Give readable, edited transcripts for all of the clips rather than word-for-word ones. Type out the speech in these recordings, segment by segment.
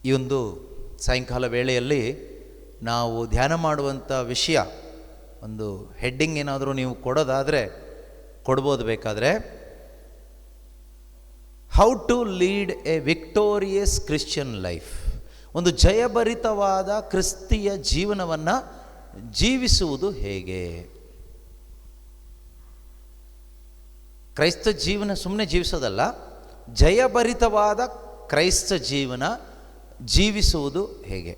ಈ ಒಂದು ಸಾಯಂಕಾಲ ವೇಳೆಯಲ್ಲಿ ನಾವು ಧ್ಯಾನ ಮಾಡುವಂಥ ವಿಷಯ, ಒಂದು ಹೆಡ್ಡಿಂಗ್ ಏನಾದರೂ ನೀವು ಕೊಡೋದಾದರೆ ಕೊಡ್ಬೋದು ಬೇಕಾದರೆ, how to lead a victorious Christian life. ಒಂದು ಜಯಭರಿತವಾದ ಕ್ರಿಸ್ತಿಯ ಜೀವನವನ್ನು ಜೀವಿಸುವುದು ಹೇಗೆ. ಕ್ರೈಸ್ತ ಜೀವನ ಸುಮ್ಮನೆ ಜೀವಿಸೋದಲ್ಲ, ಜಯಭರಿತವಾದ ಕ್ರೈಸ್ತ ಜೀವನ ಜೀವಿಸುವುದು ಹೇಗೆ.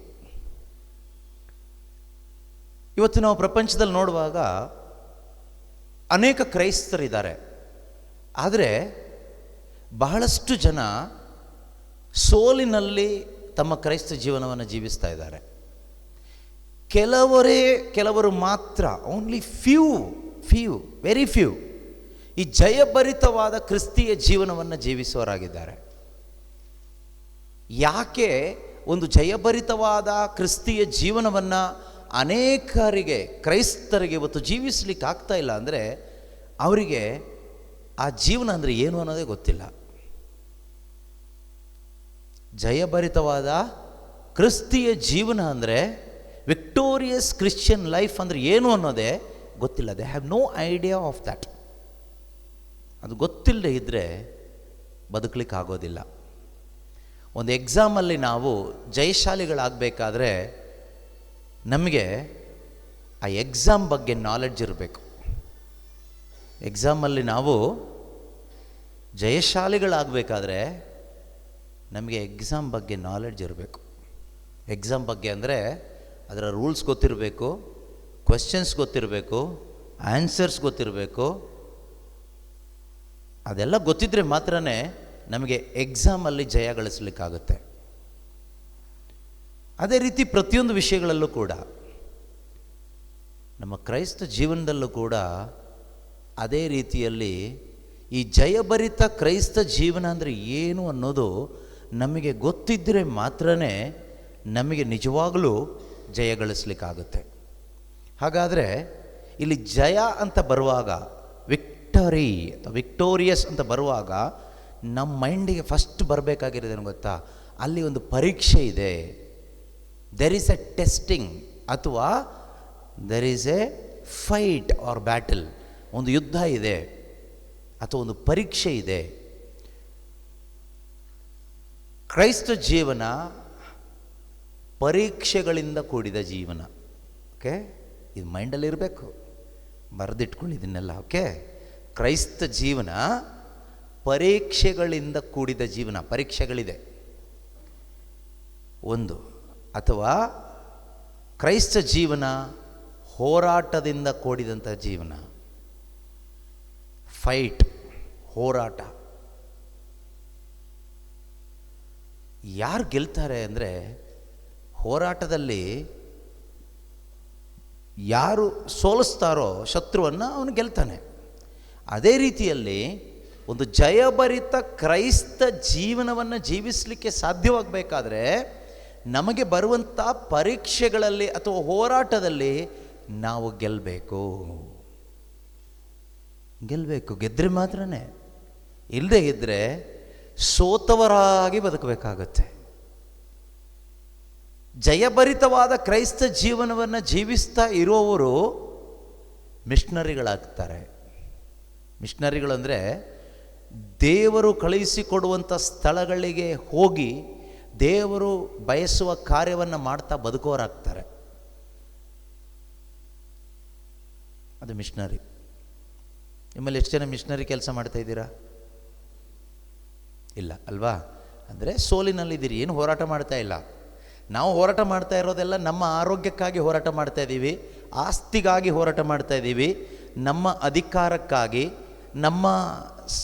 ಇವತ್ತು ನಾವು ಪ್ರಪಂಚದಲ್ಲಿ ನೋಡುವಾಗ ಅನೇಕ ಕ್ರೈಸ್ತರಿದ್ದಾರೆ, ಆದರೆ ಬಹಳಷ್ಟು ಜನ ಸೋಲಿನಲ್ಲಿ ತಮ್ಮ ಕ್ರೈಸ್ತ ಜೀವನವನ್ನು ಜೀವಿಸ್ತಾ ಇದ್ದಾರೆ. ಕೆಲವರು ಮಾತ್ರ, ಓನ್ಲಿ ಫ್ಯೂ ವೆರಿ ಫ್ಯೂ ಈ ಜಯಭರಿತವಾದ ಕ್ರಿಸ್ತಿಯ ಜೀವನವನ್ನು ಜೀವಿಸುವವರಾಗಿದ್ದಾರೆ. ಯಾಕೆ ಒಂದು ಜಯಭರಿತವಾದ ಕ್ರಿಸ್ತಿಯ ಜೀವನವನ್ನು ಅನೇಕರಿಗೆ, ಕ್ರೈಸ್ತರಿಗೆ ಇವತ್ತು ಜೀವಿಸಲಿಕ್ಕೆ ಆಗ್ತಾ ಇಲ್ಲ ಅಂದರೆ ಅವರಿಗೆ ಆ ಜೀವನ ಅಂದರೆ ಏನು ಅನ್ನೋದೇ ಗೊತ್ತಿಲ್ಲ. ಜಯಭರಿತವಾದ ಕ್ರಿಸ್ತಿಯ ಜೀವನ ಅಂದರೆ, ವಿಕ್ಟೋರಿಯಸ್ ಕ್ರಿಶ್ಚಿಯನ್ ಲೈಫ್ ಅಂದರೆ ಏನು ಅನ್ನೋದೇ ಗೊತ್ತಿಲ್ಲ. They have no idea of that. ಅದು ಗೊತ್ತಿಲ್ಲದೆ ಇದ್ದರೆ ಬದುಕಲಿಕ್ಕೆ ಆಗೋದಿಲ್ಲ. ಒಂದು ಎಕ್ಸಾಮಲ್ಲಿ ನಾವು ಜಯಶಾಲಿಗಳಾಗಬೇಕಾದ್ರೆ ನಮಗೆ ಆ ಎಕ್ಸಾಮ್ ಬಗ್ಗೆ ನಾಲೆಡ್ಜ್ ಇರಬೇಕು. ಎಕ್ಸಾಮಲ್ಲಿ ನಾವು ಜಯಶಾಲಿಗಳಾಗಬೇಕಾದ್ರೆ ನಮಗೆ ಎಕ್ಸಾಮ್ ಬಗ್ಗೆ ನಾಲೆಡ್ಜ್ ಇರಬೇಕು. ಎಕ್ಸಾಮ್ ಬಗ್ಗೆ ಅಂದರೆ ಅದರ ರೂಲ್ಸ್ ಗೊತ್ತಿರಬೇಕು, ಕ್ವೆಶ್ಚನ್ಸ್ ಗೊತ್ತಿರಬೇಕು, ಆನ್ಸರ್ಸ್ ಗೊತ್ತಿರಬೇಕು. ಅದೆಲ್ಲ ಗೊತ್ತಿದ್ದರೆ ಮಾತ್ರ ನಮಗೆ ಎಕ್ಸಾಮಲ್ಲಿ ಜಯ ಗಳಿಸಲಿಕ್ಕಾಗುತ್ತೆ. ಅದೇ ರೀತಿ ಪ್ರತಿಯೊಂದು ವಿಷಯಗಳಲ್ಲೂ ಕೂಡ, ನಮ್ಮ ಕ್ರೈಸ್ತ ಜೀವನದಲ್ಲೂ ಕೂಡ ಅದೇ ರೀತಿಯಲ್ಲಿ ಈ ಜಯಭರಿತ ಕ್ರೈಸ್ತ ಜೀವನ ಅಂದರೆ ಏನು ಅನ್ನೋದು ನಮಗೆ ಗೊತ್ತಿದ್ದರೆ ಮಾತ್ರ ನಮಗೆ ನಿಜವಾಗಲೂ ಜಯ ಗಳಿಸ್ಲಿಕ್ಕಾಗುತ್ತೆ. ಹಾಗಾದರೆ ಇಲ್ಲಿ ಜಯ ಅಂತ ಬರುವಾಗ, ವಿಕ್ಟರಿ ಅಥವಾ ವಿಕ್ಟೋರಿಯಸ್ ಅಂತ ಬರುವಾಗ ನಮ್ಮ ಮೈಂಡಿಗೆ ಫಸ್ಟ್ ಬರಬೇಕಾಗಿರೋದೇನು ಗೊತ್ತಾ? ಅಲ್ಲಿ ಒಂದು ಪರೀಕ್ಷೆ ಇದೆ. ದೆರ್ ಈಸ್ ಎ ಟೆಸ್ಟಿಂಗ್, ಅಥವಾ there is A fight R battle. ಒಂದು ಯುದ್ಧ ಇದೆ ಅಥವಾ ಒಂದು ಪರೀಕ್ಷೆ ಇದೆ. ಕ್ರೈಸ್ತ ಜೀವನ ಪರೀಕ್ಷೆಗಳಿಂದ ಕೂಡಿದ ಜೀವನ. ಓಕೆ, ಇದು ಮೈಂಡಲ್ಲಿರಬೇಕು, ಬರೆದಿಟ್ಕೊಳ್ಳಿ ಇದನ್ನೆಲ್ಲ. ಓಕೆ, ಕ್ರೈಸ್ತ ಜೀವನ ಪರೀಕ್ಷೆಗಳಿಂದ ಕೂಡಿದ ಜೀವನ. ಪರೀಕ್ಷೆಗಳಿದೆ ಒಂದು. ಅಥವಾ ಕ್ರೈಸ್ತ ಜೀವನ ಹೋರಾಟದಿಂದ ಕೂಡಿದಂಥ ಜೀವನ. ಫೈಟ್, ಹೋರಾಟ. ಯಾರು ಗೆಲ್ತಾರೆ ಅಂದರೆ, ಹೋರಾಟದಲ್ಲಿ ಯಾರು ಸೋಲಿಸ್ತಾರೋ ಶತ್ರುವನ್ನು ಅವನು ಗೆಲ್ತಾನೆ. ಅದೇ ರೀತಿಯಲ್ಲಿ ಒಂದು ಜಯಭರಿತ ಕ್ರೈಸ್ತ ಜೀವನವನ್ನು ಜೀವಿಸಲಿಕ್ಕೆ ಸಾಧ್ಯವಾಗಬೇಕಾದ್ರೆ ನಮಗೆ ಬರುವಂಥ ಪರೀಕ್ಷೆಗಳಲ್ಲಿ ಅಥವಾ ಹೋರಾಟದಲ್ಲಿ ನಾವು ಗೆಲ್ಲಬೇಕು. ಗೆದ್ದರೆ ಮಾತ್ರ. ಇಲ್ಲದೆ ಇದ್ದರೆ ಸೋತವರಾಗಿ ಬದುಕಬೇಕಾಗತ್ತೆ. ಜಯಭರಿತವಾದ ಕ್ರೈಸ್ತ ಜೀವನವನ್ನು ಜೀವಿಸ್ತಾ ಇರುವವರು ಮಿಷನರಿಗಳಾಗ್ತಾರೆ. ಮಿಷನರಿಗಳಂದರೆ ದೇವರು ಕಳುಹಿಸಿಕೊಡುವಂಥ ಸ್ಥಳಗಳಿಗೆ ಹೋಗಿ ದೇವರು ಬಯಸುವ ಕಾರ್ಯವನ್ನು ಮಾಡ್ತಾ ಬದುಕೋರಾಗ್ತಾರೆ. ಅದು ಮಿಷನರಿ. ನಿಮ್ಮಲ್ಲಿ ಎಷ್ಟು ಜನ ಮಿಷನರಿ ಕೆಲಸ ಮಾಡ್ತಾ ಇದ್ದೀರಾ? ಇಲ್ಲ ಅಲ್ವಾ? ಅಂದರೆ ಸೋಲಿನಲ್ಲಿದ್ದೀರಿ, ಏನು ಹೋರಾಟ ಮಾಡ್ತಾ ಇಲ್ಲ. ನಾವು ಹೋರಾಟ ಮಾಡ್ತಾ ಇರೋದೆಲ್ಲ ನಮ್ಮ ಆರೋಗ್ಯಕ್ಕಾಗಿ ಹೋರಾಟ ಮಾಡ್ತಾ ಇದ್ದೀವಿ, ಆಸ್ತಿಗಾಗಿ ಹೋರಾಟ ಮಾಡ್ತಾ ಇದ್ದೀವಿ, ನಮ್ಮ ಅಧಿಕಾರಕ್ಕಾಗಿ, ನಮ್ಮ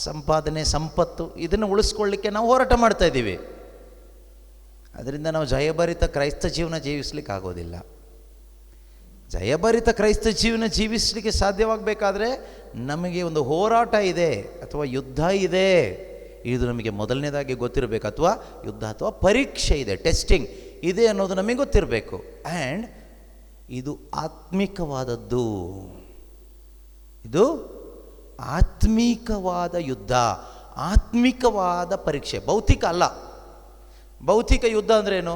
ಸಂಪಾದನೆ, ಸಂಪತ್ತು ಇದನ್ನು ಉಳಿಸ್ಕೊಳ್ಳಿಕ್ಕೆ ನಾವು ಹೋರಾಟ ಮಾಡ್ತಾ ಇದ್ದೀವಿ. ಅದರಿಂದ ನಾವು ಜಯಭರಿತ ಕ್ರೈಸ್ತ ಜೀವನ ಜೀವಿಸಲಿಕ್ಕೆ ಆಗೋದಿಲ್ಲ. ಜಯಭರಿತ ಕ್ರೈಸ್ತ ಜೀವನ ಜೀವಿಸಲಿಕ್ಕೆ ಸಾಧ್ಯವಾಗಬೇಕಾದ್ರೆ ನಮಗೆ ಒಂದು ಹೋರಾಟ ಇದೆ ಅಥವಾ ಯುದ್ಧ ಇದೆ, ಇದು ನಮಗೆ ಮೊದಲನೇದಾಗಿ ಗೊತ್ತಿರಬೇಕು. ಅಥವಾ ಯುದ್ಧ ಅಥವಾ ಪರೀಕ್ಷೆ ಇದೆ, ಟೆಸ್ಟಿಂಗ್ ಇದೆ ಅನ್ನೋದು ನಮಗೆ ಗೊತ್ತಿರಬೇಕು. ಆ್ಯಂಡ್ ಇದು ಆತ್ಮಿಕವಾದದ್ದು. ಇದು ಆತ್ಮಿಕವಾದ ಯುದ್ಧ, ಆತ್ಮಿಕವಾದ ಪರೀಕ್ಷೆ, ಭೌತಿಕ ಅಲ್ಲ. ಭೌತಿಕ ಯುದ್ಧ ಅಂದ್ರೇನು?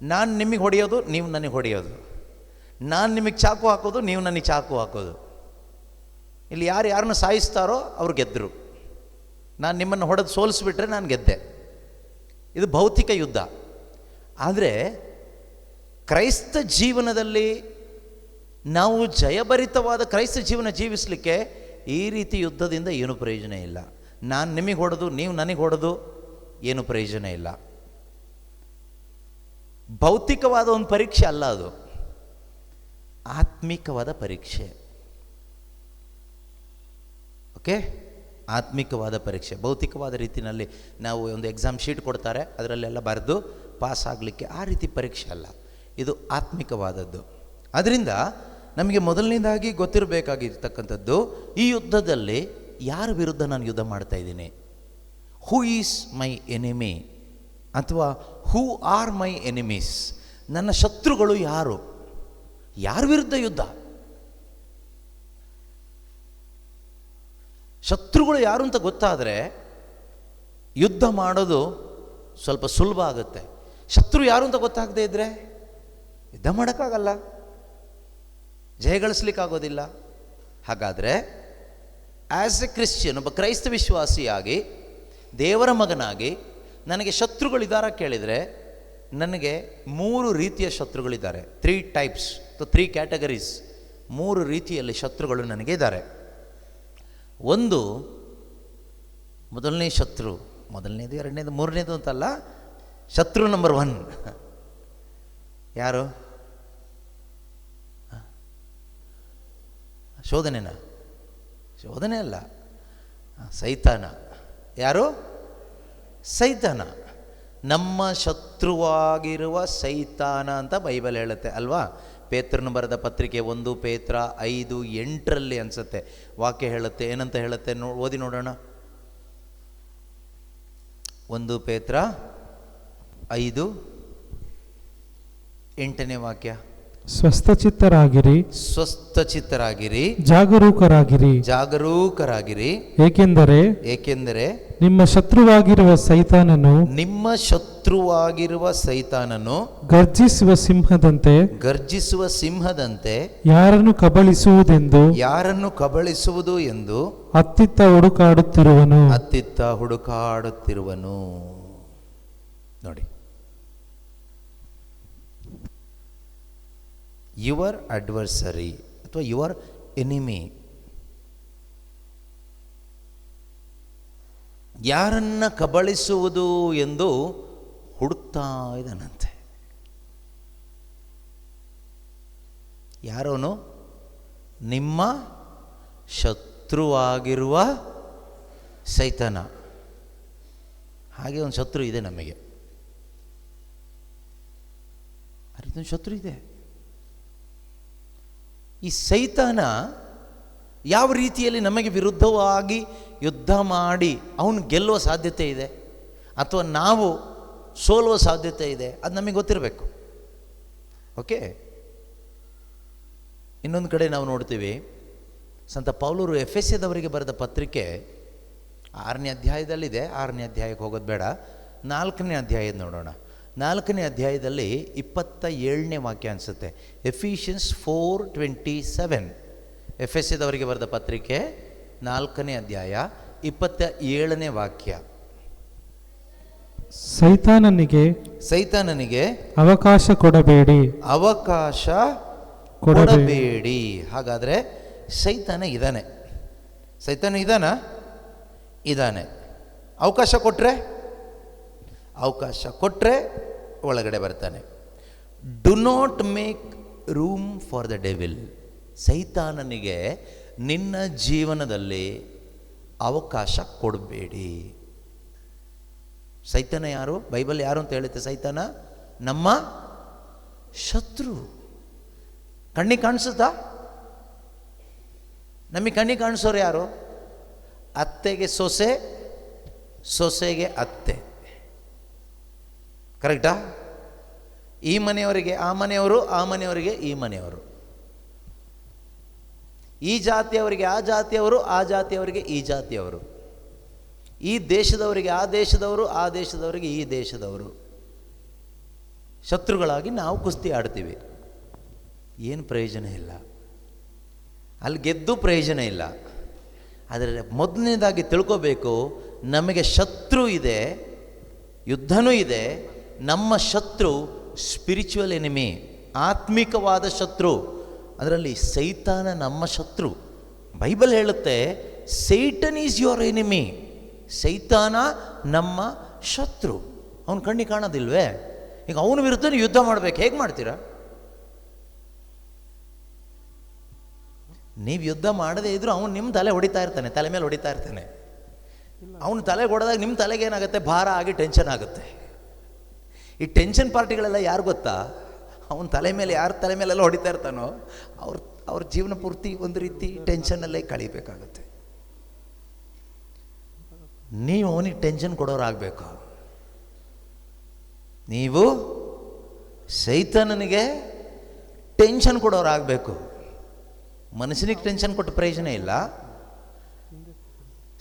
ನಾನು ನಿಮಗೆ ಹೊಡೆಯೋದು, ನೀವು ನನಗೆ ಹೊಡೆಯೋದು. ನಾನು ನಿಮಗೆ ಚಾಕು ಹಾಕೋದು, ನೀವು ನನಗೆ ಚಾಕು ಹಾಕೋದು. ಇಲ್ಲಿ ಯಾರನ್ನ ಸಾಯಿಸ್ತಾರೋ ಅವ್ರು ಗೆದ್ದರು. ನಾನು ನಿಮ್ಮನ್ನು ಹೊಡೆದು ಸೋಲಿಸ್ಬಿಟ್ರೆ ನಾನು ಗೆದ್ದೆ. ಇದು ಭೌತಿಕ ಯುದ್ಧ. ಆದರೆ ಕ್ರೈಸ್ತ ಜೀವನದಲ್ಲಿ ನಾವು ಜಯಭರಿತವಾದ ಕ್ರೈಸ್ತ ಜೀವನ ಜೀವಿಸಲಿಕ್ಕೆ ಈ ರೀತಿ ಯುದ್ಧದಿಂದ ಏನು ಪ್ರಯೋಜನ ಇಲ್ಲ. ನಾನು ನಿಮಗೆ ಹೊಡೆದು, ನೀವು ನನಗೆ ಹೊಡೆದು ಏನು ಪ್ರಯೋಜನ ಇಲ್ಲ. ಭೌತಿಕವಾದ ಒಂದು ಪರೀಕ್ಷೆ ಅಲ್ಲ ಅದು, ಆತ್ಮಿಕವಾದ ಪರೀಕ್ಷೆ. ಓಕೆ, ಆತ್ಮಿಕವಾದ ಪರೀಕ್ಷೆ. ಭೌತಿಕವಾದ ರೀತಿಯಲ್ಲಿ ನಾವು ಒಂದು ಎಕ್ಸಾಮ್ ಶೀಟ್ ಕೊಡ್ತಾರೆ, ಅದರಲ್ಲೆಲ್ಲ ಬರೆದು ಪಾಸ್ ಆಗಲಿಕ್ಕೆ, ಆ ರೀತಿ ಪರೀಕ್ಷೆ ಅಲ್ಲ, ಇದು ಆತ್ಮಿಕವಾದದ್ದು. ಅದರಿಂದ ನಮಗೆ ಮೊದಲನೇದಾಗಿ ಗೊತ್ತಿರಬೇಕಾಗಿರ್ತಕ್ಕಂಥದ್ದು, ಈ ಯುದ್ಧದಲ್ಲಿ ಯಾರ ವಿರುದ್ಧ ನಾನು ಯುದ್ಧ ಮಾಡ್ತಾ ಇದ್ದೀನಿ? ಹೂ ಈಸ್ ಮೈ ಎನಿಮಿ, ಅಥವಾ ಹೂ ಆರ್ ಮೈ ಎನಿಮೀಸ್? ನನ್ನ ಶತ್ರುಗಳು ಯಾರು? ಯಾರ ವಿರುದ್ಧ ಯುದ್ಧ? ಶತ್ರುಗಳು ಯಾರು ಅಂತ ಗೊತ್ತಾದರೆ ಯುದ್ಧ ಮಾಡೋದು ಸ್ವಲ್ಪ ಸುಲಭ ಆಗುತ್ತೆ. ಶತ್ರು ಯಾರು ಅಂತ ಗೊತ್ತಾಗದೇ ಇದ್ದರೆ ಯುದ್ಧ ಮಾಡೋಕ್ಕಾಗಲ್ಲ, ಜಯಗಳಿಸ್ಲಿಕ್ಕಾಗೋದಿಲ್ಲ. ಹಾಗಾದರೆ ಆ್ಯಸ್ ಎ ಕ್ರಿಶ್ಚಿಯನ್, ಒಬ್ಬ ಕ್ರೈಸ್ತ ವಿಶ್ವಾಸಿಯಾಗಿ, ದೇವರ ಮಗನಾಗಿ, ನನಗೆ ಶತ್ರುಗಳಿದ್ದಾರ ಕೇಳಿದರೆ, ನನಗೆ 3 ರೀತಿಯ ಶತ್ರುಗಳಿದ್ದಾರೆ. 3 ಟೈಪ್ಸ್, 3 ಕ್ಯಾಟಗರೀಸ್, 3 ರೀತಿಯಲ್ಲಿ ಶತ್ರುಗಳು ನನಗೆ ಇದ್ದಾರೆ. ಒಂದು, ಮೊದಲನೇ ಶತ್ರು, ಮೊದಲನೇದು, ಎರಡನೇದು, ಮೂರನೇದು ಅಂತಲ್ಲ, ಶತ್ರು ನಂಬರ್ 1 ಯಾರು? ಶೋಧನೆನಾ? ಶೋಧನೆ ಅಲ್ಲ, ಸೈತಾನ. ಯಾರು? ಸೈತಾನ. ನಮ್ಮ ಶತ್ರುವಾಗಿರುವ ಸೈತಾನ ಅಂತ ಬೈಬಲ್ ಹೇಳುತ್ತೆ ಅಲ್ವಾ? ಪೇತ್ರನ ಬರೆದ ಪತ್ರಿಕೆ 1 ಪೇತ್ರ 5:8 ಅನಿಸುತ್ತೆ ವಾಕ್ಯ ಹೇಳುತ್ತೆ. ಏನಂತ ಹೇಳುತ್ತೆ? ಓದಿ ನೋಡೋಣ. 1 ಪೇತ್ರ 5:8 ವಾಕ್ಯ. ಸ್ವಸ್ಥಚಿತ್ತರಾಗಿರಿ, ಸ್ವಸ್ಥಚಿತ್ತರಾಗಿರಿ, ಜಾಗರೂಕರಾಗಿರಿ. ಏಕೆಂದರೆ ನಿಮ್ಮ ಶತ್ರುವಾಗಿರುವ ಸೈತಾನನು ಗರ್ಜಿಸುವ ಸಿಂಹದಂತೆ ಯಾರನ್ನು ಕಬಳಿಸುವುದು ಎಂದು ಅತ್ತಿತ್ತ ಹುಡುಕಾಡುತ್ತಿರುವನು. ನೋಡಿ, ಯುವರ್ ಅಡ್ವರ್ಸರಿ ಅಥವಾ ಯುವರ್ ಎನಿಮಿ ಯಾರನ್ನ ಕಬಳಿಸುವುದು ಎಂದು ಹುಡುಕ್ತಾ ಇದ್ದಾನಂತೆ. ಯಾರೋನು? ನಿಮ್ಮ ಶತ್ರುವಾಗಿರುವ ಸೈತಾನ. ಹಾಗೆ ಒಂದು ಶತ್ರು ಇದೆ ನಮಗೆ, ಅದೊಂದು ಶತ್ರು ಇದೆ. ಈ ಸೈತಾನ ಯಾವ ರೀತಿಯಲ್ಲಿ ನಮಗೆ ವಿರುದ್ಧವಾಗಿ ಯುದ್ಧ ಮಾಡಿ ಅವನು ಗೆಲ್ಲುವ ಸಾಧ್ಯತೆ ಇದೆ ಅಥವಾ ನಾವು ಸೋಲುವ ಸಾಧ್ಯತೆ ಇದೆ, ಅದು ನಮಗೆ ಗೊತ್ತಿರಬೇಕು. ಓಕೆ, ಇನ್ನೊಂದು ಕಡೆ ನಾವು ನೋಡ್ತೀವಿ, ಸಂತ ಪೌಲರು ಎಫೆಸ್ಯದವರಿಗೆ ಬರೆದ ಪತ್ರಿಕೆ 6ನೇ ಅಧ್ಯಾಯದಲ್ಲಿದೆ. 6ನೇ ಅಧ್ಯಾಯಕ್ಕೆ ಹೋಗೋದು ಬೇಡ, 4ನೇ ಅಧ್ಯಾಯದ ನೋಡೋಣ. 4ನೇ ಅಧ್ಯಾಯದಲ್ಲಿ 27ನೇ ವಾಕ್ಯ ಅನಿಸುತ್ತೆ. ಎಫಿಷಿಯನ್ಸ್ 4:27. ಎಫೆಸ್ಯದವರಿಗೆ ಬರೆದ ಪತ್ರಿಕೆ 4ನೇ ಅಧ್ಯಾಯ 27ನೇ ವಾಕ್ಯ. ಸೈತಾನನಿಗೆ ಅವಕಾಶ ಕೊಡಬೇಡಿ. ಹಾಗಾದರೆ ಸೈತಾನ ಇದ್ದಾನೆ. ಅವಕಾಶ ಕೊಟ್ಟರೆ ಒಳಗಡೆ ಬರ್ತಾನೆ. Do not make room for the devil. ಸೈತಾನನಿಗೆ ನಿನ್ನ ಜೀವನದಲ್ಲಿ ಅವಕಾಶ ಕೊಡಬೇಡಿ. ಸೈತಾನ ಯಾರು? ಬೈಬಲ್ ಯಾರು ಅಂತ ಹೇಳುತ್ತೆ? ಸೈತಾನ ನಮ್ಮ ಶತ್ರು. ಕಣ್ಣಿಗೆ ಕಾಣಿಸುತ್ತಾ? ನಮಗೆ ಕಣ್ಣಿಗೆ ಕಾಣಿಸೋರು ಯಾರು? ಅತ್ತೆಗೆ ಸೊಸೆ, ಸೊಸೆಗೆ ಅತ್ತೆ. ಕರೆಕ್ಟಾ? ಈ ಮನೆಯವರಿಗೆ ಆ ಮನೆಯವರು, ಆ ಮನೆಯವರಿಗೆ ಈ ಮನೆಯವರು, ಈ ಜಾತಿಯವರಿಗೆ ಆ ಜಾತಿಯವರು, ಆ ಜಾತಿಯವರಿಗೆ ಈ ಜಾತಿಯವರು. ಈ ದೇಶದವರಿಗೆ ಆ ದೇಶದವರು, ಆ ದೇಶದವರಿಗೆ ಈ ದೇಶದವರು, ಶತ್ರುಗಳಾಗಿ ನಾವು ಕುಸ್ತಿ ಆಡ್ತೀವಿ. ಏನು ಪ್ರಯೋಜನ ಇಲ್ಲ, ಅಲ್ಲಿ ಗೆದ್ದು ಪ್ರಯೋಜನ ಇಲ್ಲ. ಆದರೆ ಮೊದಲನೇದಾಗಿ ತಿಳ್ಕೋಬೇಕು, ನಮಗೆ ಶತ್ರು ಇದೆ, ಯುದ್ಧನೂ ಇದೆ. ನಮ್ಮ ಶತ್ರು ಸ್ಪಿರಿಚುವಲ್ ಎನಿಮಿ, ಆತ್ಮಿಕವಾದ ಶತ್ರು. ಅದರಲ್ಲಿ ಸೈತಾನ ನಮ್ಮ ಶತ್ರು. ಬೈಬಲ್ ಹೇಳುತ್ತೆ ಸೈಟನ್ ಈಸ್ ಯುವರ್ ಎನಿಮಿ. ಸೈತಾನ ನಮ್ಮ ಶತ್ರು. ಅವನ ಕಣ್ಣಿಗೆ ಕಾಣೋದಿಲ್ವೇ? ಈಗ ಅವನ ವಿರುದ್ಧ ನೀವು ಯುದ್ಧ ಮಾಡಬೇಕು. ಹೇಗೆ ಮಾಡ್ತೀರಾ? ನೀವು ಯುದ್ಧ ಮಾಡದೇ ಇದ್ರೂ ಅವನು ನಿಮ್ಮ ತಲೆ ಹೊಡಿತಾ ಇರ್ತಾನೆ, ತಲೆ ಮೇಲೆ ಹೊಡಿತಾ ಇರ್ತಾನೆ. ಅವನು ತಲೆಗೆ ಹೊಡೆದಾಗ ನಿಮ್ಮ ತಲೆಗೆ ಏನಾಗುತ್ತೆ? ಭಾರ ಆಗಿ ಟೆನ್ಷನ್ ಆಗುತ್ತೆ. ಈ ಟೆನ್ಷನ್ ಪಾರ್ಟಿಗಳೆಲ್ಲ ಯಾರು ಗೊತ್ತಾ? ಅವನ ತಲೆ ಮೇಲೆ, ಯಾರ ತಲೆ ಮೇಲೆಲ್ಲ ಹೊಡಿತಾ ಇರ್ತಾನೋ ಅವ್ರ ಜೀವನ ಪೂರ್ತಿ ಒಂದು ರೀತಿ ಟೆನ್ಷನ್ನಲ್ಲೇ ಕಳೀಬೇಕಾಗುತ್ತೆ. ನೀವು ಅವನಿಗೆ ಟೆನ್ಷನ್ ಕೊಡೋರಾಗಬೇಕು. ನೀವು ಸೈತಾನನಿಗೆ ಟೆನ್ಷನ್ ಕೊಡೋರಾಗಬೇಕು. ಮನುಷ್ಯನಿಗೆ ಟೆನ್ಷನ್ ಕೊಟ್ಟು ಪ್ರಯೋಜನ ಇಲ್ಲ,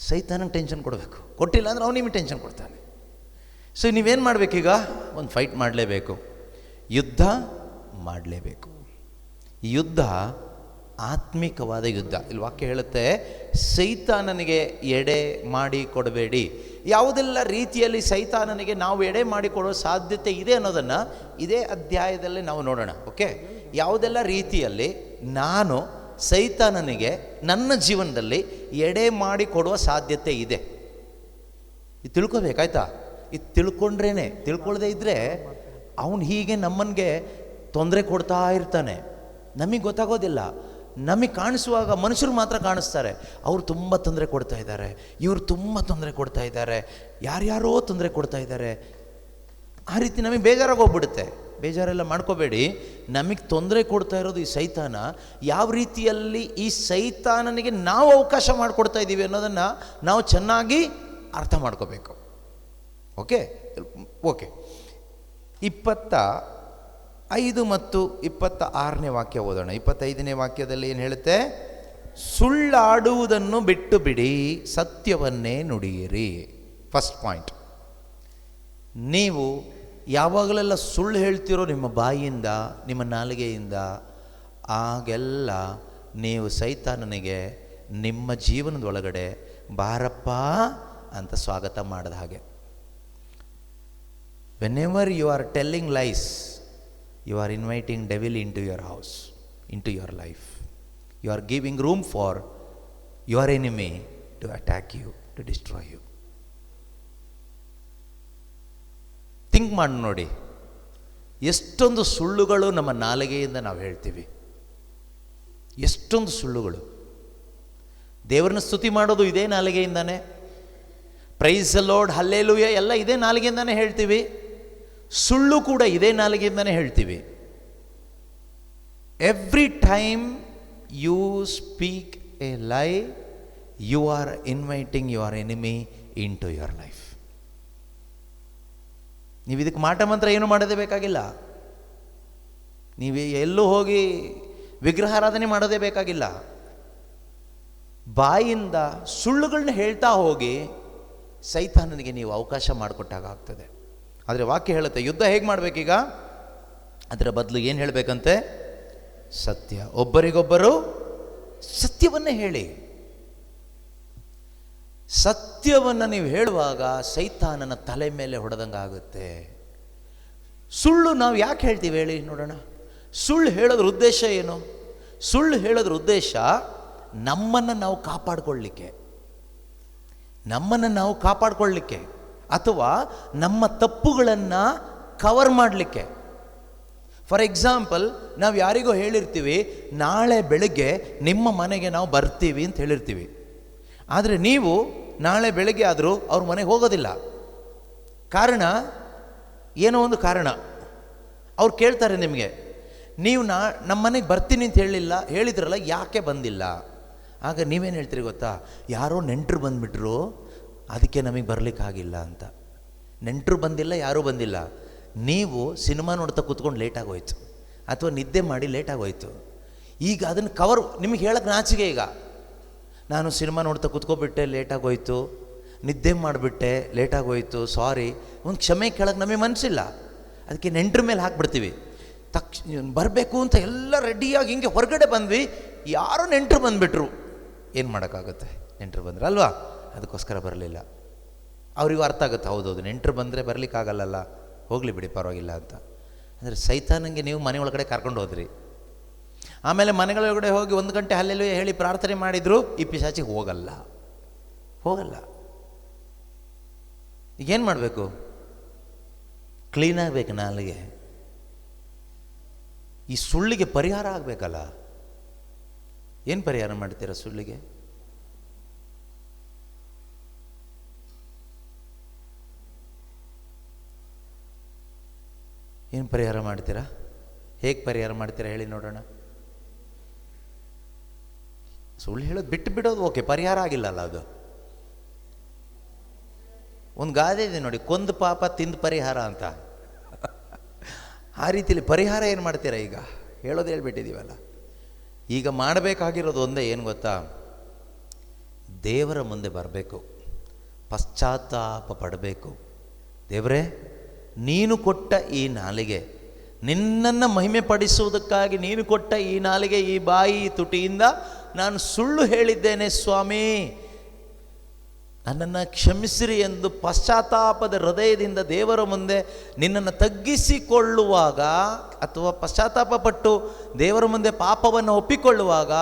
ಸೈತಾನಿಗೆ ಟೆನ್ಷನ್ ಕೊಡಬೇಕು. ಕೊಟ್ಟಿಲ್ಲ ಅಂದರೆ ಅವನು ನಿಮಗೆ ಟೆನ್ಷನ್ ಕೊಡ್ತಾನೆ. ಸೊ ನೀವೇನು ಮಾಡಬೇಕೀಗ? ಒಂದು ಫೈಟ್ ಮಾಡಲೇಬೇಕು, ಯುದ್ಧ ಮಾಡಲೇಬೇಕು. ಯುದ್ಧ ಆತ್ಮಿಕವಾದ ಯುದ್ಧ. ಇಲ್ಲಿ ವಾಕ್ಯ ಹೇಳುತ್ತೆ, ಸೈತಾನನಿಗೆ ಎಡೆ ಮಾಡಿ ಕೊಡಬೇಡಿ. ಯಾವುದೆಲ್ಲ ರೀತಿಯಲ್ಲಿ ಸೈತಾನನಿಗೆ ನಾವು ಎಡೆ ಮಾಡಿಕೊಡೋ ಸಾಧ್ಯತೆ ಇದೆ ಅನ್ನೋದನ್ನು ಇದೇ ಅಧ್ಯಾಯದಲ್ಲಿ ನಾವು ನೋಡೋಣ. ಓಕೆ, ಯಾವುದೆಲ್ಲ ರೀತಿಯಲ್ಲಿ ನಾನು ಸೈತಾನನಿಗೆ ನನ್ನ ಜೀವನದಲ್ಲಿ ಎಡೆ ಮಾಡಿ ಕೊಡುವ ಸಾಧ್ಯತೆ ಇದೆ, ಇದು ತಿಳ್ಕೊಬೇಕಾಯ್ತಾ? ಇದು ತಿಳ್ಕೊಂಡ್ರೇ, ತಿಳ್ಕೊಳ್ಳದೆ ಇದ್ದರೆ ಅವನು ಹೀಗೆ ನಮ್ಮನಿಗೆ ತೊಂದರೆ ಕೊಡ್ತಾ ಇರ್ತಾನೆ. ನಮಗೆ ಗೊತ್ತಾಗೋದಿಲ್ಲ. ನಮಗೆ ಕಾಣಿಸುವಾಗ ಮನುಷ್ಯರು ಮಾತ್ರ ಕಾಣಿಸ್ತಾರೆ, ಅವರು ತುಂಬ ತೊಂದರೆ ಕೊಡ್ತಾ ಇದ್ದಾರೆ, ಇವರು ತುಂಬ ತೊಂದರೆ ಕೊಡ್ತಾ ಇದ್ದಾರೆ, ಯಾರ್ಯಾರೋ ತೊಂದರೆ ಕೊಡ್ತಾ ಇದ್ದಾರೆ. ಆ ರೀತಿ ನಮಗೆ ಬೇಜಾರಾಗಿ ಹೋಗ್ಬಿಡುತ್ತೆ. ಬೇಜಾರೆಲ್ಲ ಮಾಡ್ಕೋಬೇಡಿ. ನಮಗೆ ತೊಂದರೆ ಕೊಡ್ತಾ ಇರೋದು ಈ ಸೈತಾನ. ಯಾವ ರೀತಿಯಲ್ಲಿ ಈ ಸೈತಾನನಿಗೆ ನಾವು ಅವಕಾಶ ಮಾಡಿಕೊಡ್ತಾ ಇದ್ದೀವಿ ಅನ್ನೋದನ್ನು ನಾವು ಚೆನ್ನಾಗಿ ಅರ್ಥ ಮಾಡ್ಕೋಬೇಕು. ಓಕೆ ಓಕೆ 25 ಮತ್ತು 26ನೇ ವಾಕ್ಯ ಓದೋಣ. 25ನೇ ವಾಕ್ಯದಲ್ಲಿ ಏನು ಹೇಳುತ್ತೆ? ಸುಳ್ಳಾಡುವುದನ್ನು ಬಿಟ್ಟು ಬಿಡಿ, ಸತ್ಯವನ್ನೇ ನುಡಿಯಿರಿ. ಫಸ್ಟ್ ಪಾಯಿಂಟ್, ನೀವು ಯಾವಾಗಲೆಲ್ಲ ಸುಳ್ಳು ಹೇಳ್ತಿರೋ ನಿಮ್ಮ ಬಾಯಿಯಿಂದ, ನಿಮ್ಮ ನಾಲಿಗೆಯಿಂದ, ಆಗೆಲ್ಲ ನೀವು ಸೈತಾನನಿಗೆ ನಿಮ್ಮ ಜೀವನದೊಳಗಡೆ ಬಾರಪ್ಪ ಅಂತ ಸ್ವಾಗತ ಮಾಡಿದ ಹಾಗೆ. Whenever you are telling lies, you are inviting devil into your house, into your life. You are giving room for your enemy to attack you, to destroy you. Think ಮಾಡಿ ನೋಡಿ, ಎಷ್ಟೊಂದು ಸುಳ್ಳುಗಳು ನಮ್ಮ ನಾಲಿಗೆಯಿಂದ ನಾವು ಹೇಳ್ತೀವಿ. ಎಷ್ಟೊಂದು ಸುಳ್ಳುಗಳು. ದೇವರನ್ನ ಸ್ತುತಿ ಮಾಡೋದು ಇದೇ ನಾಲಿಗೆಯಿಂದಾನೆ. ಪ್ರೈಸ್ ದ ಲಾರ್ಡ್, ಹಲ್ಲೆಲೂಯಾ ಎಲ್ಲ ಇದೇ ನಾಲಿಗೆಯಿಂದಾನೆ ಹೇಳ್ತೀವಿ. ಸುಳ್ಳು ಕೂಡ ಇದೇ ನಾಲಿಗೆಯಿಂದಾನೆ ಹೇಳ್ತೀವಿ. Every time you speak a lie, you are inviting your enemy into your life. ನೀವು ಇದಕ್ಕೆ ಮಾಟ ಮಂತ್ರ ಏನು ಮಾಡೋದೇ ಬೇಕಾಗಿಲ್ಲ. ನೀವು ಎಲ್ಲೂ ಹೋಗಿ ವಿಗ್ರಹಾರಾಧನೆ ಮಾಡೋದೇ ಬೇಕಾಗಿಲ್ಲ. ಬಾಯಿಂದ ಸುಳ್ಳುಗಳನ್ನ ಹೇಳ್ತಾ ಹೋಗಿ ಸೈತಾನನಿಗೆ ನೀವು ಅವಕಾಶ ಮಾಡಿಕೊಟ್ಟಾಗ ಆಗ್ತದೆ. ಆದರೆ ವಾಕ್ಯ ಹೇಳುತ್ತೆ ಯುದ್ಧ ಹೇಗೆ ಮಾಡಬೇಕೀಗ? ಅದರ ಬದಲು ಏನು ಹೇಳಬೇಕಂತೆ? ಸತ್ಯ. ಒಬ್ಬರಿಗೊಬ್ಬರು ಸತ್ಯವನ್ನೇ ಹೇಳಿ. ಸತ್ಯವನ್ನು ನೀವು ಹೇಳುವಾಗ ಸೈತಾನನ ತಲೆ ಮೇಲೆ ಹೊಡೆದಂಗೆ ಆಗುತ್ತೆ. ಸುಳ್ಳು ನಾವು ಯಾಕೆ ಹೇಳ್ತೀವಿ ಹೇಳಿ ನೋಡೋಣ. ಸುಳ್ಳು ಹೇಳೋದ್ರ ಉದ್ದೇಶ ಏನು? ಸುಳ್ಳು ಹೇಳೋದ್ರ ಉದ್ದೇಶ ನಮ್ಮನ್ನು ನಾವು ಕಾಪಾಡಿಕೊಳ್ಳಲಿಕ್ಕೆ, ಅಥವಾ ನಮ್ಮ ತಪ್ಪುಗಳನ್ನು ಕವರ್ ಮಾಡಲಿಕ್ಕೆ. ಫಾರ್ ಎಕ್ಸಾಂಪಲ್, ನಾವು ಯಾರಿಗೋ ಹೇಳಿರ್ತೀವಿ ನಾಳೆ ಬೆಳಗ್ಗೆ ನಿಮ್ಮ ಮನೆಗೆ ನಾವು ಬರ್ತೀವಿ ಅಂತ ಹೇಳಿರ್ತೀವಿ. ಆದರೆ ನೀವು ನಾಳೆ ಬೆಳಗ್ಗೆ ಆದರೂ ಅವ್ರ ಮನೆಗೆ ಹೋಗೋದಿಲ್ಲ. ಕಾರಣ ಏನೋ ಒಂದು ಕಾರಣ. ಅವ್ರು ಕೇಳ್ತಾರೆ ನಿಮಗೆ, ನೀವು ನಮ್ಮ ಮನೆಗೆ ಬರ್ತೀನಿ ಅಂತ ಹೇಳಿದ್ರಲ್ಲ, ಯಾಕೆ ಬಂದಿಲ್ಲ? ಆಗ ನೀವೇನು ಹೇಳ್ತೀರಿ ಗೊತ್ತಾ? ಯಾರೋ ನೆಂಟರು ಬಂದುಬಿಟ್ರು, ಅದಕ್ಕೆ ನಮಗೆ ಬರಲಿಕ್ಕಾಗಿಲ್ಲ ಅಂತ. ನೆಂಟರು ಬಂದಿಲ್ಲ, ಯಾರೂ ಬಂದಿಲ್ಲ. ನೀವು ಸಿನಿಮಾ ನೋಡ್ತಾ ಕೂತ್ಕೊಂಡು ಲೇಟಾಗೋಯ್ತು, ಅಥವಾ ನಿದ್ದೆ ಮಾಡಿ ಲೇಟಾಗೋಯ್ತು. ಈಗ ಅದನ್ನು ಕವರ್ ನಿಮಗೆ ಹೇಳಕ್ಕೆ ನಾಚಿಗೆ. ಈಗ ನಾನು ಸಿನಿಮಾ ನೋಡ್ತಾ ಕೂತ್ಕೊಬಿಟ್ಟೆ, ಲೇಟಾಗೋಯ್ತು, ನಿದ್ದೆ ಮಾಡಿಬಿಟ್ಟೆ, ಲೇಟಾಗಿ ಹೋಯಿತು, ಸಾರಿ, ಒಂದು ಕ್ಷಮೆ ಕೇಳೋಕ್ಕೆ ನಮಗೆ ಮನಸ್ಸಿಲ್ಲ. ಅದಕ್ಕೆ ನೆಂಟ್ರ ಮೇಲೆ ಹಾಕ್ಬಿಡ್ತೀವಿ. ಬರಬೇಕು ಅಂತ ಎಲ್ಲ ರೆಡಿಯಾಗಿ ಹಿಂಗೆ ಹೊರಗಡೆ ಬಂದ್ವಿ, ಯಾರೋ ನೆಂಟರು ಬಂದುಬಿಟ್ರು. ಏನು ಮಾಡೋಕ್ಕಾಗುತ್ತೆ, ನೆಂಟರು ಬಂದ್ರೆ ಅಲ್ವಾ, ಅದಕ್ಕೋಸ್ಕರ ಬರಲಿಲ್ಲ. ಅವರಿಗೂ ಅರ್ಥ ಆಗುತ್ತೆ, ಹೌದೌದು ನೆಂಟರು ಬಂದರೆ ಬರಲಿಕ್ಕಾಗಲ್ಲಲ್ಲ, ಹೋಗಲಿ ಬಿಡಿ ಪರವಾಗಿಲ್ಲ ಅಂತ. ಅಂದರೆ ಸೈತಾನಂಗೆ ನೀವು ಮನೆ ಒಳಗಡೆ ಕರ್ಕೊಂಡು ಹೋದ್ರಿ. ಆಮೇಲೆ ಮನೆಗಳೊಳಗಡೆ ಹೋಗಿ 1 ಗಂಟೆ ಹಲ್ಲೆಲ್ಲೂ ಹೇಳಿ ಪ್ರಾರ್ಥನೆ ಮಾಡಿದ್ರು, ಈ ಪಿಶಾಚಿ ಹೋಗಲ್ಲ. ಈಗೇನು ಮಾಡಬೇಕು? ಕ್ಲೀನಾಗಬೇಕು ನಾಲಿಗೆ. ಈ ಸುಳ್ಳಿಗೆ ಪರಿಹಾರ ಆಗಬೇಕಲ್ಲ. ಏನು ಪರಿಹಾರ ಮಾಡ್ತೀರಾ ಸುಳ್ಳಿಗೆ? ಏನು ಪರಿಹಾರ ಮಾಡ್ತೀರಾ? ಹೇಗೆ ಪರಿಹಾರ ಮಾಡ್ತೀರಾ ಹೇಳಿ ನೋಡೋಣ. ಸುಳ್ಳು ಹೇಳೋದು ಬಿಟ್ಟು ಬಿಡೋದು ಓಕೆ, ಪರಿಹಾರ ಆಗಿಲ್ಲಲ್ಲ ಅದು. ಒಂದು ಗಾದೆ ಇದೆ ನೋಡಿ, ಕೊಂದು ಪಾಪ ತಿಂದು ಪರಿಹಾರ ಅಂತ. ಆ ರೀತಿಯಲ್ಲಿ ಪರಿಹಾರ ಏನು ಮಾಡ್ತೀರಾ? ಈಗ ಹೇಳೋದು ಹೇಳ್ಬಿಟ್ಟಿದ್ದೀವಲ್ಲ. ಈಗ ಮಾಡಬೇಕಾಗಿರೋದು ಒಂದೇ, ಏನು ಗೊತ್ತಾ? ದೇವರ ಮುಂದೆ ಬರಬೇಕು, ಪಶ್ಚಾತ್ತಾಪ ಪಡಬೇಕು. ದೇವರೇ, ನೀನು ಕೊಟ್ಟ ಈ ನಾಲಿಗೆ, ನಿನ್ನನ್ನು ಮಹಿಮೆ ಪಡಿಸುವುದಕ್ಕಾಗಿ ನೀನು ಕೊಟ್ಟ ಈ ನಾಲಿಗೆ, ಈ ಬಾಯಿ, ಈ ತುಟಿಯಿಂದ ನಾನು ಸುಳ್ಳು ಹೇಳಿದ್ದೇನೆ ಸ್ವಾಮಿ, ನನ್ನನ್ನು ಕ್ಷಮಿಸಿರಿ ಎಂದು ಪಶ್ಚಾತ್ತಾಪದ ಹೃದಯದಿಂದ ದೇವರ ಮುಂದೆ ನಿನ್ನನ್ನು ತಗ್ಗಿಸಿಕೊಳ್ಳುವಾಗ, ಅಥವಾ ಪಶ್ಚಾತ್ತಾಪ ಪಟ್ಟು ದೇವರ ಮುಂದೆ ಪಾಪವನ್ನು ಒಪ್ಪಿಕೊಳ್ಳುವಾಗ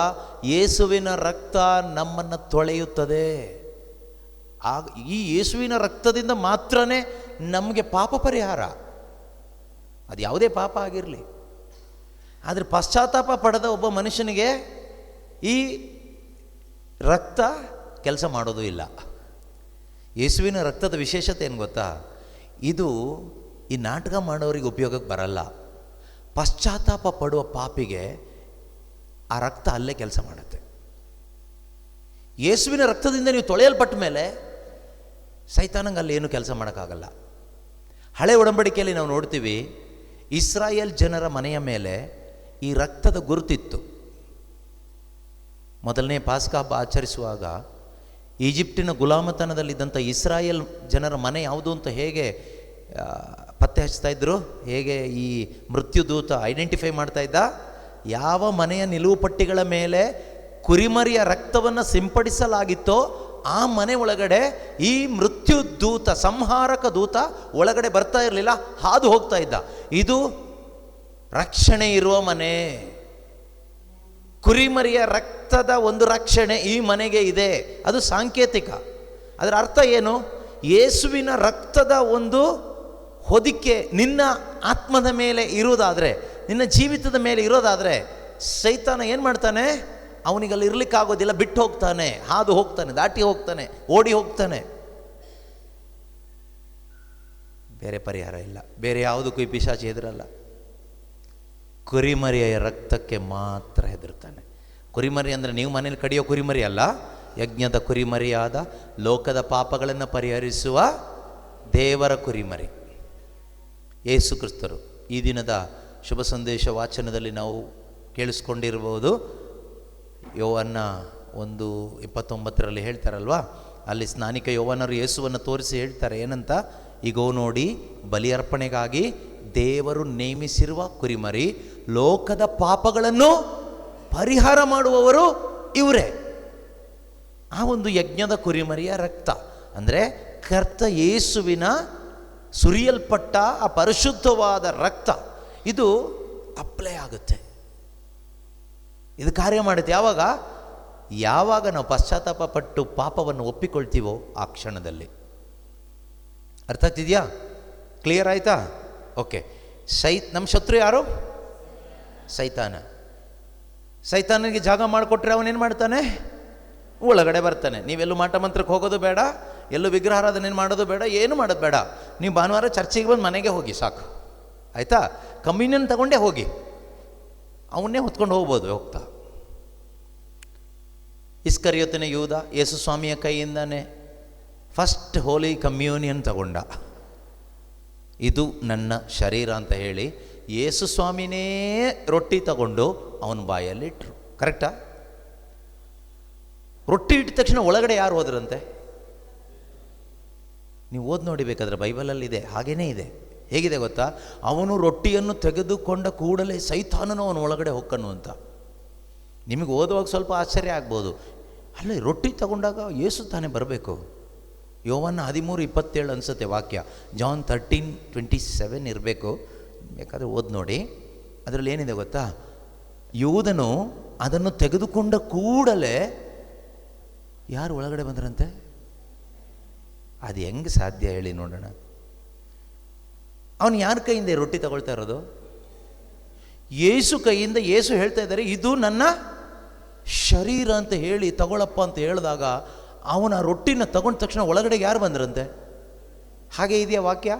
ಯೇಸುವಿನ ರಕ್ತ ನಮ್ಮನ್ನು ತೊಳೆಯುತ್ತದೆ. ಆಗ ಈ ಯೇಸುವಿನ ರಕ್ತದಿಂದ ಮಾತ್ರನೇ ನಮಗೆ ಪಾಪ ಪರಿಹಾರ, ಅದು ಯಾವುದೇ ಪಾಪ ಆಗಿರಲಿ. ಆದರೆ ಪಶ್ಚಾತ್ತಾಪ ಪಡೆದ ಒಬ್ಬ ಮನುಷ್ಯನಿಗೆ ಈ ರಕ್ತ ಕೆಲಸ ಮಾಡೋದು ಇಲ್ಲ. ಯೇಸುವಿನ ರಕ್ತದ ವಿಶೇಷತೆ ಏನು ಗೊತ್ತಾ? ಇದು ಈ ನಾಟಕ ಮಾಡೋರಿಗೆ ಉಪಯೋಗಕ್ಕೆ ಬರಲ್ಲ. ಪಶ್ಚಾತ್ತಾಪ ಪಡುವ ಪಾಪಿಗೆ ಆ ರಕ್ತ ಅಲ್ಲೇ ಕೆಲಸ ಮಾಡುತ್ತೆ. ಯೇಸುವಿನ ರಕ್ತದಿಂದ ನೀವು ತೊಳೆಯಲ್ಪಟ್ಟ ಮೇಲೆ ಸೈತಾನಂಗೆ ಅಲ್ಲಿ ಏನು ಕೆಲಸ ಮಾಡೋಕ್ಕಾಗಲ್ಲ. ಹಳೆ ಒಡಂಬಡಿಕೆಯಲ್ಲಿ ನಾವು ನೋಡ್ತೀವಿ, ಇಸ್ರಾಯೇಲ್ ಜನರ ಮನೆಯ ಮೇಲೆ ಈ ರಕ್ತದ ಗುರುತಿತ್ತು. ಮೊದಲನೇ ಪಾಸ್ಕ ಹಬ್ಬ ಆಚರಿಸುವಾಗ ಈಜಿಪ್ಟಿನ ಗುಲಾಮತನದಲ್ಲಿದ್ದಂಥ ಇಸ್ರಾಯೇಲ್ ಜನರ ಮನೆ ಯಾವುದು ಅಂತ ಹೇಗೆ ಪತ್ತೆ ಹಚ್ತಾ ಇದ್ರು, ಹೇಗೆ ಈ ಮೃತ್ಯುದೂತ ಐಡೆಂಟಿಫೈ ಮಾಡ್ತಾ ಇದ್ದ? ಯಾವ ಮನೆಯ ನಿಲುವು ಪಟ್ಟಿಗಳ ಮೇಲೆ ಕುರಿಮರಿಯ ರಕ್ತವನ್ನು ಸಿಂಪಡಿಸಲಾಗಿತ್ತೋ ಆ ಮನೆ ಒಳಗಡೆ ಈ ಮೃತ್ಯು ದೂತ, ಸಂಹಾರಕ ದೂತ ಒಳಗಡೆ ಬರ್ತಾ ಇರಲಿಲ್ಲ, ಹಾದು ಹೋಗ್ತಾ ಇದ್ದ. ಇದು ರಕ್ಷಣೆ ಇರುವ ಮನೆ. ಕುರಿಮರಿಯ ರಕ್ತದ ಒಂದು ರಕ್ಷಣೆ ಈ ಮನೆಗೆ ಇದೆ, ಅದು ಸಾಂಕೇತಿಕ. ಅದರ ಅರ್ಥ ಏನು? ಯೇಸುವಿನ ರಕ್ತದ ಒಂದು ಹೊದಿಕೆ ನಿನ್ನ ಆತ್ಮದ ಮೇಲೆ ಇರೋದಾದರೆ, ನಿನ್ನ ಜೀವಿತದ ಮೇಲೆ ಇರೋದಾದರೆ, ಸೈತಾನ ಏನು ಮಾಡ್ತಾನೆ? ಅವನಿಗಲ್ಲಿ ಇರಲಿಕ್ಕಾಗೋದಿಲ್ಲ, ಬಿಟ್ಟು ಹೋಗ್ತಾನೆ, ಹಾದು ಹೋಗ್ತಾನೆ, ದಾಟಿ ಹೋಗ್ತಾನೆ, ಓಡಿ ಹೋಗ್ತಾನೆ. ಬೇರೆ ಪರಿಹಾರ ಇಲ್ಲ. ಬೇರೆ ಯಾವುದಕ್ಕೂ ಈ ಪಿಶಾಚಿ ಹೆದರಲ್ಲ. ಕುರಿಮರಿಯ ರಕ್ತಕ್ಕೆ ಮಾತ್ರ ಹೆದರ್ತಾನೆ. ಕುರಿಮರಿ ಅಂದರೆ ನೀವು ಮನೇಲಿ ಕಡಿಯೋ ಕುರಿಮರಿ ಅಲ್ಲ, ಯಜ್ಞದ ಕುರಿಮರಿಯಾದ ಲೋಕದ ಪಾಪಗಳನ್ನು ಪರಿಹರಿಸುವ ದೇವರ ಕುರಿಮರಿ ಯೇಸು ಕ್ರಿಸ್ತರು. ಈ ದಿನದ ಶುಭ ಸಂದೇಶ ವಾಚನದಲ್ಲಿ ನಾವು ಕೇಳಿಸ್ಕೊಂಡಿರ್ಬೋದು. ಯೋವನ್ನ 1:29 ಹೇಳ್ತಾರಲ್ವ, ಅಲ್ಲಿ ಸ್ನಾನಿಕ ಯೋವನರು ಯೇಸುವನ್ನು ತೋರಿಸಿ ಹೇಳ್ತಾರೆ ಏನಂತ? ಈಗೋ ನೋಡಿ, ಬಲಿಯರ್ಪಣೆಗಾಗಿ ದೇವರು ನೇಮಿಸಿರುವ ಕುರಿಮರಿ, ಲೋಕದ ಪಾಪಗಳನ್ನು ಪರಿಹಾರ ಮಾಡುವವರು ಇವರೇ. ಆ ಒಂದು ಯಜ್ಞದ ಕುರಿಮರಿಯ ರಕ್ತ ಅಂದರೆ ಕರ್ತ ಯೇಸುವಿನ ಸುರಿಯಲ್ಪಟ್ಟ ಆ ಪರಿಶುದ್ಧವಾದ ರಕ್ತ, ಇದು ಅಪ್ಲೈ ಆಗುತ್ತೆ, ಇದು ಕಾರ್ಯ ಮಾಡುತ್ತೆ. ಯಾವಾಗ ನಾವು ಪಶ್ಚಾತ್ತಾಪ ಪಟ್ಟು ಪಾಪವನ್ನು ಒಪ್ಪಿಕೊಳ್ತೀವೋ ಆ ಕ್ಷಣದಲ್ಲಿ. ಅರ್ಥ ಆಗ್ತಿದೆಯಾ? ಕ್ಲಿಯರ್ ಆಯ್ತಾ? ಓಕೆ. ನಮ್ಮ ಶತ್ರು ಯಾರು? ಸೈತಾನ. ಸೈತಾನಿಗೆ ಜಾಗ ಮಾಡಿಕೊಟ್ರೆ ಅವನೇನು ಮಾಡ್ತಾನೆ? ಒಳಗಡೆ ಬರ್ತಾನೆ. ನೀವೆಲ್ಲೂ ಮಾಟ ಮಂತ್ರಕ್ಕೆ ಹೋಗೋದು ಬೇಡ, ಎಲ್ಲೂ ವಿಗ್ರಹಾರಾಧನೆ ಮಾಡೋದು ಬೇಡ, ಏನು ಮಾಡೋದು ಬೇಡ. ನೀವು ಭಾನುವಾರ ಚರ್ಚಿಗೆ ಬಂದು ಮನೆಗೆ ಹೋಗಿ ಸಾಕು, ಆಯಿತಾ? ಕಮ್ಯುನಿಯನ್ ತಗೊಂಡೇ ಹೋಗಿ, ಅವನ್ನೇ ಹೊತ್ಕೊಂಡು ಹೋಗ್ಬೋದು ಹೋಗ್ತಾ. ಇಸ್ಕರಿಯೋತನ ಯೂದ ಯೇಸು ಸ್ವಾಮಿಯ ಕೈಯಿಂದಾನೆ ಫಸ್ಟ್ ಹೋಲಿ ಕಮ್ಯೂನಿಯನ್ ತಗೊಂಡ. ಇದು ನನ್ನ ಶರೀರ ಅಂತ ಹೇಳಿ ಯೇಸು ಸ್ವಾಮಿನೇ ರೊಟ್ಟಿ ತಗೊಂಡು ಅವನ ಬಾಯಲ್ಲಿ ಇಟ್ಟರು. ಕರೆಕ್ಟಾ? ರೊಟ್ಟಿ ಇಟ್ಟ ತಕ್ಷಣ ಒಳಗಡೆ ಯಾರು ಹೋದ್ರಂತೆ? ನೀವು ಓದಿ ನೋಡಿ ಬೇಕಾದ್ರೆ ಬೈಬಲಲ್ಲಿ ಇದೆ, ಹಾಗೇ ಇದೆ. ಹೇಗಿದೆ ಗೊತ್ತಾ? ಅವನು ರೊಟ್ಟಿಯನ್ನು ತೆಗೆದುಕೊಂಡ ಕೂಡಲೇ ಸೈತಾನನು ಅವನ ಒಳಗಡೆ ಹೊಕ್ಕನು ಅಂತ. ನಿಮಗೆ ಓದುವಾಗ ಸ್ವಲ್ಪ ಆಶ್ಚರ್ಯ ಆಗ್ಬೋದು. ಅಲ್ಲೇ ರೊಟ್ಟಿ ತಗೊಂಡಾಗ ಯೇಸು ತಾನೇ ಬರಬೇಕು. ಯೋವನ್ನ 13:27 ಅನಿಸುತ್ತೆ ವಾಕ್ಯ. ಜಾನ್ 13:27 ಇರಬೇಕು, ಬೇಕಾದರೆ ಓದಿ ನೋಡಿ. ಅದರಲ್ಲಿ ಏನಿದೆ ಗೊತ್ತಾ? ಯೂದನು ಅದನ್ನು ತೆಗೆದುಕೊಂಡ ಕೂಡಲೇ ಯಾರು ಒಳಗಡೆ ಬಂದ್ರಂತೆ? ಅದು ಹೆಂಗೆ ಸಾಧ್ಯ ಹೇಳಿ ನೋಡೋಣ? ಅವನು ಯಾರ ಕೈಯಿಂದ ರೊಟ್ಟಿ ತಗೊಳ್ತಾ ಇರೋದು? ಯೇಸು ಕೈಯಿಂದ. ಯೇಸು ಹೇಳ್ತಾ ಇದ್ದಾರೆ, ಇದು ನನ್ನ ಶರೀರ ಅಂತ ಹೇಳಿ ತಗೊಳಪ್ಪ ಅಂತ ಹೇಳಿದಾಗ ಅವನ ರೊಟ್ಟಿನ ತಗೊಂಡ ತಕ್ಷಣ ಒಳಗಡೆ ಯಾರು ಬಂದ್ರಂತೆ? ಹಾಗೆ ಇದೆಯಾ ವಾಕ್ಯ?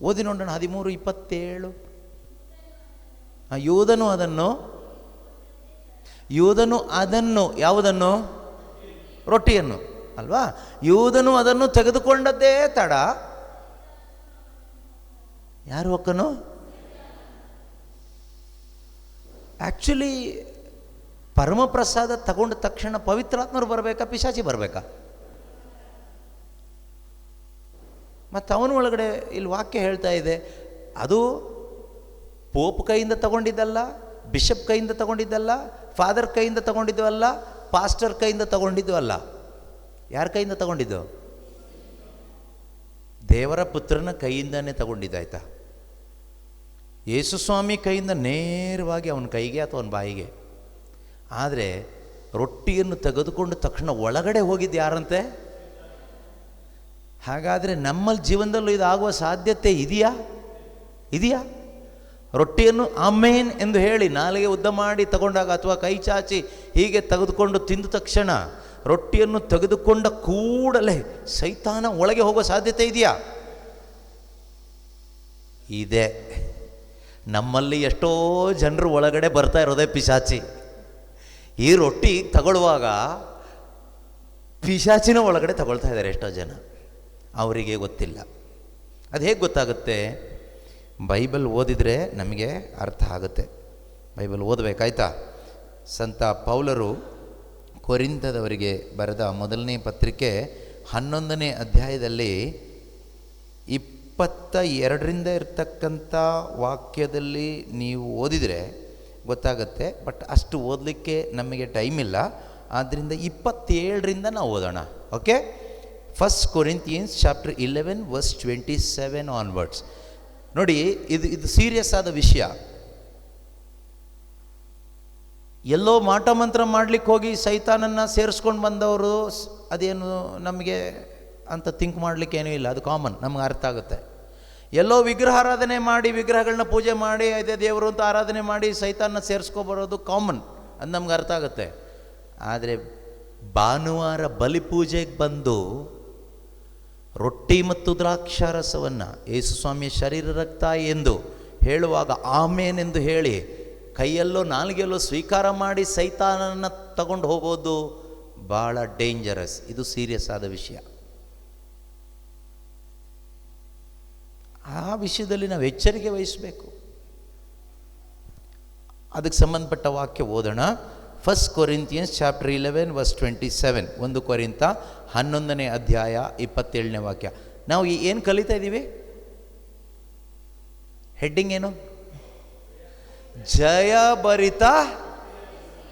ಓದಿ ನೋಡೋಣ. 13:27. ಯೂದನು ಅದನ್ನು ಯಾವುದನ್ನು? ರೊಟ್ಟಿಯನ್ನು ಅಲ್ವಾ? ಯೂದನು ಅದನ್ನು ತೆಗೆದುಕೊಂಡದ್ದೇ ತಡ ಯಾರು ಹೊಕ್ಕನು? ಆ್ಯಕ್ಚುಲಿ ಪರಮಪ್ರಸಾದ ತಗೊಂಡ ತಕ್ಷಣ ಪವಿತ್ರಾತ್ಮರು ಬರಬೇಕಾ, ಪಿಶಾಚಿ ಬರಬೇಕಾ? ಮತ್ತು ಅವನ ಒಳಗಡೆ ಇಲ್ಲಿ ವಾಕ್ಯ ಹೇಳ್ತಾ ಇದೆ, ಅದು ಪೋಪ್ ಕೈಯಿಂದ ತಗೊಂಡಿದ್ದಲ್ಲ, ಬಿಷಪ್ ಕೈಯಿಂದ ತಗೊಂಡಿದ್ದಲ್ಲ, ಫಾದರ್ ಕೈಯಿಂದ ತಗೊಂಡಿದ್ದು ಅಲ್ಲ, ಪಾಸ್ಟರ್ ಕೈಯಿಂದ ತಗೊಂಡಿದ್ದು ಅಲ್ಲ. ಯಾರ ಕೈಯಿಂದ ತಗೊಂಡಿದ್ದು? ದೇವರ ಪುತ್ರನ ಕೈಯಿಂದನೇ ತಗೊಂಡಿದ್ದಾಯ್ತಾ? ಯೇಸು ಸ್ವಾಮಿ ಕೈಯಿಂದ ನೇರವಾಗಿ ಅವನ ಕೈಗೆ ಅಥವಾ ಅವನ ಬಾಯಿಗೆ. ಆದರೆ ರೊಟ್ಟಿಯನ್ನು ತೆಗೆದುಕೊಂಡ ತಕ್ಷಣ ಒಳಗಡೆ ಹೋಗಿದ್ದು ಯಾರಂತೆ? ಹಾಗಾದರೆ ನಮ್ಮಲ್ಲಿ ಜೀವನದಲ್ಲೂ ಇದಾಗುವ ಸಾಧ್ಯತೆ ಇದೆಯಾ? ರೊಟ್ಟಿಯನ್ನು ಆಮೇನ್ ಎಂದು ಹೇಳಿ ನಾಲಿಗೆ ಉದ್ದ ಮಾಡಿ ತಗೊಂಡಾಗ ಅಥವಾ ಕೈ ಚಾಚಿ ಹೀಗೆ ತೆಗೆದುಕೊಂಡು ತಿಂದ ತಕ್ಷಣ ರೊಟ್ಟಿಯನ್ನು ತೆಗೆದುಕೊಂಡ ಕೂಡಲೇ ಸೈತಾನ ಒಳಗೆ ಹೋಗುವ ಸಾಧ್ಯತೆ ಇದೆಯಾ? ಇದೆ. ನಮ್ಮಲ್ಲಿ ಎಷ್ಟೋ ಜನರು ಒಳಗಡೆ ಬರ್ತಾ ಇರೋದೇ ಪಿಶಾಚಿ. ಈ ರೊಟ್ಟಿ ತಗೊಳ್ಳುವಾಗ ಪಿಶಾಚಿನ ಒಳಗಡೆ ತಗೊಳ್ತಾ ಇದ್ದಾರೆ ಎಷ್ಟೋ ಜನ, ಅವರಿಗೆ ಗೊತ್ತಿಲ್ಲ. ಅದು ಹೇಗೆ ಗೊತ್ತಾಗುತ್ತೆ? ಬೈಬಲ್ ಓದಿದರೆ ನಮಗೆ ಅರ್ಥ ಆಗುತ್ತೆ. ಬೈಬಲ್ ಓದಬೇಕಾಯ್ತಾ? ಸಂತ ಪೌಲರು ಕೊರಿಂಥದವರಿಗೆ ಬರೆದ ಮೊದಲನೇ ಪತ್ರಿಕೆ 11ನೇ ಅಧ್ಯಾಯದಲ್ಲಿ 22ರಿಂದ ಇರ್ತಕ್ಕಂಥ ವಾಕ್ಯದಲ್ಲಿ ನೀವು ಓದಿದರೆ ಗೊತ್ತಾಗುತ್ತೆ. ಬಟ್ ಅಷ್ಟು ಓದಲಿಕ್ಕೆ ನಮಗೆ ಟೈಮ್ ಇಲ್ಲ, ಆದ್ದರಿಂದ 27ರಿಂದ ನಾವು ಓದೋಣ. Okay, 1 Corinthians chapter 11 verse 27 onwards. ನೋಡಿ, ಇದು ಸೀರಿಯಸ್ ಆದ ವಿಷಯ. ಎಲ್ಲೋ ಮಾಟ ಮಂತ್ರ ಮಾಡಲಿಕ್ಕೆ ಹೋಗಿ ಸೈತಾನನ್ನು ಸೇರಿಸ್ಕೊಂಡು ಬಂದವರು ಅದೇನು ನಮಗೆ ಅಂತ ಥಿಂಕ್ ಮಾಡಲಿಕ್ಕೆ ಏನೂ ಇಲ್ಲ, ಅದು ಕಾಮನ್, ನಮ್ಗೆ ಅರ್ಥ ಆಗುತ್ತೆ. ಎಲ್ಲೋ ವಿಗ್ರಹಾರಾಧನೆ ಮಾಡಿ ವಿಗ್ರಹಗಳನ್ನ ಪೂಜೆ ಮಾಡಿ ಅದೇ ದೇವರು ಅಂತ ಆರಾಧನೆ ಮಾಡಿ ಸೈತಾನ ಸೇರಿಸ್ಕೊಬರೋದು ಕಾಮನ್, ಅದು ನಮ್ಗೆ ಅರ್ಥ ಆಗುತ್ತೆ. ಆದರೆ ಭಾನುವಾರ ಬಲಿಪೂಜೆಗೆ ಬಂದು ರೊಟ್ಟಿ ಮತ್ತು ದ್ರಾಕ್ಷಾರಸವನ್ನು ಯೇಸು ಸ್ವಾಮಿಯ ಶರೀರ ರಕ್ತ ಎಂದು ಹೇಳುವಾಗ ಆಮೇನೆಂದು ಹೇಳಿ ಕೈಯಲ್ಲೋ ನಾಲಿಗೆಯಲ್ಲೋ ಸ್ವೀಕಾರ ಮಾಡಿ ಸೈತಾನನ್ನು ತಗೊಂಡು ಹೋಗೋದು ಭಾಳ ಡೇಂಜರಸ್. ಇದು ಸೀರಿಯಸ್ ಆದ ವಿಷಯ. ಆ ವಿಷಯದಲ್ಲಿ ನಾವು ಎಚ್ಚರಿಕೆ ವಹಿಸಬೇಕು. ಅದಕ್ಕೆ ಸಂಬಂಧಪಟ್ಟ ವಾಕ್ಯ ಓದೋಣ. 1 Corinthians chapter 11 verse 27. 1 ಕೊರಿಂಥ 11ನೇ ಅಧ್ಯಾಯ 27ನೇ ವಾಕ್ಯ. ನಾವು ಏನು ಕಲಿತಾ ಇದ್ದೀವಿ? ಹೆಡ್ಡಿಂಗ್ ಏನು? ಜಯಭರಿತ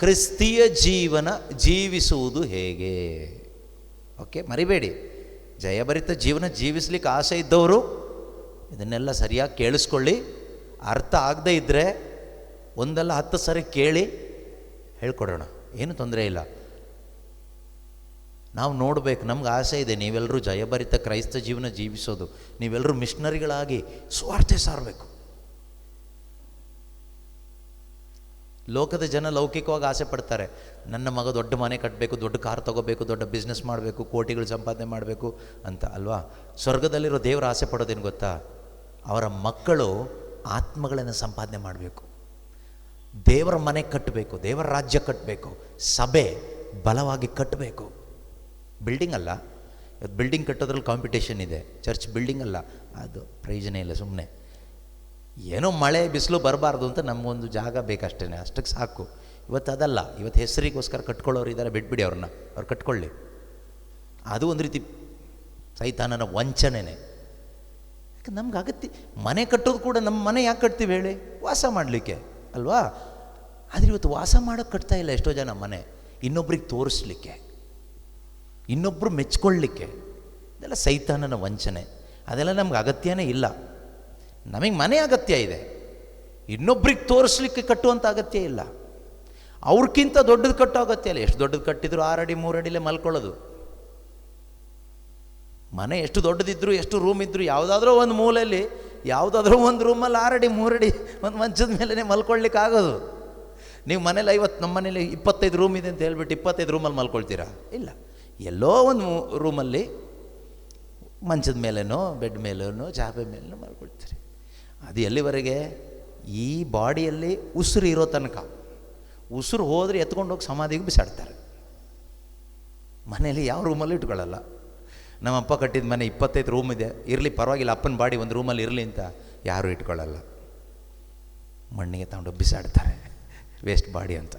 ಕ್ರಿಸ್ತಿಯ ಜೀವನ ಜೀವಿಸುವುದು ಹೇಗೆ. ಓಕೆ, ಮರಿಬೇಡಿ. ಜಯಭರಿತ ಜೀವನ ಜೀವಿಸ್ಲಿಕ್ಕೆ ಆಸೆ ಇದ್ದವರು ಇದನ್ನೆಲ್ಲ ಸರಿಯಾಗಿ ಕೇಳಿಸ್ಕೊಳ್ಳಿ. ಅರ್ಥ ಆಗದೇ ಇದ್ದರೆ ಒಂದಲ್ಲ 10 ಸರಿ ಕೇಳಿ ಹೇಳ್ಕೊಡೋಣ, ಏನು ತೊಂದರೆ ಇಲ್ಲ. ನಾವು ನೋಡಬೇಕು, ನಮ್ಗೆ ಆಸೆ ಇದೆ ನೀವೆಲ್ಲರೂ ಜಯಭರಿತ ಕ್ರೈಸ್ತ ಜೀವನ ಜೀವಿಸೋದು, ನೀವೆಲ್ಲರೂ ಮಿಷನರಿಗಳಾಗಿ ಸ್ವಾರ್ಥ ಸಾರಬೇಕು. ಲೋಕದ ಜನ ಲೌಕಿಕವಾಗಿ ಆಸೆ ಪಡ್ತಾರೆ, ನನ್ನ ಮಗ ದೊಡ್ಡ ಮನೆ ಕಟ್ಟಬೇಕು, ದೊಡ್ಡ ಕಾರ್ ತೊಗೋಬೇಕು, ದೊಡ್ಡ ಬಿಸ್ನೆಸ್ ಮಾಡಬೇಕು, ಕೋಟಿಗಳು ಸಂಪಾದನೆ ಮಾಡಬೇಕು ಅಂತ ಅಲ್ವಾ. ಸ್ವರ್ಗದಲ್ಲಿರೋ ದೇವರ ಆಸೆ ಪಡೋದೇನು ಗೊತ್ತಾ? ಅವರ ಮಕ್ಕಳು ಆತ್ಮಗಳನ್ನು ಸಂಪಾದನೆ ಮಾಡಬೇಕು, ದೇವರ ಮನೆ ಕಟ್ಟಬೇಕು, ದೇವರ ರಾಜ್ಯ ಕಟ್ಟಬೇಕು, ಸಭೆ ಬಲವಾಗಿ ಕಟ್ಟಬೇಕು. ಬಿಲ್ಡಿಂಗ್ ಅಲ್ಲ, ಇವತ್ತು ಬಿಲ್ಡಿಂಗ್ ಕಟ್ಟೋದ್ರಲ್ಲಿ ಕಾಂಪಿಟೇಷನ್ ಇದೆ. ಚರ್ಚ್ ಬಿಲ್ಡಿಂಗ್ ಅಲ್ಲ, ಅದು ಪ್ರಯೋಜನ ಇಲ್ಲ. ಸುಮ್ಮನೆ ಏನೋ ಮಳೆ ಬಿಸಿಲು ಬರಬಾರ್ದು ಅಂತ ನಮಗೊಂದು ಜಾಗ ಬೇಕಷ್ಟೇ, ಅಷ್ಟಕ್ಕೆ ಸಾಕು. ಇವತ್ತು ಅದಲ್ಲ, ಇವತ್ತು ಹೆಸರಿಗೋಸ್ಕರ ಕಟ್ಕೊಳ್ಳೋರು ಇದ್ದಾರೆ, ಬಿಟ್ಬಿಡಿ ಅವ್ರನ್ನ, ಅವ್ರು ಕಟ್ಕೊಳ್ಳಿ. ಅದು ಒಂದು ರೀತಿ ಸೈತಾನನ ವಂಚನೆನೇ. ಯಾಕೆ ನಮ್ಗೆ ಅಗತ್ಯ, ಮನೆ ಕಟ್ಟೋದು ಕೂಡ ನಮ್ಮ ಮನೆ ಯಾಕೆ ಕಟ್ತೀವಿ ಹೇಳಿ? ವಾಸ ಮಾಡಲಿಕ್ಕೆ ಅಲ್ವಾ? ಆದರೆ ಇವತ್ತು ವಾಸ ಮಾಡೋಕ್ಕೆ ಕಟ್ತಾ ಇಲ್ಲ ಎಷ್ಟೋ ಜನ ಮನೆ, ಇನ್ನೊಬ್ರಿಗೆ ತೋರಿಸ್ಲಿಕ್ಕೆ, ಇನ್ನೊಬ್ಬರು ಮೆಚ್ಕೊಳ್ಳಿಕ್ಕೆ. ಇದೆಲ್ಲ ಸೈತಾನನ ವಂಚನೆ. ಅದೆಲ್ಲ ನಮ್ಗೆ ಅಗತ್ಯನೇ ಇಲ್ಲ. ನಮಗೆ ಮನೆ ಅಗತ್ಯ ಇದೆ, ಇನ್ನೊಬ್ರಿಗೆ ತೋರಿಸ್ಲಿಕ್ಕೆ ಕಟ್ಟುವಂಥ ಅಗತ್ಯ ಇಲ್ಲ. ಅವ್ರಿಗಿಂತ ದೊಡ್ಡದು ಕಟ್ಟೋ ಅಗತ್ಯ ಇಲ್ಲ. ಎಷ್ಟು ದೊಡ್ಡದು ಕಟ್ಟಿದ್ರು 6 ಅಡಿ 3 ಅಡಿಲೇ ಮಲ್ಕೊಳ್ಳೋದು. ಮನೆ ಎಷ್ಟು ದೊಡ್ಡದಿದ್ರು, ಎಷ್ಟು ರೂಮ್ ಇದ್ದರೂ, ಯಾವುದಾದ್ರೂ ಒಂದು ಮೂಲೆಯಲ್ಲಿ, ಯಾವುದಾದ್ರೂ ಒಂದು ರೂಮಲ್ಲಿ 6 ಅಡಿ 3 ಅಡಿ ಒಂದು ಮಂಚದ ಮೇಲೇ ಮಲ್ಕೊಳ್ಳಿಕ್ಕೆ ಆಗೋದು. ನೀವು ಮನೇಲಿ ನಮ್ಮ ಮನೇಲಿ 25 ರೂಮ್ ಇದೆ ಅಂತ ಹೇಳ್ಬಿಟ್ಟು 25 ರೂಮಲ್ಲಿ ಮಲ್ಕೊಳ್ತೀರಾ? ಇಲ್ಲ, ಎಲ್ಲೋ ಒಂದು ರೂಮಲ್ಲಿ ಮಂಚದ ಮೇಲೇನೋ ಬೆಡ್ ಮೇಲೇನೋ ಚಾಪೆ ಮೇಲೇನೋ ಮಲ್ಕೊಳ್ತೀರಿ. ಅದು ಎಲ್ಲಿವರೆಗೆ? ಈ ಬಾಡಿಯಲ್ಲಿ ಉಸಿರು ಇರೋ ತನಕ. ಉಸಿರು ಹೋದರೆ ಎತ್ಕೊಂಡೋಗಿ ಸಮಾಧಿಗೆ ಬಿಸಾಡ್ತಾರೆ. ಮನೇಲಿ ಯಾವ ರೂಮಲ್ಲೂ ಇಟ್ಕೊಳ್ಳಲ್ಲ. ನಮ್ಮಪ್ಪ ಕಟ್ಟಿದ ಮನೆ 25 ರೂಮ್ ಇದೆ, ಇರಲಿ ಪರವಾಗಿಲ್ಲ, ಅಪ್ಪನ ಬಾಡಿ ಒಂದು ರೂಮಲ್ಲಿ ಇರಲಿ ಅಂತ ಯಾರೂ ಇಟ್ಕೊಳ್ಳಲ್ಲ. ಮಣ್ಣಿಗೆ ತಗೊಂಡೋಗಿ ಬಿಸಾಡ್ತಾರೆ, ವೇಸ್ಟ್ ಬಾಡಿ ಅಂತ.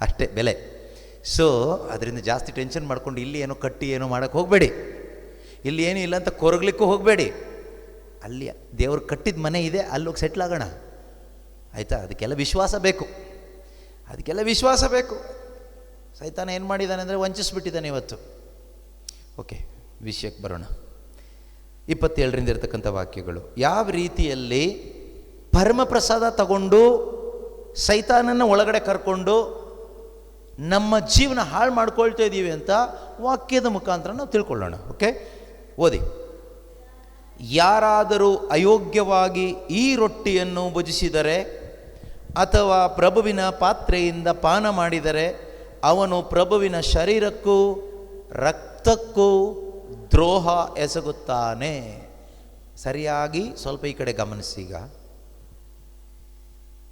ಅಷ್ಟೇ ಬೆಲೆ. ಸೊ ಅದರಿಂದ ಜಾಸ್ತಿ ಟೆನ್ಷನ್ ಮಾಡ್ಕೊಂಡು ಇಲ್ಲಿ ಏನೋ ಕಟ್ಟಿ ಏನೋ ಮಾಡೋಕ್ಕೆ ಹೋಗಬೇಡಿ. ಇಲ್ಲಿ ಏನೂ ಇಲ್ಲ ಅಂತ ಕೊರಗ್ಲಿಕ್ಕೂ ಹೋಗಬೇಡಿ. ಅಲ್ಲಿ ದೇವ್ರು ಕಟ್ಟಿದ ಮನೆ ಇದೆ, ಅಲ್ಲೋಗಿ ಸೆಟ್ಲ್ ಆಗೋಣ, ಆಯಿತಾ? ಅದಕ್ಕೆಲ್ಲ ವಿಶ್ವಾಸ ಬೇಕು, ಅದಕ್ಕೆಲ್ಲ ವಿಶ್ವಾಸ ಬೇಕು. ಸೈತಾನ ಏನು ಮಾಡಿದ್ದಾನೆ ಅಂದರೆ ವಂಚಿಸ್ಬಿಟ್ಟಿದ್ದಾನೆ ಇವತ್ತು. ಓಕೆ, ವಿಷಯಕ್ಕೆ ಬರೋಣ. 27ರಿಂದ ಇರತಕ್ಕಂಥ ವಾಕ್ಯಗಳು. ಯಾವ ರೀತಿಯಲ್ಲಿ ಪರಮಪ್ರಸಾದ ತಗೊಂಡು ಸೈತಾನನ್ನು ಒಳಗಡೆ ಕರ್ಕೊಂಡು ನಮ್ಮ ಜೀವನ ಹಾಳು ಮಾಡ್ಕೊಳ್ತಾ ಇದ್ದೀವಿ ಅಂತ ವಾಕ್ಯದ ಮುಖಾಂತರ ನಾವು ತಿಳ್ಕೊಳ್ಳೋಣ. ಓಕೆ, ಓದಿ. ಯಾರಾದರೂ ಅಯೋಗ್ಯವಾಗಿ ಈ ರೊಟ್ಟಿಯನ್ನು ಭುಜಿಸಿದರೆ ಅಥವಾ ಪ್ರಭುವಿನ ಪಾತ್ರೆಯಿಂದ ಪಾನ ಮಾಡಿದರೆ ಅವನು ಪ್ರಭುವಿನ ಶರೀರಕ್ಕೂ ರಕ್ತಕ್ಕೂ ದ್ರೋಹ ಎಸಗುತ್ತಾನೆ. ಸರಿಯಾಗಿ ಸ್ವಲ್ಪ ಈ ಕಡೆ ಗಮನಿಸೀಗ.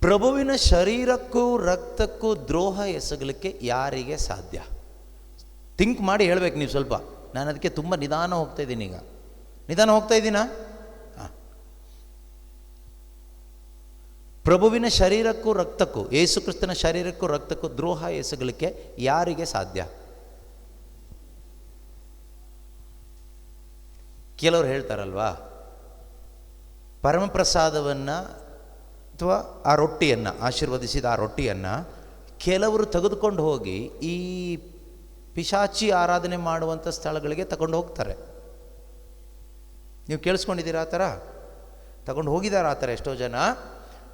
ಪ್ರಭುವಿನ ಶರೀರಕ್ಕೂ ರಕ್ತಕ್ಕೂ ದ್ರೋಹ ಎಸಗಲಿಕ್ಕೆ ಯಾರಿಗೆ ಸಾಧ್ಯ? ಥಿಂಕ್ ಮಾಡಿ ಹೇಳಬೇಕು ನೀವು ಸ್ವಲ್ಪ. ನಾನು ಅದಕ್ಕೆ ತುಂಬ ನಿಧಾನ ಹೋಗ್ತಾ ಇದ್ದೀನಿ. ಈಗ ನಿಧಾನ ಹೋಗ್ತಾ ಇದ್ದೀನಾ? ಹಾಂ. ಪ್ರಭುವಿನ ಶರೀರಕ್ಕೂ ರಕ್ತಕ್ಕೂ, ಯೇಸು ಕ್ರಿಸ್ತನ ಶರೀರಕ್ಕೂ ರಕ್ತಕ್ಕೂ ದ್ರೋಹ ಎಸಗಲಿಕ್ಕೆ ಯಾರಿಗೆ ಸಾಧ್ಯ? ಕೆಲವರು ಹೇಳ್ತಾರಲ್ವಾ, ಪರಮಪ್ರಸಾದವನ್ನು ಅಥವಾ ಆ ರೊಟ್ಟಿಯನ್ನು, ಆಶೀರ್ವದಿಸಿದ ಆ ರೊಟ್ಟಿಯನ್ನು ಕೆಲವರು ತೆಗೆದುಕೊಂಡು ಹೋಗಿ ಈ ಪಿಶಾಚಿ ಆರಾಧನೆ ಮಾಡುವಂಥ ಸ್ಥಳಗಳಿಗೆ ತಗೊಂಡು ಹೋಗ್ತಾರೆ. ನೀವು ಕೇಳಿಸ್ಕೊಂಡಿದ್ದೀರಾ? ಆ ಥರ ತಗೊಂಡು ಹೋಗಿದ್ದಾರೆ ಆ ಥರ ಎಷ್ಟೋ ಜನ.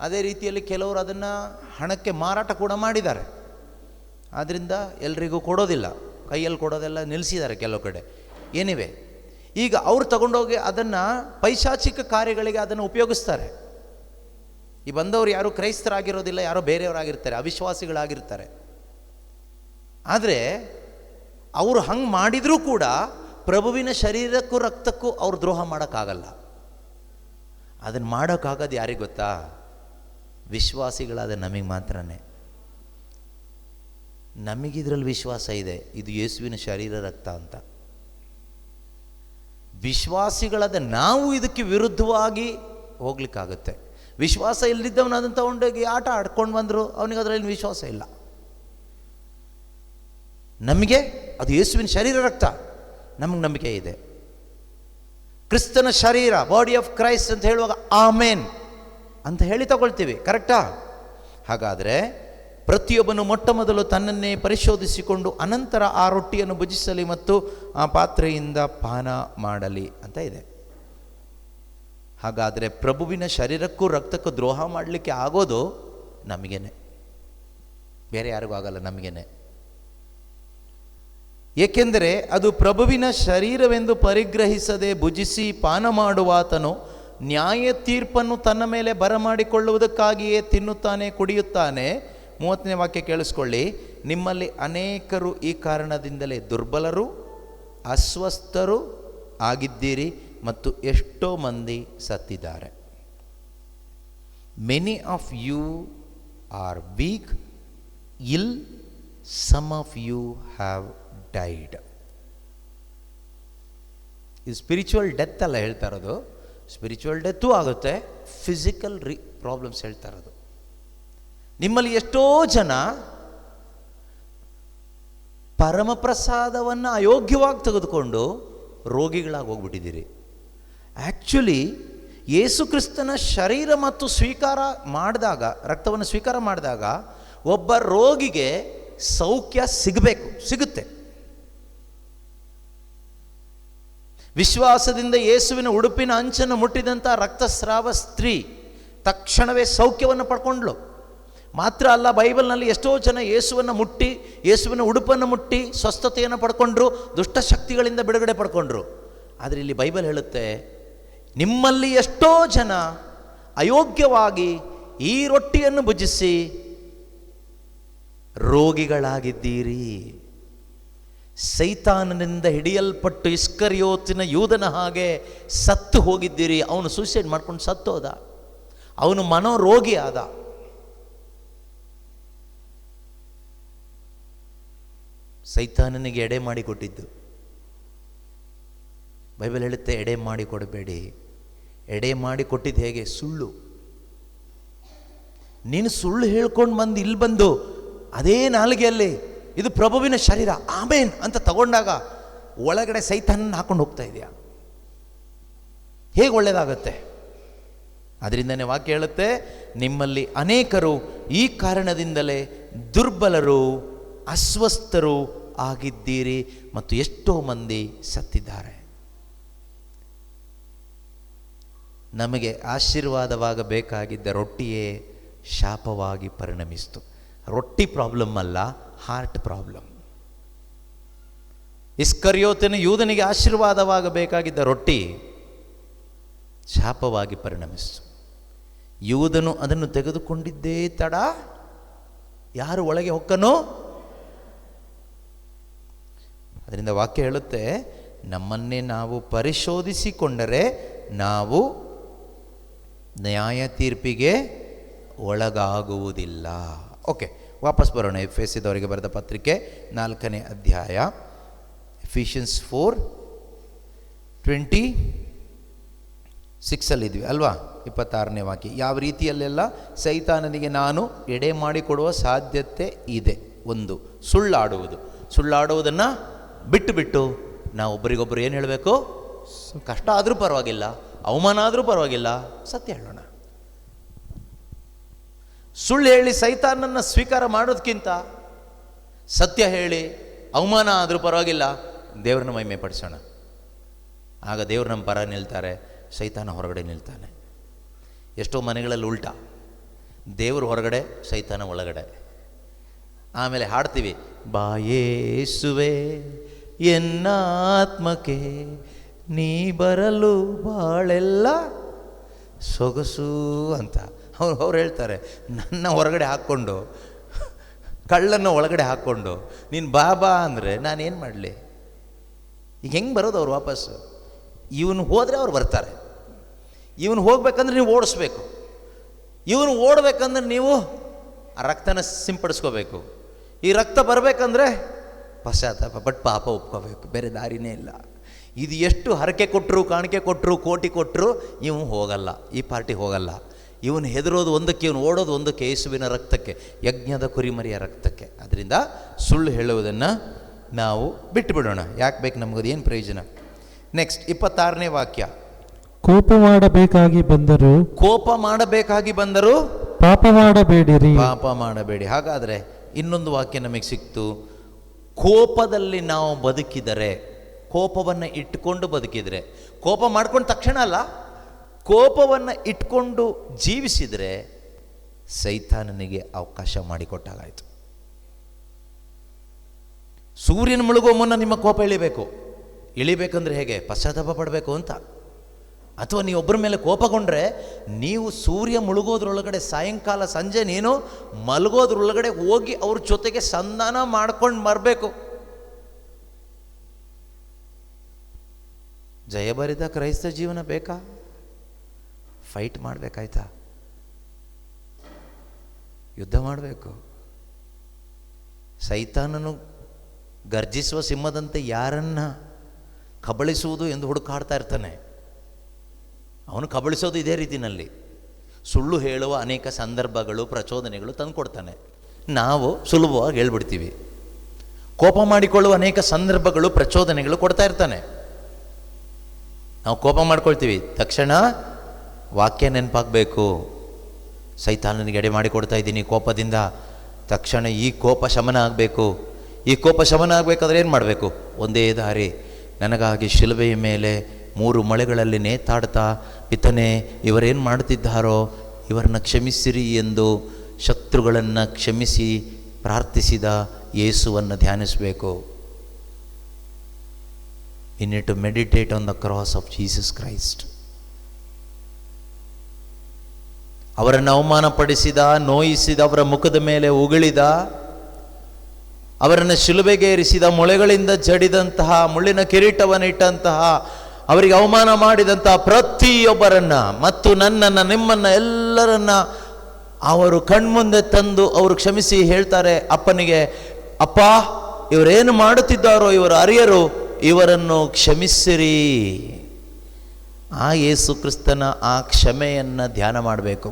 ಅದೇ ರೀತಿಯಲ್ಲಿ ಕೆಲವರು ಅದನ್ನು ಹಣಕ್ಕೆ ಮಾರಾಟ ಕೂಡ ಮಾಡಿದ್ದಾರೆ. ಆದ್ದರಿಂದ ಎಲ್ರಿಗೂ ಕೊಡೋದಿಲ್ಲ, ಕೈಯಲ್ಲಿ ಕೊಡೋದೆಲ್ಲ ನಿಲ್ಲಿಸಿದ್ದಾರೆ ಕೆಲವು ಕಡೆ. ಏನಿವೆ, ಈಗ ಅವ್ರು ತಗೊಂಡೋಗಿ ಅದನ್ನು ಪೈಶಾಚಿಕ ಕಾರ್ಯಗಳಿಗೆ ಅದನ್ನು ಉಪಯೋಗಿಸ್ತಾರೆ. ಈ ಬಂದವರು ಯಾರು ಕ್ರೈಸ್ತರಾಗಿರೋದಿಲ್ಲ, ಯಾರೋ ಬೇರೆಯವರಾಗಿರ್ತಾರೆ, ಅವಿಶ್ವಾಸಿಗಳಾಗಿರ್ತಾರೆ. ಆದರೆ ಅವರು ಹಂಗೆ ಮಾಡಿದರೂ ಕೂಡ ಪ್ರಭುವಿನ ಶರೀರಕ್ಕೂ ರಕ್ತಕ್ಕೂ ಅವ್ರು ದ್ರೋಹ ಮಾಡೋಕ್ಕಾಗಲ್ಲ. ಅದನ್ನು ಮಾಡೋಕ್ಕಾಗೋದು ಯಾರಿಗೆ ಗೊತ್ತಾ? ವಿಶ್ವಾಸಿಗಳಾದ ನಮಗೆ ಮಾತ್ರನೇ. ನಮಗಿದ್ರಲ್ಲಿ ವಿಶ್ವಾಸ ಇದೆ, ಇದು ಯೇಸುವಿನ ಶರೀರ ರಕ್ತ ಅಂತ. ವಿಶ್ವಾಸಿಗಳಾದ ನಾವು ಇದಕ್ಕೆ ವಿರುದ್ಧವಾಗಿ ಹೋಗ್ಲಿಕ್ಕಾಗುತ್ತೆ. ವಿಶ್ವಾಸ ಇಲ್ಲದಿದ್ದವನು ಅದನ್ನು ತಗೊಂಡೋಗಿ ಆಟ ಆಡ್ಕೊಂಡು ಬಂದರು, ಅವನಿಗೆ ಅದರಲ್ಲಿ ವಿಶ್ವಾಸ ಇಲ್ಲ. ನಮಗೆ ಅದು ಯೇಸುವಿನ ಶರೀರ ರಕ್ತ, ನಮಗೆ ನಂಬಿಕೆ ಇದೆ. ಕ್ರಿಸ್ತನ ಶರೀರ, ಬಾಡಿ ಆಫ್ ಕ್ರೈಸ್ಟ್ ಅಂತ ಹೇಳುವಾಗ ಆಮೇನ್ ಅಂತ ಹೇಳಿ ತಗೊಳ್ತೀವಿ, ಕರೆಕ್ಟಾ? ಹಾಗಾದರೆ ಪ್ರತಿಯೊಬ್ಬನು ಮೊಟ್ಟ ಮೊದಲು ತನ್ನನ್ನೇ ಪರಿಶೋಧಿಸಿಕೊಂಡು ಅನಂತರ ಆ ರೊಟ್ಟಿಯನ್ನು ಭುಜಿಸಲಿ ಮತ್ತು ಆ ಪಾತ್ರೆಯಿಂದ ಪಾನ ಮಾಡಲಿ ಅಂತ ಇದೆ. ಹಾಗಾದರೆ ಪ್ರಭುವಿನ ಶರೀರಕ್ಕೂ ರಕ್ತಕ್ಕೂ ದ್ರೋಹ ಮಾಡಲಿಕ್ಕೆ ಆಗೋದು ನಮಗೇನೆ, ಬೇರೆ ಯಾರಿಗೂ ಆಗಲ್ಲ, ನಮಗೇನೆ. ಏಕೆಂದರೆ ಅದು ಪ್ರಭುವಿನ ಶರೀರವೆಂದು ಪರಿಗ್ರಹಿಸದೆ ಭುಜಿಸಿ ಪಾನ ಮಾಡುವಾತನು ನ್ಯಾಯ ತೀರ್ಪನ್ನು ತನ್ನ ಮೇಲೆ ಬರಮಾಡಿಕೊಳ್ಳುವುದಕ್ಕಾಗಿಯೇ ತಿನ್ನುತ್ತಾನೆ, ಕುಡಿಯುತ್ತಾನೆ. 30ನೇ ವಾಕ್ಯ ಕೇಳಿಸ್ಕೊಳ್ಳಿ. ನಿಮ್ಮಲ್ಲಿ ಅನೇಕರು ಈ ಕಾರಣದಿಂದಲೇ ದುರ್ಬಲರು, ಅಸ್ವಸ್ಥರು ಆಗಿದ್ದೀರಿ ಮತ್ತು ಎಷ್ಟೋ ಮಂದಿ ಸತ್ತಿದ್ದಾರೆ. Many of you are weak, ill, some of you have died. ಇದು ಸ್ಪಿರಿಚುವಲ್ ಡೆತ್ ಅಲ್ಲ ಹೇಳ್ತಾ ಇರೋದು. ಸ್ಪಿರಿಚುವಲ್ ಡೆತ್ತೂ ಆಗುತ್ತೆ, ಫಿಸಿಕಲ್ ಪ್ರಾಬ್ಲಮ್ಸ್ ಹೇಳ್ತಾ ಇರೋದು. ನಿಮ್ಮಲ್ಲಿ ಎಷ್ಟೋ ಜನ ಪರಮಪ್ರಸಾದವನ್ನು ಅಯೋಗ್ಯವಾಗಿ ತೆಗೆದುಕೊಂಡು ರೋಗಿಗಳಾಗಿ ಹೋಗ್ಬಿಟ್ಟಿದ್ದೀರಿ. ಆ್ಯಕ್ಚುಲಿ ಯೇಸು ಕ್ರಿಸ್ತನ ಶರೀರ ಮತ್ತು ಸ್ವೀಕಾರ ಮಾಡಿದಾಗ, ರಕ್ತವನ್ನು ಸ್ವೀಕಾರ ಮಾಡಿದಾಗ ಒಬ್ಬ ರೋಗಿಗೆ ಸೌಖ್ಯ ಸಿಗುತ್ತೆ. ವಿಶ್ವಾಸದಿಂದ ಯೇಸುವಿನ ಉಡುಪಿನ ಅಂಚನ್ನು ಮುಟ್ಟಿದಂಥ ರಕ್ತಸ್ರಾವ ಸ್ತ್ರೀ ತಕ್ಷಣವೇ ಸೌಖ್ಯವನ್ನು ಪಡ್ಕೊಂಡ್ಳು. ಮಾತ್ರ ಅಲ್ಲ, ಬೈಬಲ್ನಲ್ಲಿ ಎಷ್ಟೋ ಜನ ಯೇಸುವನ್ನು ಮುಟ್ಟಿ, ಯೇಸುವಿನ ಉಡುಪನ್ನು ಮುಟ್ಟಿ ಸ್ವಸ್ಥತೆಯನ್ನು ಪಡ್ಕೊಂಡ್ರು, ದುಷ್ಟಶಕ್ತಿಗಳಿಂದ ಬಿಡುಗಡೆ ಪಡ್ಕೊಂಡ್ರು. ಆದರೆ ಇಲ್ಲಿ ಬೈಬಲ್ ಹೇಳುತ್ತೆ, ನಿಮ್ಮಲ್ಲಿ ಎಷ್ಟೋ ಜನ ಅಯೋಗ್ಯವಾಗಿ ಈ ರೊಟ್ಟಿಯನ್ನು ಭುಜಿಸಿ ರೋಗಿಗಳಾಗಿದ್ದೀರಿ. ಸೈತಾನನಿಂದ ಹಿಡಿಯಲ್ಪಟ್ಟು ಇಸ್ಕರಿಯೋತಿನ ಯೂದನ ಹಾಗೆ ಸತ್ತು ಹೋಗಿದ್ದೀರಿ. ಅವನು ಸೂಸೈಡ್ ಮಾಡ್ಕೊಂಡು ಸತ್ತೋದ, ಅವನು ಮನೋರೋಗಿ ಆದ. ಸೈತಾನನಿಗೆ ಎಡೆ ಮಾಡಿ ಕೊಟ್ಟಿದ್ದು. ಬೈಬಲ್ ಹೇಳುತ್ತೆ, ಎಡೆ ಮಾಡಿ ಕೊಡಬೇಡಿ. ಎಡೆ ಮಾಡಿ ಕೊಟ್ಟಿದ್ದು ಹೇಗೆ? ಸುಳ್ಳು. ನೀನು ಸುಳ್ಳು ಹೇಳ್ಕೊಂಡು ಬಂದು ಇಲ್ಲಿ ಬಂದು ಅದೇ ನಾಲಿಗೆಯಲ್ಲಿ ಇದು ಪ್ರಭುವಿನ ಶರೀರ ಆಮೇನ್ ಅಂತ ತಗೊಂಡಾಗ ಒಳಗಡೆ ಸೈತಾನನ್ನು ಹಾಕೊಂಡು ಹೋಗ್ತಾ ಇದೆಯಾ? ಹೇಗೆ ಒಳ್ಳೆಯದಾಗತ್ತೆ? ಅದರಿಂದನೇ ವಾಕ್ಯ ಹೇಳುತ್ತೆ, ನಿಮ್ಮಲ್ಲಿ ಅನೇಕರು ಈ ಕಾರಣದಿಂದಲೇ ದುರ್ಬಲರು, ಅಸ್ವಸ್ಥರು ಆಗಿದ್ದೀರಿ ಮತ್ತು ಎಷ್ಟೋ ಮಂದಿ ಸತ್ತಿದ್ದಾರೆ. ನಮಗೆ ಆಶೀರ್ವಾದವಾಗಬೇಕಾಗಿದ್ದ ರೊಟ್ಟಿಯೇ ಶಾಪವಾಗಿ ಪರಿಣಮಿಸಿತು. ರೊಟ್ಟಿ ಪ್ರಾಬ್ಲಮ್ ಅಲ್ಲ, ಹಾರ್ಟ್ ಪ್ರಾಬ್ಲಮ್. ಇಸ್ಕರಿಯೋತಿನ ಯೂದನಿಗೆ ಆಶೀರ್ವಾದವಾಗಬೇಕಾಗಿದ್ದ ರೊಟ್ಟಿ ಶಾಪವಾಗಿ ಪರಿಣಮಿಸಿತು. ಯೂದನು ಅದನ್ನು ತೆಗೆದುಕೊಂಡಿದ್ದೇ ತಡ, ಯಾರು ಒಳಗೆ ಹೊಕ್ಕನೋ. ಅದರಿಂದ ವಾಕ್ಯ ಹೇಳುತ್ತೆ, ನಮ್ಮನ್ನೇ ನಾವು ಪರಿಶೋಧಿಸಿಕೊಂಡರೆ ನಾವು ನ್ಯಾಯ ತೀರ್ಪಿಗೆ ಒಳಗಾಗುವುದಿಲ್ಲ. ಓಕೆ, ವಾಪಸ್ ಬರೋಣ. ಎಫೆಸದವರಿಗೆ ಬರೆದ ಪತ್ರಿಕೆ 4ನೇ ಅಧ್ಯಾಯ, ಎಫಿಷಿಯನ್ಸ್ 4:26 ಅಲ್ವಾ? 26ನೇ ವಾಕ್ಯ. ಯಾವ ರೀತಿಯಲ್ಲೆಲ್ಲ ಸೈತಾನನಿಗೆ ನಾನು ಎಡೆ ಮಾಡಿಕೊಡುವ ಸಾಧ್ಯತೆ ಇದೆ. ಒಂದು, ಸುಳ್ಳಾಡುವುದನ್ನು ಬಿಟ್ಟು ನಾವು ಒಬ್ಬರಿಗೊಬ್ಬರು ಏನು ಹೇಳಬೇಕು? ಕಷ್ಟ ಆದರೂ ಪರವಾಗಿಲ್ಲ, ಅವಮಾನ ಆದರೂ ಪರವಾಗಿಲ್ಲ, ಸತ್ಯ ಹೇಳೋಣ. ಸುಳ್ಳು ಹೇಳಿ ಸೈತಾನನ್ನು ಸ್ವೀಕಾರ ಮಾಡೋದಕ್ಕಿಂತ ಸತ್ಯ ಹೇಳಿ ಅವಮಾನ ಆದರೂ ಪರವಾಗಿಲ್ಲ, ದೇವ್ರನ್ನ ಮಹಿಮೆ ಪಡಿಸೋಣ. ಆಗ ದೇವ್ರು ನಮ್ಮ ಪರ ನಿಲ್ತಾರೆ, ಸೈತಾನ ಹೊರಗಡೆ ನಿಲ್ತಾನೆ. ಎಷ್ಟೋ ಮನೆಗಳಲ್ಲಿ ಉಲ್ಟಾ, ದೇವರು ಹೊರಗಡೆ, ಸೈತಾನ ಒಳಗಡೆ. ಆಮೇಲೆ ಹಾಡ್ತೀವಿ, ಬಾಯೇಸುವೆ ಎನ್ನಾತ್ಮಕ್ಕೆ ನೀ ಬರಲು ಬಾಳೆಲ್ಲ ಸೊಗಸು ಅಂತ ಅವ್ರು ಹೇಳ್ತಾರೆ. ನನ್ನ ಹೊರಗಡೆ ಹಾಕ್ಕೊಂಡು, ಕಳ್ಳನ್ನು ಒಳಗಡೆ ಹಾಕ್ಕೊಂಡು ನೀನು ಬಾಬಾ ಅಂದರೆ ನಾನೇನು ಮಾಡಲಿ? ಈಗ ಹೆಂಗೆ ಬರೋದು ಅವ್ರು ವಾಪಸ್ಸು? ಇವನು ಹೋದರೆ ಅವ್ರು ಬರ್ತಾರೆ. ಇವನು ಹೋಗ್ಬೇಕಂದ್ರೆ ನೀವು ಓಡಿಸ್ಬೇಕು. ಇವನು ಓಡಬೇಕಂದ್ರೆ ನೀವು ಆ ರಕ್ತನ ಸಿಂಪಡಿಸ್ಕೋಬೇಕು. ಈ ರಕ್ತ ಬರಬೇಕಂದ್ರೆ ಪಶ್ಚಾತ್ತಾಪ ಪಟ್ಟು ಪಾಪ ಒಪ್ಕೋಬೇಕು, ಬೇರೆ ದಾರಿನೇ ಇಲ್ಲ. ಇದು ಎಷ್ಟು ಹರಕೆ ಕೊಟ್ಟರು, ಕಾಣಿಕೆ ಕೊಟ್ಟರು, ಕೋಟಿ ಕೊಟ್ಟರು ಇವನು ಹೋಗಲ್ಲ, ಈ ಪಾರ್ಟಿ ಹೋಗಲ್ಲ. ಇವನು ಹೆದರೋದು ಒಂದಕ್ಕೆ, ಇವನು ಓಡೋದು ಒಂದಕ್ಕೆ, ಯೇಸುವಿನ ರಕ್ತಕ್ಕೆ, ಯಜ್ಞದ ಕುರಿಮರಿಯ ರಕ್ತಕ್ಕೆ. ಅದರಿಂದ ಸುಳ್ಳು ಹೇಳುವುದನ್ನು ನಾವು ಬಿಟ್ಟು ಬಿಡೋಣ. ಯಾಕೆ ಬೇಕು ನಮಗದು? ಏನು ಪ್ರಯೋಜನ? ನೆಕ್ಸ್ಟ್ 26ನೇ ವಾಕ್ಯ. ಕೋಪ ಮಾಡಬೇಕಾಗಿ ಬಂದರು ಪಾಪ ಮಾಡಬೇಡಿ. ಹಾಗಾದರೆ ಇನ್ನೊಂದು ವಾಕ್ಯ ನಮಗೆ ಸಿಕ್ತು. ಕೋಪದಲ್ಲಿ ನಾವು ಬದುಕಿದರೆ, ಕೋಪವನ್ನು ಇಟ್ಟುಕೊಂಡು ಬದುಕಿದರೆ, ಕೋಪ ಮಾಡ್ಕೊಂಡು ತಕ್ಷಣ ಅಲ್ಲ, ಕೋಪವನ್ನು ಇಟ್ಕೊಂಡು ಜೀವಿಸಿದರೆ ಸೈತಾನನಿಗೆ ಅವಕಾಶ ಮಾಡಿಕೊಟ್ಟಾಗಾಯಿತು. ಸೂರ್ಯನ ಮುಳುಗೋ ಮುನ್ನ ನಿಮ್ಮ ಕೋಪ ಇಳಿಬೇಕಂದ್ರೆ ಹೇಗೆ? ಪಶ್ಚಾತ್ತಾಪ ಪಡಬೇಕು ಅಂತ. ಅಥವಾ ನೀವು ಒಬ್ಬರ ಮೇಲೆ ಕೋಪಗೊಂಡ್ರೆ, ನೀವು ಸೂರ್ಯ ಮುಳುಗೋದ್ರೊಳಗಡೆ ಸಾಯಂಕಾಲ ಸಂಜೆ ನೀನು ಮಲಗೋದ್ರೊಳಗಡೆ ಹೋಗಿ ಅವ್ರ ಜೊತೆಗೆ ಸಂಧಾನ ಮಾಡ್ಕೊಂಡು ಬರಬೇಕು. ಜಯಭರಿತ ಕ್ರೈಸ್ತ ಜೀವನ ಬೇಕಾ? ಫೈಟ್ ಮಾಡಬೇಕಾಯ್ತಾ? ಯುದ್ಧ ಮಾಡಬೇಕು. ಸೈತಾನನು ಗರ್ಜಿಸುವ ಸಿಂಹದಂತೆ ಯಾರನ್ನ ಕಬಳಿಸುವುದು ಎಂದು ಹುಡುಕಾಡ್ತಾ ಇರ್ತಾನೆ. ಅವನು ಕಬಳಿಸೋದು ಇದೇ ರೀತಿಯಲ್ಲಿ. ಸುಳ್ಳು ಹೇಳುವ ಅನೇಕ ಸಂದರ್ಭಗಳು, ಪ್ರಚೋದನೆಗಳು ತಂದುಕೊಡ್ತಾನೆ. ನಾವು ಸುಲಭವಾಗಿ ಹೇಳ್ಬಿಡ್ತೀವಿ. ಕೋಪ ಮಾಡಿಕೊಳ್ಳುವ ಅನೇಕ ಸಂದರ್ಭಗಳು, ಪ್ರಚೋದನೆಗಳು ಕೊಡ್ತಾ ಇರ್ತಾನೆ. ನಾವು ಕೋಪ ಮಾಡ್ಕೊಳ್ತೀವಿ, ತಕ್ಷಣ ವಾಕ್ಯ ನೆನಪಾಗಬೇಕು. ಸೈತಾನನಿಗೆ ಎಡೆ ಮಾಡಿಕೊಡ್ತಾ ಇದ್ದೀನಿ ಕೋಪದಿಂದ, ತಕ್ಷಣ ಈ ಕೋಪ ಶಮನ ಆಗಬೇಕು. ಈ ಕೋಪ ಶಮನ ಆಗಬೇಕಾದ್ರೆ ಏನು ಮಾಡಬೇಕು? ಒಂದೇ ದಾರಿ, ನನಗಾಗಿ ಶಿಲುಬೆಯ ಮೇಲೆ 3 ಮೊಳೆಗಳಲ್ಲಿ ನೇತಾಡ್ತಾ, ಪಿತನೇ ಇವರೇನು ಮಾಡ್ತಿದ್ದಾರೋ ಇವರನ್ನು ಕ್ಷಮಿಸಿರಿ ಎಂದು ಶತ್ರುಗಳನ್ನು ಕ್ಷಮಿಸಿ ಪ್ರಾರ್ಥಿಸಿದ ಯೇಸುವನ್ನು ಧ್ಯಾನಿಸಬೇಕು. We need to meditate on the cross of Jesus Christ. ಅವರನ್ನು ಅವಮಾನಪಡಿಸಿದ, ನೋಯಿಸಿದ, ಅವರ ಮುಖದ ಮೇಲೆ ಉಗುಳಿದ, ಅವರನ್ನು ಶಿಲುಬೆಗೆ ಏರಿಸಿದ, ಮೊಳೆಗಳಿಂದ ಜಡಿದಂತಹ, ಮುಳ್ಳಿನ ಕಿರೀಟವನ್ನಿಟ್ಟಂತಹ, ಅವರಿಗೆ ಅವಮಾನ ಮಾಡಿದಂತಹ ಪ್ರತಿಯೊಬ್ಬರನ್ನ ಮತ್ತು ನನ್ನನ್ನು, ನಿಮ್ಮನ್ನು ಎಲ್ಲರನ್ನ ಅವರು ಕಣ್ಮುಂದೆ ತಂದು ಅವರು ಕ್ಷಮಿಸಿ ಹೇಳ್ತಾರೆ ಅಪ್ಪನಿಗೆ, ಅಪ್ಪ ಇವರೇನು ಮಾಡುತ್ತಿದ್ದಾರೋ ಇವರು ಅರಿಯರು, ಇವರನ್ನು ಕ್ಷಮಿಸಿರಿ. ಆ ಯೇಸು ಕ್ರಿಸ್ತನ ಆ ಕ್ಷಮೆಯನ್ನು ಧ್ಯಾನ ಮಾಡಬೇಕು.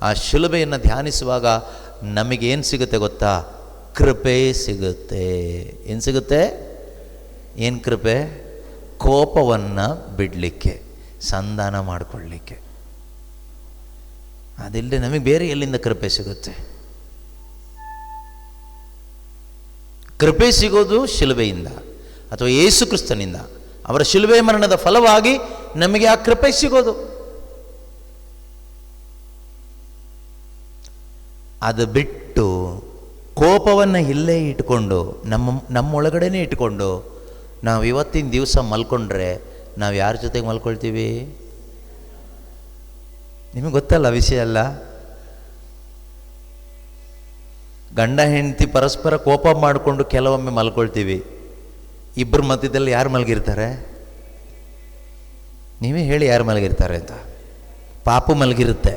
ಆ ಶಿಲುಬೆಯನ್ನು ಧ್ಯಾನಿಸುವಾಗ ನಮಗೇನು ಸಿಗುತ್ತೆ ಗೊತ್ತಾ? ಕೃಪೆ ಸಿಗುತ್ತೆ. ಏನು ಸಿಗುತ್ತೆ? ಏನು ಕೃಪೆ? ಕೋಪವನ್ನು ಬಿಡಲಿಕ್ಕೆ, ಸಂಧಾನ ಮಾಡಿಕೊಳ್ಳಲಿಕ್ಕೆ. ಅದಿಲ್ಲದೆ ನಮಗೆ ಬೇರೆ ಎಲ್ಲಿಂದ ಕೃಪೆ ಸಿಗುತ್ತೆ? ಕೃಪೆ ಸಿಗೋದು ಶಿಲುಬೆಯಿಂದ ಅಥವಾ ಯೇಸು ಕ್ರಿಸ್ತನಿಂದ. ಅವರ ಶಿಲುಬೆ ಮರಣದ ಫಲವಾಗಿ ನಮಗೆ ಆ ಕೃಪೆ ಸಿಗೋದು. ಅದು ಬಿಟ್ಟು ಕೋಪವನ್ನು ಇಲ್ಲೇ ಇಟ್ಕೊಂಡು ನಮ್ಮೊಳಗಡೆನೇ ಇಟ್ಕೊಂಡು ನಾವು ಇವತ್ತಿನ ದಿವಸ ಮಲ್ಕೊಂಡ್ರೆ ನಾವು ಯಾರ ಜೊತೆಗೆ ಮಲ್ಕೊಳ್ತೀವಿ? ನಿಮಗೆ ಗೊತ್ತಲ್ಲ ವಿಷಯ ಅಲ್ಲ? ಗಂಡ ಹೆಂಡತಿ ಪರಸ್ಪರ ಕೋಪ ಮಾಡಿಕೊಂಡು ಕೆಲವೊಮ್ಮೆ ಮಲ್ಕೊಳ್ತೀವಿ. ಇಬ್ಬರ ಮಧ್ಯದಲ್ಲಿ ಯಾರು ಮಲಗಿರ್ತಾರೆ? ನೀವೇ ಹೇಳಿ ಯಾರು ಮಲಗಿರ್ತಾರೆ ಅಂತ. ಪಾಪು ಮಲಗಿರುತ್ತೆ.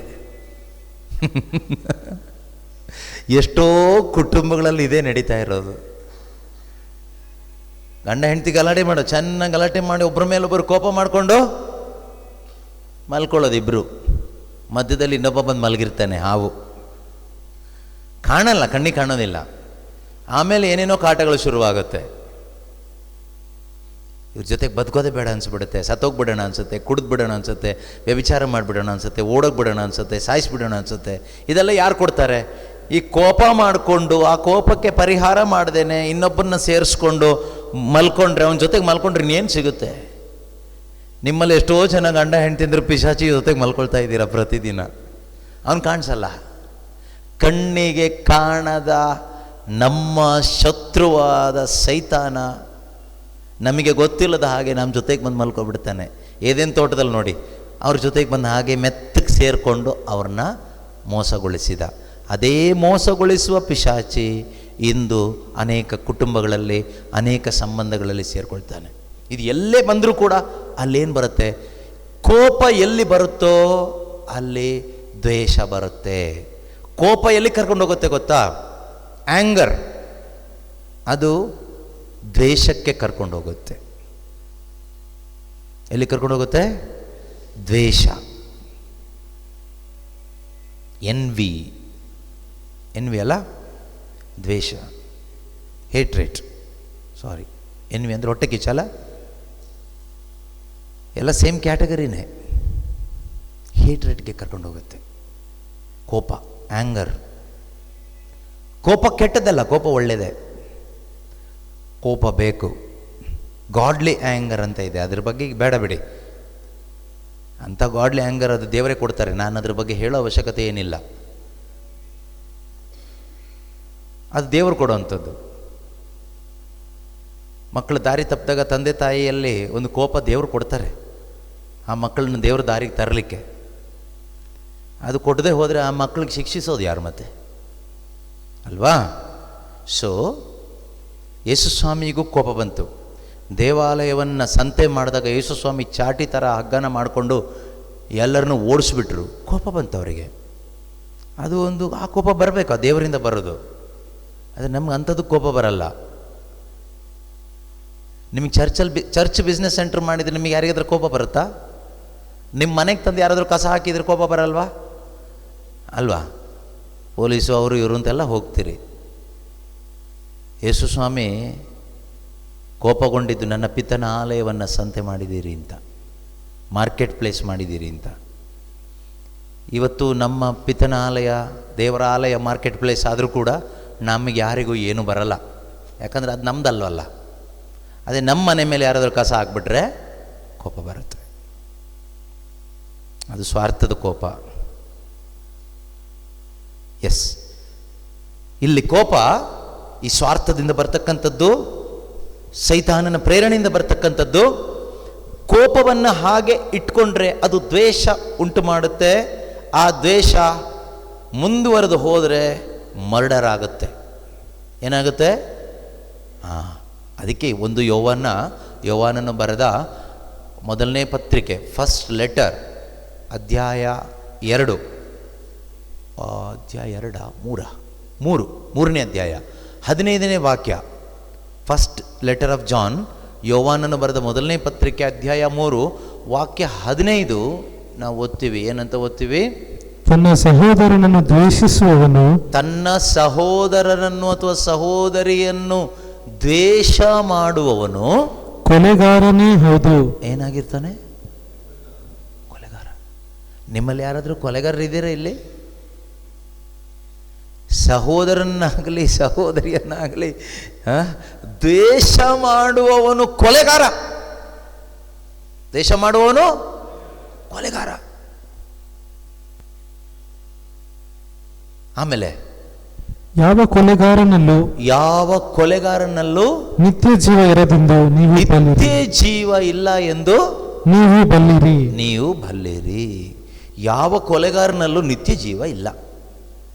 ಎಷ್ಟೋ ಕುಟುಂಬಗಳಲ್ಲಿ ಇದೇ ನಡೀತಾ ಇರೋದು. ಗಂಡ ಹೆಂಡತಿ ಗಲಾಟೆ ಮಾಡೋ, ಚೆನ್ನಾಗಿ ಗಲಾಟೆ ಮಾಡಿ ಒಬ್ಬರ ಮೇಲೊಬ್ಬರು ಕೋಪ ಮಾಡಿಕೊಂಡು ಮಲ್ಕೊಳ್ಳೋದು ಇಬ್ಬರು. ಮಧ್ಯದಲ್ಲಿ ಇನ್ನೊಬ್ಬ ಬಂದು ಮಲಗಿರ್ತಾನೆ, ಹಾವು. ಕಾಣಲ್ಲ, ಕಣ್ಣಿಗೆ ಕಾಣೋದಿಲ್ಲ. ಆಮೇಲೆ ಏನೇನೋ ಕಾಟಗಳು ಶುರುವಾಗುತ್ತೆ. ಇವ್ರ ಜೊತೆಗೆ ಬದುಕೋದೇ ಬೇಡ ಅನ್ಸ್ಬಿಡುತ್ತೆ, ಸತ್ತೋಗ್ಬಿಡೋಣ ಅನ್ಸುತ್ತೆ, ಕುಡಿದ್ಬಿಡೋಣ ಅನ್ಸುತ್ತೆ, ವ್ಯಭಿಚಾರ ಮಾಡಿಬಿಡೋಣ ಅನ್ಸುತ್ತೆ, ಓಡೋಗ್ಬಿಡೋಣ ಅನ್ಸುತ್ತೆ, ಸಾಯಿಸ್ಬಿಡೋಣ ಅನ್ಸುತ್ತೆ. ಇದೆಲ್ಲ ಯಾರು ಕೊಡ್ತಾರೆ? ಈ ಕೋಪ ಮಾಡಿಕೊಂಡು ಆ ಕೋಪಕ್ಕೆ ಪರಿಹಾರ ಮಾಡ್ದೇನೆ ಇನ್ನೊಬ್ಬರನ್ನ ಸೇರಿಸ್ಕೊಂಡು ಮಲ್ಕೊಂಡ್ರೆ, ಅವನ ಜೊತೆಗೆ ಮಲ್ಕೊಂಡ್ರೆ ಇನ್ನೇನು ಸಿಗುತ್ತೆ? ನಿಮ್ಮಲ್ಲಿ ಎಷ್ಟೋ ಜನ ಗಂಡ ಹೆಂಡ್ತಿಂದ್ರೆ ಪಿಶಾಚಿ ಜೊತೆಗೆ ಮಲ್ಕೊಳ್ತಾ ಇದ್ದೀರಾ ಪ್ರತಿದಿನ. ಅವನು ಕಾಣಿಸಲ್ಲ. ಕಣ್ಣಿಗೆ ಕಾಣದ ನಮ್ಮ ಶತ್ರುವಾದ ಸೈತಾನ ನಮಗೆ ಗೊತ್ತಿಲ್ಲದ ಹಾಗೆ ನಮ್ಮ ಜೊತೆಗೆ ಬಂದು ಮಲ್ಕೊಬಿಡ್ತಾನೆ. ಏದೇನು ತೋಟದಲ್ಲಿ ನೋಡಿ, ಅವ್ರ ಜೊತೆಗೆ ಬಂದು ಹಾಗೆ ಮೆತ್ತಗೆ ಸೇರಿಕೊಂಡು ಅವ್ರನ್ನ ಮೋಸಗೊಳಿಸಿದ. ಅದೇ ಮೋಸಗೊಳಿಸುವ ಪಿಶಾಚಿ ಇಂದು ಅನೇಕ ಕುಟುಂಬಗಳಲ್ಲಿ, ಅನೇಕ ಸಂಬಂಧಗಳಲ್ಲಿ ಸೇರಿಕೊಳ್ತಾನೆ. ಇದು ಎಲ್ಲೇ ಬಂದರೂ ಕೂಡ ಅಲ್ಲೇನು ಬರುತ್ತೆ? ಕೋಪ ಎಲ್ಲಿ ಬರುತ್ತೋ ಅಲ್ಲಿ ದ್ವೇಷ ಬರುತ್ತೆ. ಕೋಪ ಎಲ್ಲಿ ಕರ್ಕೊಂಡು ಹೋಗುತ್ತೆ ಗೊತ್ತಾ? ಆ್ಯಂಗರ್, ಅದು ದ್ವೇಷಕ್ಕೆ ಕರ್ಕೊಂಡು ಹೋಗುತ್ತೆ. ಎಲ್ಲಿ ಕರ್ಕೊಂಡು ಹೋಗುತ್ತೆ? ದ್ವೇಷ. ಎನ್ವಿ ಅಲ್ಲ, ದ್ವೇಷ. ಹೇಟ್ರೇಟ್, ಸಾರಿ, ಎನ್ವಿ ಅಂದರೆ ಹೊಟ್ಟೆ ಕಿಚ್ಚಲ್ಲ. ಎಲ್ಲ ಸೇಮ್ ಕ್ಯಾಟಗರಿನೇ. ಹೇಟ್ರೇಟ್ಗೆ ಕರ್ಕೊಂಡು ಹೋಗುತ್ತೆ ಕೋಪ, ಆ್ಯಂಗರ್. ಕೋಪ ಕೆಟ್ಟದ್ದಲ್ಲ, ಕೋಪ ಒಳ್ಳೆಯದೇ. ಕೋಪ ಬೇಕು. ಗಾಡ್ಲಿ ಆ್ಯಂಗರ್ ಅಂತ ಇದೆ, ಅದ್ರ ಬಗ್ಗೆ ಬೇಡ ಬಿಡಿ. ಅಂಥ ಗಾಡ್ಲಿ ಆ್ಯಂಗರ್ ಅದು ದೇವರೇ ಕೊಡ್ತಾರೆ. ನಾನು ಅದ್ರ ಬಗ್ಗೆ ಹೇಳೋ ಅವಶ್ಯಕತೆ ಏನಿಲ್ಲ. ಅದು ದೇವರು ಕೊಡುವಂಥದ್ದು. ಮಕ್ಕಳು ದಾರಿ ತಪ್ಪಿದಾಗ ತಂದೆ ತಾಯಿಯಲ್ಲಿ ಒಂದು ಕೋಪ ದೇವರು ಕೊಡ್ತಾರೆ ಆ ಮಕ್ಕಳನ್ನ ದೇವ್ರ ದಾರಿಗೆ ತರಲಿಕ್ಕೆ. ಅದು ಕೊಡದೆ ಹೋದರೆ ಆ ಮಕ್ಕಳಿಗೆ ಶಿಕ್ಷಿಸೋದು ಯಾರು ಮತ್ತೆ? ಅಲ್ವಾ? ಸೊ ಯೇಸುಸ್ವಾಮಿಗೂ ಕೋಪ ಬಂತು. ದೇವಾಲಯವನ್ನು ಸಂತೆ ಮಾಡಿದಾಗ ಯೇಸುಸ್ವಾಮಿ ಚಾಟಿ ಥರ ಹಗ್ಗನ ಮಾಡಿಕೊಂಡು ಎಲ್ಲರನ್ನೂ ಓಡಿಸ್ಬಿಟ್ರು. ಕೋಪ ಬಂತು ಅವರಿಗೆ. ಅದು ಒಂದು, ಆ ಕೋಪ ಬರಬೇಕು, ಆ ದೇವರಿಂದ ಬರೋದು. ಆದರೆ ನಮ್ಗೆ ಅಂಥದ್ದು ಕೋಪ ಬರಲ್ಲ. ನಿಮಗೆ ಚರ್ಚ್ ಬಿಸ್ನೆಸ್ ಸೆಂಟರ್ ಮಾಡಿದರೆ ನಿಮಗೆ ಯಾರಿಗಾದ್ರೂ ಕೋಪ ಬರುತ್ತಾ? ನಿಮ್ಮ ಮನೆಗೆ ತಂದು ಯಾರಾದರೂ ಕಸ ಹಾಕಿದ್ರೆ ಕೋಪ ಬರಲ್ವಾ? ಅಲ್ವಾ? ಪೊಲೀಸು ಅವರು ಇವರು ಅಂತೆಲ್ಲ ಹೋಗ್ತೀರಿ. ಯೇಸುಸ್ವಾಮಿ ಕೋಪಗೊಂಡಿದ್ದು ನನ್ನ ಪಿತನ ಆಲಯವನ್ನು ಸಂತೆ ಮಾಡಿದ್ದೀರಿ ಅಂತ. ಮಾರ್ಕೆಟ್ ಪ್ಲೇಸ್ ಮಾಡಿದ್ದೀರಿ ಅಂತ. ಇವತ್ತು ನಮ್ಮ ಪಿತನ ಆಲಯ, ದೇವರ ಆಲಯ ಮಾರ್ಕೆಟ್ ಪ್ಲೇಸ್ ಆದರೂ ಕೂಡ ನಮಗೆ ಯಾರಿಗೂ ಏನೂ ಬರಲ್ಲ, ಯಾಕಂದರೆ ಅದು ನಮ್ಮದಲ್ವಲ್ಲ. ಅದೇ ನಮ್ಮ ಮನೆ ಮೇಲೆ ಯಾರಾದರೂ ಕಸ ಹಾಕ್ಬಿಟ್ರೆ ಕೋಪ ಬರುತ್ತೆ. ಅದು ಸ್ವಾರ್ಥದ ಕೋಪ. ಎಸ್, ಇಲ್ಲಿ ಕೋಪ ಈ ಸ್ವಾರ್ಥದಿಂದ ಬರ್ತಕ್ಕಂಥದ್ದು, ಸೈತಾನನ ಪ್ರೇರಣೆಯಿಂದ ಬರ್ತಕ್ಕಂಥದ್ದು. ಕೋಪವನ್ನು ಹಾಗೆ ಇಟ್ಕೊಂಡ್ರೆ ಅದು ದ್ವೇಷ ಉಂಟು ಮಾಡುತ್ತೆ. ಆ ದ್ವೇಷ ಮುಂದುವರೆದು ಹೋದರೆ ಮರ್ಡರ್ ಆಗುತ್ತೆ. ಏನಾಗುತ್ತೆ? ಅದಕ್ಕೆ ಒಂದು ಯೋವಾನನು ಬರೆದ ಮೊದಲನೇ ಪತ್ರಿಕೆ, ಫಸ್ಟ್ ಲೆಟರ್, ಅಧ್ಯಾಯ 2, ಮೂರನೇ ಅಧ್ಯಾಯ 15ನೇ ವಾಕ್ಯ. ಫಸ್ಟ್ ಲೆಟರ್ ಆಫ್ ಜಾನ್, ಯೋವಾನನು ಬರೆದ ಮೊದಲನೇ ಪತ್ರಿಕೆ, ಅಧ್ಯಾಯ 3, ವಾಕ್ಯ 15 ನಾವು ಓದ್ತೀವಿ. ಏನಂತ ಓದ್ತೀವಿ? ತನ್ನ ಸಹೋದರನನ್ನು ದ್ವೇಷಿಸುವವನು, ತನ್ನ ಸಹೋದರನನ್ನು ಅಥವಾ ಸಹೋದರಿಯನ್ನು ದ್ವೇಷ ಮಾಡುವವನು ಕೊಲೆಗಾರನೇ ಹೌದು. ಏನಾಗಿರ್ತಾನೆ? ಕೊಲೆಗಾರ. ನಿಮ್ಮಲ್ಲಿ ಯಾರಾದರೂ ಕೊಲೆಗಾರರಿದ್ದೀರಾ ಇಲ್ಲಿ? ಸಹೋದರನ್ನಾಗಲಿ ಸಹೋದರಿಯನ್ನಾಗಲಿ ದ್ವೇಷ ಮಾಡುವವನು ಕೊಲೆಗಾರ. ದ್ವೇಷ ಮಾಡುವವನು ಕೊಲೆಗಾರ. ಆಮೇಲೆ ಯಾವ ಕೊಲೆಗಾರನಲ್ಲೂ ನಿತ್ಯ ಜೀವ ಇರದೆಂದು ನಿತ್ಯ ಜೀವ ಇಲ್ಲ ಎಂದು ನೀವು ಬಲ್ಲಿರಿ. ಯಾವ ಕೊಲೆಗಾರನಲ್ಲೂ ನಿತ್ಯ ಜೀವ ಇಲ್ಲ.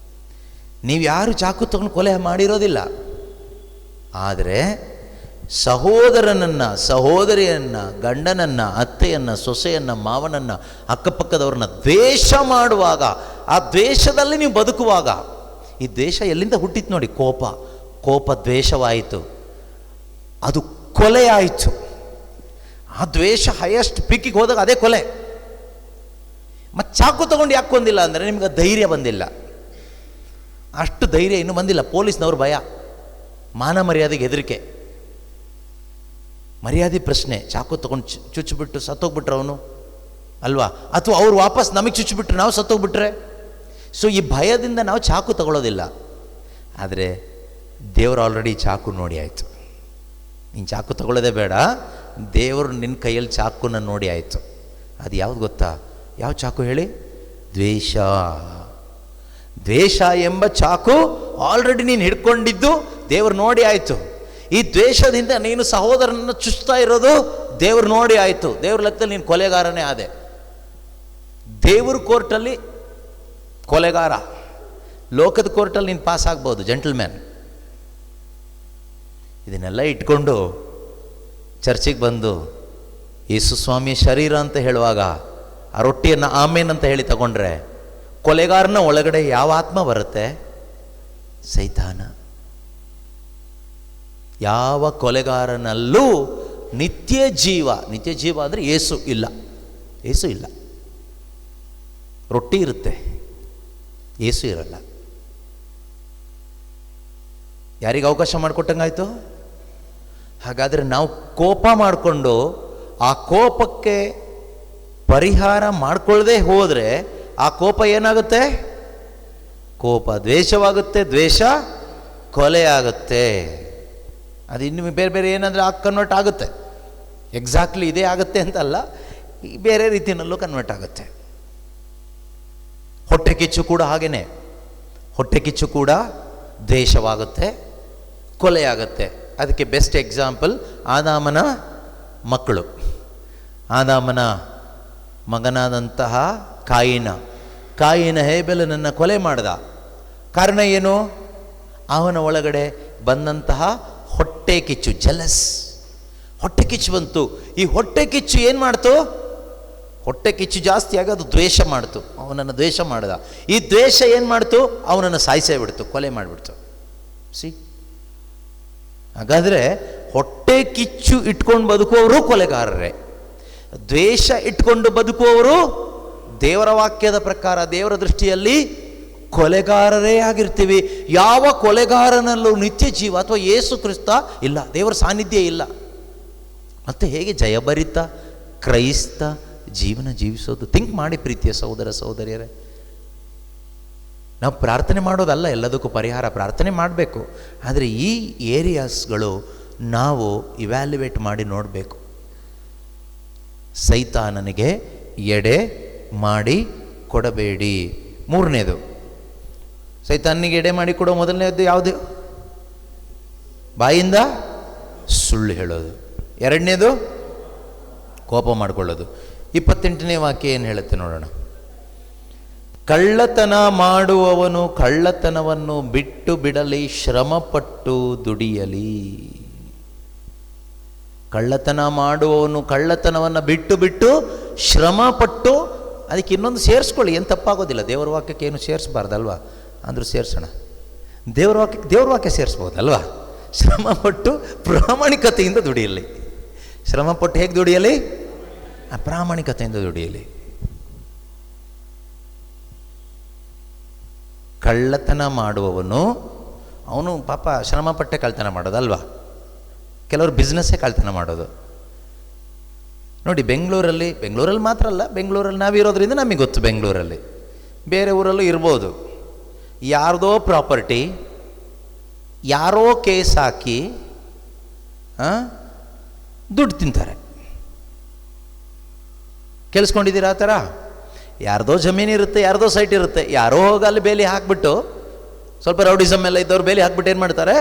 ನೀವು ಯಾರು ಚಾಕು ತಗೊಂಡು ಕೊಲೆ ಮಾಡಿರೋದಿಲ್ಲ. ಆದರೆ ಸಹೋದರನನ್ನು, ಸಹೋದರಿಯನ್ನು, ಗಂಡನನ್ನು, ಅತ್ತೆಯನ್ನು, ಸೊಸೆಯನ್ನು, ಮಾವನನ್ನು, ಅಕ್ಕಪಕ್ಕದವ್ರನ್ನ ದ್ವೇಷ ಮಾಡುವಾಗ, ಆ ದ್ವೇಷದಲ್ಲಿ ನೀವು ಬದುಕುವಾಗ, ಈ ದ್ವೇಷ ಎಲ್ಲಿಂದ ಹುಟ್ಟಿತ್ತು ನೋಡಿ? ಕೋಪ ದ್ವೇಷವಾಯಿತು, ಅದು ಕೊಲೆ ಆಯಿತು. ಆ ದ್ವೇಷ ಹೈಯೆಸ್ಟ್ ಪೀಕಿಗೆ ಹೋದಾಗ ಅದೇ ಕೊಲೆ. ಮತ್ತು ಚಾಕು ತಗೊಂಡು ಯಾಕೆ ಕೊಂದಿಲ್ಲ ಅಂದರೆ ನಿಮ್ಗೆ ಧೈರ್ಯ ಬಂದಿಲ್ಲ. ಅಷ್ಟು ಧೈರ್ಯ ಇನ್ನೂ ಬಂದಿಲ್ಲ. ಪೊಲೀಸ್ನವ್ರ ಭಯ, ಮಾನ ಮರ್ಯಾದೆಗೆ ಹೆದರಿಕೆ, ಮರ್ಯಾದೆ ಪ್ರಶ್ನೆ. ಚಾಕು ತಗೊಂಡು ಚುಚ್ಚಿಬಿಟ್ಟು ಸತ್ತೋಗ್ಬಿಟ್ರೆ ಅವನು ಅಲ್ವಾ? ಅಥವಾ ಅವ್ರು ವಾಪಸ್ ನಮಗೆ ಚುಚ್ಚಿಬಿಟ್ರೆ ನಾವು ಸತ್ತೋಗ್ಬಿಟ್ರೆ. ಸೊ ಈ ಭಯದಿಂದ ನಾವು ಚಾಕು ತಗೊಳ್ಳೋದಿಲ್ಲ. ಆದರೆ ದೇವರು ಆಲ್ರೆಡಿ ಚಾಕು ನೋಡಿ ಆಯಿತು. ನೀನು ಚಾಕು ತಗೊಳ್ಳೋದೇ ಬೇಡ, ದೇವರು ನಿನ್ನ ಕೈಯಲ್ಲಿ ಚಾಕುನ ನೋಡಿ ಆಯಿತು. ಅದು ಯಾವುದು ಗೊತ್ತಾ? ಯಾವ ಚಾಕು ಹೇಳಿ? ದ್ವೇಷ. ದ್ವೇಷ ಎಂಬ ಚಾಕು ಆಲ್ರೆಡಿ ನೀನು ಹಿಡ್ಕೊಂಡಿದ್ದು ದೇವರು ನೋಡಿ ಆಯಿತು. ಈ ದ್ವೇಷದಿಂದ ನೀನು ಸಹೋದರನನ್ನು ಚುಚ್ತಾ ಇರೋದು ದೇವರು ನೋಡಿ ಆಯಿತು. ದೇವ್ರ ಲೆಕ್ಕದಲ್ಲಿ ನೀನು ಕೊಲೆಗಾರನೇ ಆದೆ. ದೇವ್ರ ಕೋರ್ಟಲ್ಲಿ ಕೊಲೆಗಾರ, ಲೋಕದ ಕೋರ್ಟಲ್ಲಿ ನೀನು ಪಾಸ್ ಆಗ್ಬೋದು, ಜೆಂಟಲ್ಮ್ಯಾನ್. ಇದನ್ನೆಲ್ಲ ಇಟ್ಕೊಂಡು ಚರ್ಚಿಗೆ ಬಂದು ಯೇಸು ಸ್ವಾಮಿಯ ಶರೀರ ಅಂತ ಹೇಳುವಾಗ ಆ ರೊಟ್ಟಿಯನ್ನು ಆಮೇನ್ ಅಂತ ಹೇಳಿ ತಗೊಂಡ್ರೆ ಕೊಲೆಗಾರನ ಒಳಗಡೆ ಯಾವ ಆತ್ಮ ಬರುತ್ತೆ? ಸೈತಾನ. ಯಾವ ಕೊಲೆಗಾರನಲ್ಲೂ ನಿತ್ಯ ಜೀವ ಅಂದರೆ ಯೇಸು ಇಲ್ಲ. ರೊಟ್ಟಿ ಇರುತ್ತೆ, ಯೇಸು ಇರಲ್ಲ. ಯಾರಿಗೆ ಅವಕಾಶ ಮಾಡಿಕೊಟ್ಟಂಗಾಯ್ತು? ಹಾಗಾದರೆ ನಾವು ಕೋಪ ಮಾಡಿಕೊಂಡು ಆ ಕೋಪಕ್ಕೆ ಪರಿಹಾರ ಮಾಡ್ಕೊಳ್ಳದೆ ಹೋದರೆ ಆ ಕೋಪ ಏನಾಗುತ್ತೆ? ಕೋಪ ದ್ವೇಷವಾಗುತ್ತೆ, ದ್ವೇಷ ಕೊಲೆ ಆಗುತ್ತೆ. ಅದು ಇನ್ನು ಬೇರೆ ಬೇರೆ ಏನಂದರೆ ಕನ್ವರ್ಟ್ ಆಗುತ್ತೆ. ಎಕ್ಸಾಕ್ಟ್ಲಿ ಇದೇ ಆಗುತ್ತೆ ಅಂತಲ್ಲ, ಬೇರೆ ರೀತಿಯಲ್ಲೂ ಕನ್ವರ್ಟ್ ಆಗುತ್ತೆ. ಹೊಟ್ಟೆ ಕಿಚ್ಚು ಕೂಡ ಹಾಗೇನೆ. ಹೊಟ್ಟೆ ಕಿಚ್ಚು ಕೂಡ ದ್ವೇಷವಾಗುತ್ತೆ, ಕೊಲೆಯಾಗುತ್ತೆ. ಅದಕ್ಕೆ ಬೆಸ್ಟ್ ಎಕ್ಸಾಂಪಲ್ ಆದಾಮನ ಮಕ್ಕಳು. ಆದಾಮನ ಮಗನಾದಂತಹ ಕಾಯಿನ ಹೇಬೆಲನನ್ನು ಕೊಲೆ ಮಾಡ್ದ. ಕಾರಣ ಏನು? ಅವನ ಒಳಗಡೆ ಬಂದಂತಹ ಹೊಟ್ಟೆ ಕಿಚ್ಚು, ಜಲಸ್. ಹೊಟ್ಟೆ ಕಿಚ್ಚು ಬಂತು. ಈ ಹೊಟ್ಟೆ ಕಿಚ್ಚು ಏನು ಮಾಡ್ತು? ಹೊಟ್ಟೆ ಕಿಚ್ಚು ಜಾಸ್ತಿ ಆಗಿ ಅದು ದ್ವೇಷ ಮಾಡ್ತು. ಅವನನ್ನು ದ್ವೇಷ ಮಾಡ್ದ. ಈ ದ್ವೇಷ ಏನು ಮಾಡ್ತು? ಅವನನ್ನು ಸಾಯಿಸೇ ಬಿಡ್ತು, ಕೊಲೆ ಮಾಡಿಬಿಡ್ತು. ಹಾಗಾದರೆ ಹೊಟ್ಟೆ ಕಿಚ್ಚು ಇಟ್ಕೊಂಡು ಬದುಕುವವರು ಕೊಲೆಗಾರರೇ. ದ್ವೇಷ ಇಟ್ಕೊಂಡು ಬದುಕುವವರು ದೇವರ ವಾಕ್ಯದ ಪ್ರಕಾರ, ದೇವರ ದೃಷ್ಟಿಯಲ್ಲಿ ಕೊಲೆಗಾರರೇ ಆಗಿರ್ತೀವಿ. ಯಾವ ಕೊಲೆಗಾರನಲ್ಲೂ ನಿತ್ಯ ಜೀವ ಅಥವಾ ಯೇಸು ಕ್ರಿಸ್ತ ಇಲ್ಲ, ದೇವರ ಸಾನ್ನಿಧ್ಯ ಇಲ್ಲ. ಮತ್ತು ಹೇಗೆ ಜಯಭರಿತ ಕ್ರೈಸ್ತ ಜೀವನ ಜೀವಿಸೋದು? ಥಿಂಕ್ ಮಾಡಿ ಪ್ರೀತಿಯ ಸಹೋದರ ಸಹೋದರಿಯರೇ. ನಾವು ಪ್ರಾರ್ಥನೆ ಮಾಡೋದಲ್ಲ ಎಲ್ಲದಕ್ಕೂ ಪರಿಹಾರ, ಪ್ರಾರ್ಥನೆ ಮಾಡಬೇಕು. ಆದರೆ ಈ ಏರಿಯಾಸ್ಗಳು ನಾವು ಇವ್ಯಾಲ್ಯುವೇಟ್ ಮಾಡಿ ನೋಡಬೇಕು. ಸೈತಾನನಿಗೆ ಎಡೆ ಮಾಡಿ ಕೊಡಬೇಡಿ. ಮೂರನೇದು, ಸೈತಾನನಿಗೆ ಎಡೆ ಮಾಡಿ ಕೊಡೋ ಮೊದಲನೇದು ಯಾವುದು? ಬಾಯಿಂದ ಸುಳ್ಳು ಹೇಳೋದು. ಎರಡನೇದು ಕೋಪ ಮಾಡಿಕೊಳ್ಳೋದು. 28ನೇ ವಾಕ್ಯ ಏನು ಹೇಳುತ್ತೆ ನೋಡೋಣ. ಕಳ್ಳತನ ಮಾಡುವವನು ಕಳ್ಳತನವನ್ನು ಬಿಟ್ಟು ಬಿಡಲಿ, ಶ್ರಮಪಟ್ಟು ದುಡಿಯಲಿ. ಕಳ್ಳತನ ಮಾಡುವವನು ಕಳ್ಳತನವನ್ನು ಬಿಟ್ಟು ಶ್ರಮಪಟ್ಟು, ಅದಕ್ಕೆ ಇನ್ನೊಂದು ಸೇರಿಸ್ಕೊಳ್ಳಿ, ಏನು ತಪ್ಪಾಗೋದಿಲ್ಲ. ದೇವರ ವಾಕ್ಯಕ್ಕೆ ಏನು ಸೇರಿಸಬಾರ್ದಲ್ವಾ? ಅಂದರೂ ಸೇರಿಸೋಣ. ದೇವರ ವಾಕ್ಯ ಸೇರಿಸ್ಬೋದಲ್ವಾ? ಶ್ರಮಪಟ್ಟು ಪ್ರಾಮಾಣಿಕತೆಯಿಂದ ದುಡಿಯಲಿ. ಶ್ರಮಪಟ್ಟು ಹೇಗೆ ದುಡಿಯಲಿ? ಪ್ರಾಮಾಣಿಕತೆಯಿಂದ ದುಡಿಯಲಿ. ಕಳ್ಳತನ ಮಾಡುವವನು ಅವನು ಪಾಪ ಶ್ರಮಪಟ್ಟೆ ಕಳ್ಳತನ ಮಾಡೋದಲ್ವಾ? ಕೆಲವರು ಬಿಸ್ನೆಸ್ಸೇ ಕಳ್ಳತನ ಮಾಡೋದು ನೋಡಿ. ಬೆಂಗಳೂರಲ್ಲಿ ಮಾತ್ರ ಅಲ್ಲ, ಬೆಂಗಳೂರಲ್ಲಿ ನಾವಿರೋದ್ರಿಂದ ನಮಗೆ ಗೊತ್ತು. ಬೆಂಗಳೂರಲ್ಲಿ ಬೇರೆ ಊರಲ್ಲೂ ಇರ್ಬೋದು. ಯಾರ್ದೋ ಪ್ರಾಪರ್ಟಿ ಯಾರೋ ಕೇಸ್ ಹಾಕಿ ದುಡ್ಡು ತಿಂತಾರೆ. ಕೇಳಿಸ್ಕೊಂಡಿದ್ದೀರಾ ಆ ಥರ? ಯಾರ್ದೋ ಜಮೀನಿರುತ್ತೆ, ಯಾರ್ದೋ ಸೈಟ್ ಇರುತ್ತೆ, ಯಾರೋ ಹೋಗಿ ಅಲ್ಲಿ ಬೇಲಿ ಹಾಕ್ಬಿಟ್ಟು, ಸ್ವಲ್ಪ ರೌಡಿಸಮ್ ಎಲ್ಲ ಇದ್ದವ್ರು ಬೇಲಿ ಹಾಕ್ಬಿಟ್ಟು ಏನು ಮಾಡ್ತಾರೆ,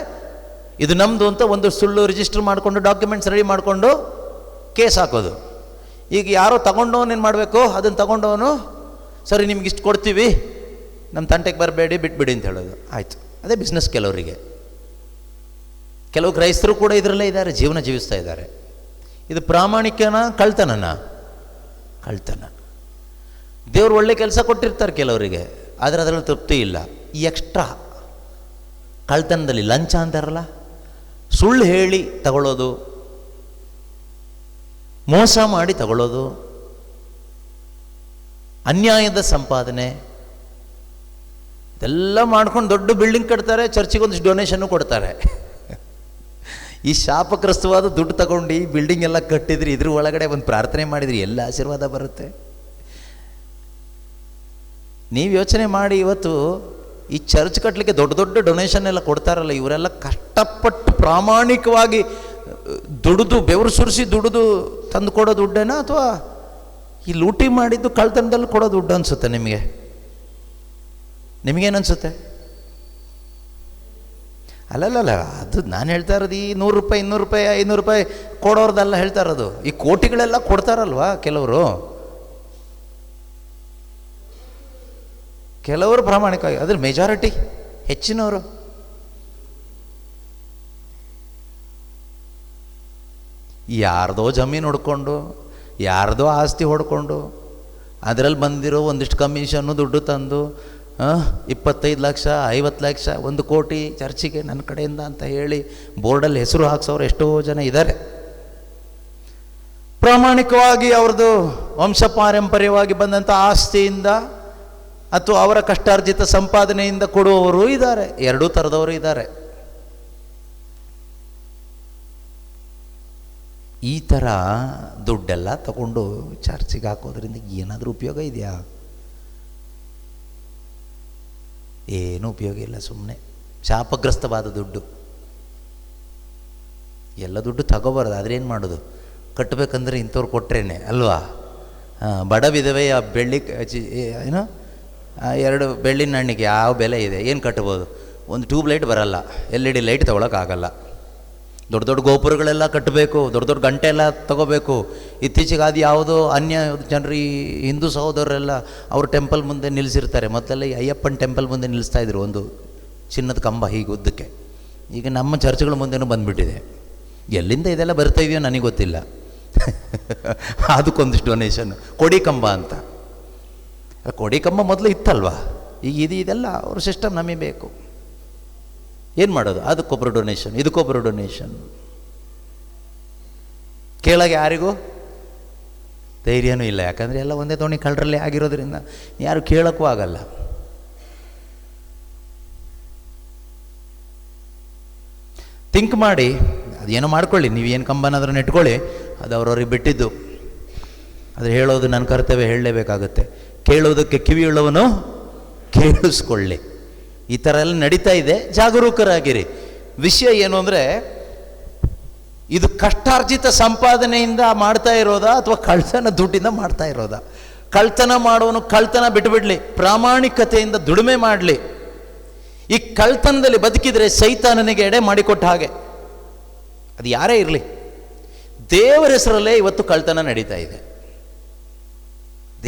ಇದು ನಮ್ಮದು ಅಂತ ಒಂದು ಸುಳ್ಳು ರಿಜಿಸ್ಟರ್ ಮಾಡಿಕೊಂಡು ಡಾಕ್ಯುಮೆಂಟ್ಸ್ ರೆಡಿ ಮಾಡಿಕೊಂಡು ಕೇಸ್ ಹಾಕೋದು. ಈಗ ಯಾರೋ ತಗೊಂಡವನು ಏನು ಮಾಡಬೇಕು, ಅದನ್ನು ತಗೊಂಡವನು ಸರಿ ನಿಮ್ಗೆ ಇಷ್ಟು ಕೊಡ್ತೀವಿ, ನಮ್ಮ ತಂಟೆಗೆ ಬರಬೇಡಿ, ಬಿಟ್ಬಿಡಿ ಅಂತ ಹೇಳೋದು. ಆಯಿತು, ಅದೇ ಬಿಸ್ನೆಸ್. ಕೆಲವು ಕ್ರೈಸ್ತರು ಕೂಡ ಇದರಲ್ಲೇ ಇದ್ದಾರೆ, ಜೀವನ ಜೀವಿಸ್ತಾ ಇದ್ದಾರೆ. ಇದು ಪ್ರಾಮಾಣಿಕನ ಕಳ್ತನನ? ಕಳ್ತನ. ದೇವ್ರು ಒಳ್ಳೆ ಕೆಲಸ ಕೊಟ್ಟಿರ್ತಾರೆ ಕೆಲವರಿಗೆ, ಆದರೆ ಅದರಲ್ಲಿ ತೃಪ್ತಿ ಇಲ್ಲ. ಈ ಎಕ್ಸ್ಟ್ರಾ ಕಳ್ತನದಲ್ಲಿ ಲಂಚ ಅಂತಾರಲ್ಲ, ಸುಳ್ಳು ಹೇಳಿ ತಗೊಳ್ಳೋದು, ಮೋಸ ಮಾಡಿ ತಗೊಳ್ಳೋದು, ಅನ್ಯಾಯದ ಸಂಪಾದನೆ, ಇದೆಲ್ಲ ಮಾಡ್ಕೊಂಡು ದೊಡ್ಡ ಬಿಲ್ಡಿಂಗ್ ಕಟ್ತಾರೆ, ಚರ್ಚಿಗೊಂದಿಷ್ಟು ಡೊನೇಷನ್ನು ಕೊಡ್ತಾರೆ. ಈ ಶಾಪಗ್ರಸ್ತವಾದ ದುಡ್ಡು ತಗೊಂಡು ಈ ಬಿಲ್ಡಿಂಗ್ ಎಲ್ಲ ಕಟ್ಟಿದ್ರಿ, ಇದ್ರ ಒಳಗಡೆ ಒಂದು ಪ್ರಾರ್ಥನೆ ಮಾಡಿದ್ರಿ, ಎಲ್ಲ ಆಶೀರ್ವಾದ ಬರುತ್ತೆ. ನೀವು ಯೋಚನೆ ಮಾಡಿ, ಇವತ್ತು ಈ ಚರ್ಚ್ ಕಟ್ಟಲಿಕ್ಕೆ ದೊಡ್ಡ ದೊಡ್ಡ ಡೊನೇಷನ್ ಎಲ್ಲ ಕೊಡ್ತಾರಲ್ಲ, ಇವರೆಲ್ಲ ಕಷ್ಟಪಟ್ಟು ಪ್ರಾಮಾಣಿಕವಾಗಿ ದುಡಿದು ಬೆವರು ಸುರಿಸಿ ದುಡಿದು ತಂದು ಕೊಡೋ ದುಡ್ಡೇನಾ, ಅಥವಾ ಈ ಲೂಟಿ ಮಾಡಿದ್ದು ಕಳ್ತನದಲ್ಲಿ ಕೊಡೋ ದುಡ್ಡು ಅನಿಸುತ್ತೆ ನಿಮಗೆ? ನಿಮಗೇನನ್ಸುತ್ತೆ? ಅಲ್ಲಲ್ಲ, ಅದು ನಾನು ಹೇಳ್ತಾ ಇರೋದು ಈ 100 ರೂಪಾಯಿ 200 ರೂಪಾಯಿ 500 ರೂಪಾಯಿ ಕೊಡೋರ್ದೆಲ್ಲ ಹೇಳ್ತಾ ಇರೋದು. ಈ ಕೋಟಿಗಳೆಲ್ಲ ಕೊಡ್ತಾರಲ್ವಾ ಕೆಲವರು ಪ್ರಾಮಾಣಿಕವಾಗಿ, ಅದ್ರ ಮೆಜಾರಿಟಿ ಹೆಚ್ಚಿನವರು. ಯಾರ್ದೋ ಜಮೀನು ಹೊಡ್ಕೊಂಡು, ಯಾರ್ದೋ ಆಸ್ತಿ ಹೊಡ್ಕೊಂಡು, ಅದರಲ್ಲಿ ಬಂದಿರೋ ಒಂದಿಷ್ಟು ಕಮಿಷನ್ನು ದುಡ್ಡು ತಂದು 25 ಲಕ್ಷ 50 ಲಕ್ಷ 1 ಕೋಟಿ ಚರ್ಚಿಗೆ ನನ್ನ ಕಡೆಯಿಂದ ಅಂತ ಹೇಳಿ ಬೋರ್ಡಲ್ಲಿ ಹೆಸರು ಹಾಕ್ಸೋರು ಎಷ್ಟೋ ಜನ ಇದ್ದಾರೆ. ಪ್ರಾಮಾಣಿಕವಾಗಿ ಅವ್ರದ್ದು ವಂಶ ಪಾರಂಪರ್ಯವಾಗಿ ಬಂದಂಥ ಆಸ್ತಿಯಿಂದ ಅಥವಾ ಅವರ ಕಷ್ಟಾರ್ಜಿತ ಸಂಪಾದನೆಯಿಂದ ಕೊಡುವವರು ಇದ್ದಾರೆ, ಎರಡೂ ಥರದವರು ಇದ್ದಾರೆ. ಈ ಥರ ದುಡ್ಡೆಲ್ಲ ತಗೊಂಡು ಚರ್ಚಿಗೆ ಹಾಕೋದ್ರಿಂದ ಏನಾದರೂ ಉಪಯೋಗ ಇದೆಯಾ? ಏನೂ ಉಪಯೋಗ ಇಲ್ಲ. ಸುಮ್ಮನೆ ಶಾಪಗ್ರಸ್ತವಾದ ದುಡ್ಡು. ಎಲ್ಲ ದುಡ್ಡು ತಗೋಬಾರ್ದು, ಆದರೆ ಏನು ಮಾಡೋದು? ಕಟ್ಟಬೇಕಂದ್ರೆ ಇಂಥವ್ರು ಕೊಟ್ರೇನೆ ಅಲ್ವಾ? ಬಡ ವಿಧವೆಯ ಬೆಳ್ಳಿ ಏನು 2 ಬೆಳ್ಳಿನ ಹಣ್ಣಿಗೆ ಯಾವ ಬೆಲೆ ಇದೆ? ಏನು ಕಟ್ಬೋದು? ಒಂದು ಟ್ಯೂಬ್ ಲೈಟ್ ಬರಲ್ಲ, LED ಲೈಟ್ ತೊಗೊಳಕ್ಕಾಗಲ್ಲ. ದೊಡ್ಡ ದೊಡ್ಡ ಗೋಪುರಗಳೆಲ್ಲ ಕಟ್ಟಬೇಕು, ದೊಡ್ಡ ದೊಡ್ಡ ಗಂಟೆ ಎಲ್ಲ ತಗೋಬೇಕು. ಇತ್ತೀಚೆಗೆ ಅದು ಯಾವುದೋ ಅನ್ಯ ಜನರು, ಈ ಹಿಂದೂ ಸಹೋದರರೆಲ್ಲ ಅವ್ರ ಟೆಂಪಲ್ ಮುಂದೆ ನಿಲ್ಲಿಸಿರ್ತಾರೆ. ಮೊದಲೆಲ್ಲ ಈ ಅಯ್ಯಪ್ಪನ ಟೆಂಪಲ್ ಮುಂದೆ ನಿಲ್ಲಿಸ್ತಾಯಿದ್ರು, ಒಂದು ಚಿನ್ನದ ಕಂಬ ಹೀಗೆ ಉದ್ದಕ್ಕೆ. ಈಗ ನಮ್ಮ ಚರ್ಚ್ಗಳ ಮುಂದೆನೂ ಬಂದುಬಿಟ್ಟಿದೆ. ಎಲ್ಲಿಂದ ಇದೆಲ್ಲ ಬರ್ತಾ ಇದೆಯೋ ನನಗೆ ಗೊತ್ತಿಲ್ಲ. ಅದಕ್ಕೊಂದಿಷ್ಟು ಡೊನೇಷನ್. ಕೊಡಿ ಕಂಬ ಅಂತ, ಕೊಡಿ ಕಂಬ ಮೊದಲು ಇತ್ತಲ್ವಾ? ಈಗ ಇದೆಲ್ಲ ಅವ್ರ ಸಿಸ್ಟಮ್ ನಮಗೆ ಬೇಕು. ಏನು ಮಾಡೋದು? ಅದಕ್ಕೊಬ್ಬರು ಡೊನೇಷನ್, ಇದಕ್ಕೊಬ್ಬರು ಡೊನೇಷನ್. ಕೇಳಾಗೆ ಯಾರಿಗೂ ಧೈರ್ಯನೂ ಇಲ್ಲ, ಯಾಕಂದರೆ ಎಲ್ಲ ಒಂದೇ ದೋಣಿ ಕಳ್ಳರಲ್ಲೇ ಆಗಿರೋದ್ರಿಂದ ಯಾರು ಕೇಳೋಕ್ಕೂ ಆಗಲ್ಲ. ಥಿಂಕ್ ಮಾಡಿ, ಅದೇನೋ ಮಾಡ್ಕೊಳ್ಳಿ, ನೀವೇನು ಕಂಬನಾದ್ರೂ ನೆಟ್ಕೊಳ್ಳಿ, ಅದು ಅವ್ರವ್ರಿಗೆ ಬಿಟ್ಟಿದ್ದು. ಆದರೆ ಹೇಳೋದು ನನ್ನ ಕರ್ತವ್ಯ, ಹೇಳಲೇಬೇಕಾಗುತ್ತೆ. ಕೇಳೋದಕ್ಕೆ ಕಿವಿಯುಳ್ಳವನು ಕೇಳಿಸ್ಕೊಳ್ಳಿ. ಈ ಥರ ಎಲ್ಲ ನಡೀತಾ ಇದೆ, ಜಾಗರೂಕರಾಗಿರಿ. ವಿಷಯ ಏನು ಅಂದರೆ, ಇದು ಕಷ್ಟಾರ್ಜಿತ ಸಂಪಾದನೆಯಿಂದ ಮಾಡ್ತಾ ಇರೋದಾ ಅಥವಾ ಕಳ್ತನ ದುಡ್ಡಿಂದ ಮಾಡ್ತಾ ಇರೋದಾ? ಕಳ್ತನ ಮಾಡುವನು ಕಳ್ತನ ಬಿಟ್ಟುಬಿಡ್ಲಿ, ಪ್ರಾಮಾಣಿಕತೆಯಿಂದ ದುಡಿಮೆ ಮಾಡಲಿ. ಈ ಕಳ್ತನದಲ್ಲಿ ಬದುಕಿದರೆ ಸೈತಾನನಿಗೆ ಎಡೆ ಮಾಡಿಕೊಟ್ಟ ಹಾಗೆ. ಅದು ಯಾರೇ ಇರಲಿ, ದೇವರ ಹೆಸರಲ್ಲೇ ಇವತ್ತು ಕಳ್ತನ ನಡೀತಾ ಇದೆ.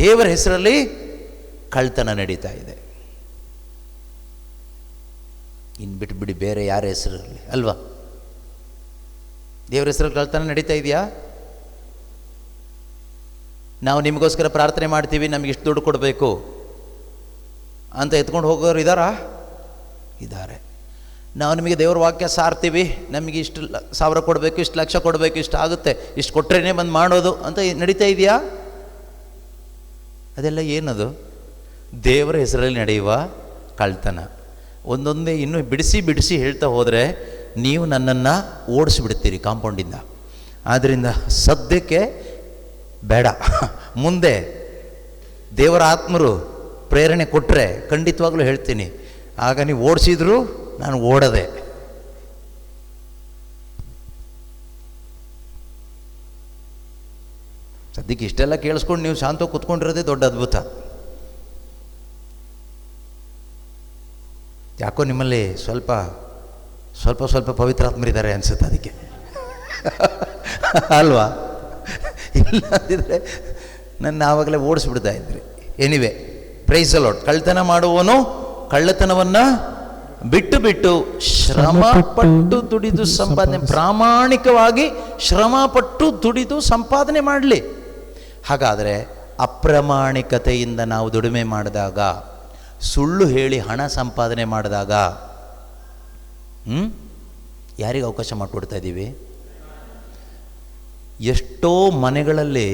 ದೇವರ ಹೆಸರಲ್ಲಿ ಕಳ್ತನ ನಡೀತಾ ಇದೆ. ಇನ್ನು ಬಿಟ್ಬಿಡಿ, ಬೇರೆ ಯಾರ ಹೆಸರಲ್ಲಿ ಅಲ್ವಾ? ದೇವರ ಹೆಸರಲ್ಲಿ ಕಳ್ತನ ನಡೀತಾ ಇದೆಯಾ? ನಾವು ನಿಮಗೋಸ್ಕರ ಪ್ರಾರ್ಥನೆ ಮಾಡ್ತೀವಿ, ನಮಗೆ ಇಷ್ಟು ದುಡ್ಡು ಕೊಡಬೇಕು ಅಂತ ಎತ್ಕೊಂಡು ಹೋಗೋರು ಇದ್ದಾರಾ? ಇದ್ದಾರೆ. ನಾವು ನಿಮಗೆ ದೇವ್ರ ವಾಕ್ಯ ಸಾರ್ತೀವಿ, ನಮಗೆ ಇಷ್ಟು ಸಾವಿರ ಕೊಡಬೇಕು, ಇಷ್ಟು ಲಕ್ಷ ಕೊಡಬೇಕು, ಇಷ್ಟು ಆಗುತ್ತೆ, ಇಷ್ಟು ಕೊಟ್ಟರೇನೆ ಬಂದು ಮಾಡೋದು ಅಂತ ನಡೀತಾ ಇದೆಯಾ? ಅದೆಲ್ಲ ಏನದು? ದೇವರ ಹೆಸರಲ್ಲಿ ನಡೆಯುವ ಕಳ್ತನ. ಒಂದೊಂದೇ ಇನ್ನೂ ಬಿಡಿಸಿ ಬಿಡಿಸಿ ಹೇಳ್ತಾ ಹೋದರೆ ನೀವು ನನ್ನನ್ನು ಓಡಿಸ್ಬಿಡ್ತೀರಿ ಕಾಂಪೌಂಡಿಂದ. ಆದ್ದರಿಂದ ಸದ್ಯಕ್ಕೆ ಬೇಡ. ಮುಂದೆ ದೇವರ ಆತ್ಮರು ಪ್ರೇರಣೆ ಕೊಟ್ಟರೆ ಖಂಡಿತವಾಗ್ಲೂ ಹೇಳ್ತೀನಿ. ಆಗ ನೀವು ಓಡಿಸಿದ್ರು ನಾನು ಓಡದೆ. ಸದ್ಯಕ್ಕೆ ಇಷ್ಟೆಲ್ಲ ಕೇಳಿಸ್ಕೊಂಡು ನೀವು ಶಾಂತ ಕೂತ್ಕೊಂಡಿರೋದೇ ದೊಡ್ಡ ಅದ್ಭುತ. ಯಾಕೋ ನಿಮ್ಮಲ್ಲಿ ಸ್ವಲ್ಪ ಸ್ವಲ್ಪ ಸ್ವಲ್ಪ ಪವಿತ್ರಾತ್ಮರಿದ್ದಾರೆ ಅನ್ಸುತ್ತೆ, ಅದಕ್ಕೆ ಅಲ್ವಾ? ಇಲ್ಲ ಅಂದಿದ್ರೆ ನನ್ನ ಆವಾಗಲೇ ಓಡಿಸ್ಬಿಡ್ತಾ ಇದ್ರಿ. Anyway, price the lord. ಕಳ್ತನ ಮಾಡುವವನು ಕಳ್ಳತನವನ್ನು ಬಿಟ್ಟು ಬಿಟ್ಟು ಶ್ರಮಪಟ್ಟು ದುಡಿದು ಸಂಪಾದನೆ, ಪ್ರಾಮಾಣಿಕವಾಗಿ ಶ್ರಮಪಟ್ಟು ದುಡಿದು ಸಂಪಾದನೆ ಮಾಡಲಿ. ಹಾಗಾದರೆ ಅಪ್ರಾಮಾಣಿಕತೆಯಿಂದ ನಾವು ದುಡಿಮೆ ಮಾಡಿದಾಗ, ಸುಳ್ಳು ಹೇಳಿ ಹಣ ಸಂಪಾದನೆ ಮಾಡಿದಾಗ ಯಾರಿಗೆ ಅವಕಾಶ ಮಾಡಿಕೊಡ್ತಾ ಇದ್ದೀವಿ? ಎಷ್ಟೋ ಮನೆಗಳಲ್ಲಿ,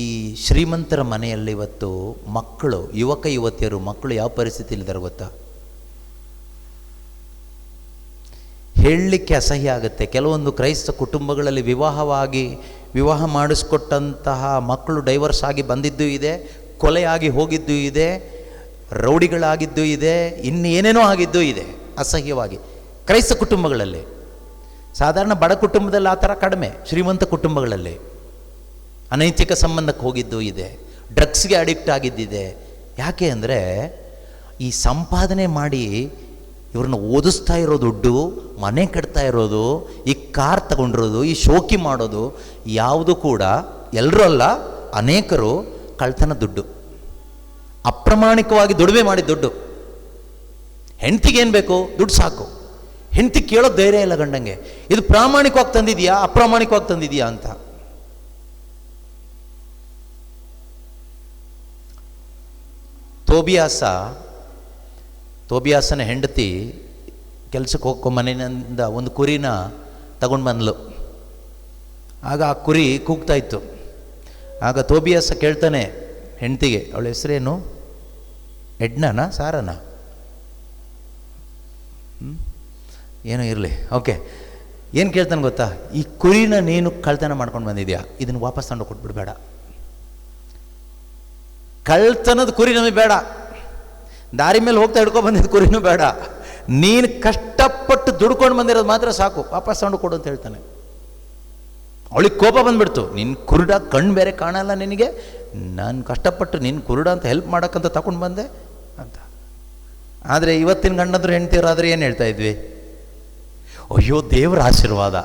ಈ ಶ್ರೀಮಂತರ ಮನೆಯಲ್ಲಿ ಇವತ್ತು ಮಕ್ಕಳು, ಯುವಕ ಯುವತಿಯರು ಮಕ್ಕಳು ಯಾವ ಪರಿಸ್ಥಿತಿಲಿದ್ದಾರೆ ಗೊತ್ತಾ? ಹೇಳಲಿಕ್ಕೆ ಅಸಹ್ಯ ಆಗುತ್ತೆ. ಕೆಲವೊಂದು ಕ್ರೈಸ್ತ ಕುಟುಂಬಗಳಲ್ಲಿ ವಿವಾಹ ಮಾಡಿಸ್ಕೊಟ್ಟಂತಹ ಮಕ್ಕಳು ಡೈವರ್ಸ್ ಆಗಿ ಬಂದಿದ್ದೂ ಇದೆ, ಕೊಲೆಯಾಗಿ ಹೋಗಿದ್ದೂ ಇದೆ, ರೌಡಿಗಳಾಗಿದ್ದೂ ಇದೆ, ಇನ್ನೇನೇನೋ ಆಗಿದ್ದೂ ಇದೆ ಅಸಹ್ಯವಾಗಿ ಕ್ರೈಸ್ತ ಕುಟುಂಬಗಳಲ್ಲಿ. ಸಾಧಾರಣ ಬಡ ಕುಟುಂಬದಲ್ಲಿ ಆ ಥರ ಕಡಿಮೆ, ಶ್ರೀಮಂತ ಕುಟುಂಬಗಳಲ್ಲಿ ಅನೈತಿಕ ಸಂಬಂಧಕ್ಕೆ ಹೋಗಿದ್ದೂ ಇದೆ, ಡ್ರಗ್ಸ್ಗೆ ಅಡಿಕ್ಟ್ ಆಗಿದ್ದಿದೆ. ಯಾಕೆ ಅಂದರೆ ಈ ಸಂಪಾದನೆ ಮಾಡಿ ಇವ್ರನ್ನ ಓದಿಸ್ತಾ ಇರೋ ದುಡ್ಡು, ಮನೆ ಕಟ್ತಾ ಇರೋದು, ಈ ಕಾರ್ ತಗೊಂಡಿರೋದು, ಈ ಶೋಕಿ ಮಾಡೋದು ಯಾವುದು ಕೂಡ ಎಲ್ಲರೂ ಅಲ್ಲ, ಅನೇಕರು ಕಳ್ತನ ದುಡ್ಡು, ಅಪ್ರಾಮಾಣಿಕವಾಗಿ ದುಡಿಮೆ ಮಾಡಿದ ದುಡ್ಡು. ಹೆಂಡ್ತಿಗೇನು ಬೇಕು? ದುಡ್ಡು ಸಾಕು. ಹೆಂಡ್ತಿ ಕೇಳೋ ಧೈರ್ಯ ಇಲ್ಲ ಗಂಡಂಗೆ. ಇದು ಪ್ರಾಮಾಣಿಕವಾಗಿ ತಂದಿದೆಯಾ ಅಪ್ರಾಮಾಣಿಕವಾಗಿ ತಂದಿದೆಯಾ ಅಂತ. ತೋಬಿಯಾಸನ ಹೆಂಡತಿ ಕೆಲಸಕ್ಕೆ ಹೋಗೋ ಮನೆಯಿಂದ ಒಂದು ಕುರಿನ ತಗೊಂಡು ಬಂದ್ಲು. ಆಗ ಆ ಕುರಿ ಕೂಗ್ತಾ ಇತ್ತು. ಆಗ ತೋಬಿಯಾಸ ಕೇಳ್ತಾನೆ ಹೆಂಡ್ತಿಗೆ, ಅವಳ ಹೆಸರೇನು? ಎಡ್ನಾ ಸಾರನಾ? ಏನೋ ಇರಲಿ, ಓಕೆ. ಏನು ಕೇಳ್ತಾನೆ ಗೊತ್ತಾ? ಈ ಕುರಿನ ನೀನು ಕಳ್ತನ ಮಾಡ್ಕೊಂಡು ಬಂದಿದ್ಯಾ, ಇದನ್ನು ವಾಪಸ್ ತಗೊಂಡು ಕೊಟ್ಬಿಡ್ಬೇಡ. ಕಳ್ತನದ ಕುರಿ ನಮಗೆ ಬೇಡ, ದಾರಿ ಮೇಲೆ ಹೋಗ್ತಾ ಹಿಡ್ಕೊಂಡು ಬಂದಿದ್ದ ಕುರಿನೂ ಬೇಡ, ನೀನು ಕಷ್ಟಪಟ್ಟು ದುಡ್ಕೊಂಡು ಬಂದಿರೋದು ಮಾತ್ರ ಸಾಕು, ವಾಪಸ್ ತಗೊಂಡು ಕೊಡು ಅಂತ ಹೇಳ್ತಾನೆ. ಅವಳಿಗೆ ಕೋಪ ಬಂದ್ಬಿಡ್ತು. ನಿನ್ನ ಕುರುಡ, ಕಣ್ಣು ಬೇರೆ ಕಾಣಲ್ಲ ನಿನಗೆ, ನಾನು ಕಷ್ಟಪಟ್ಟು ನಿನ್ನ ಕುರುಡ ಅಂತ ಹೆಲ್ಪ್ ಮಾಡೋಕ್ಕಂತ ತಗೊಂಡು ಬಂದೆ ಅಂತ. ಆದರೆ ಇವತ್ತಿನ ಗಂಡಂದ್ರು ಹೆಂಡ್ತಿಯರಾದರೆ ಏನು ಹೇಳ್ತಾ ಇದ್ವಿ? ಅಯ್ಯೋ ದೇವರ ಆಶೀರ್ವಾದ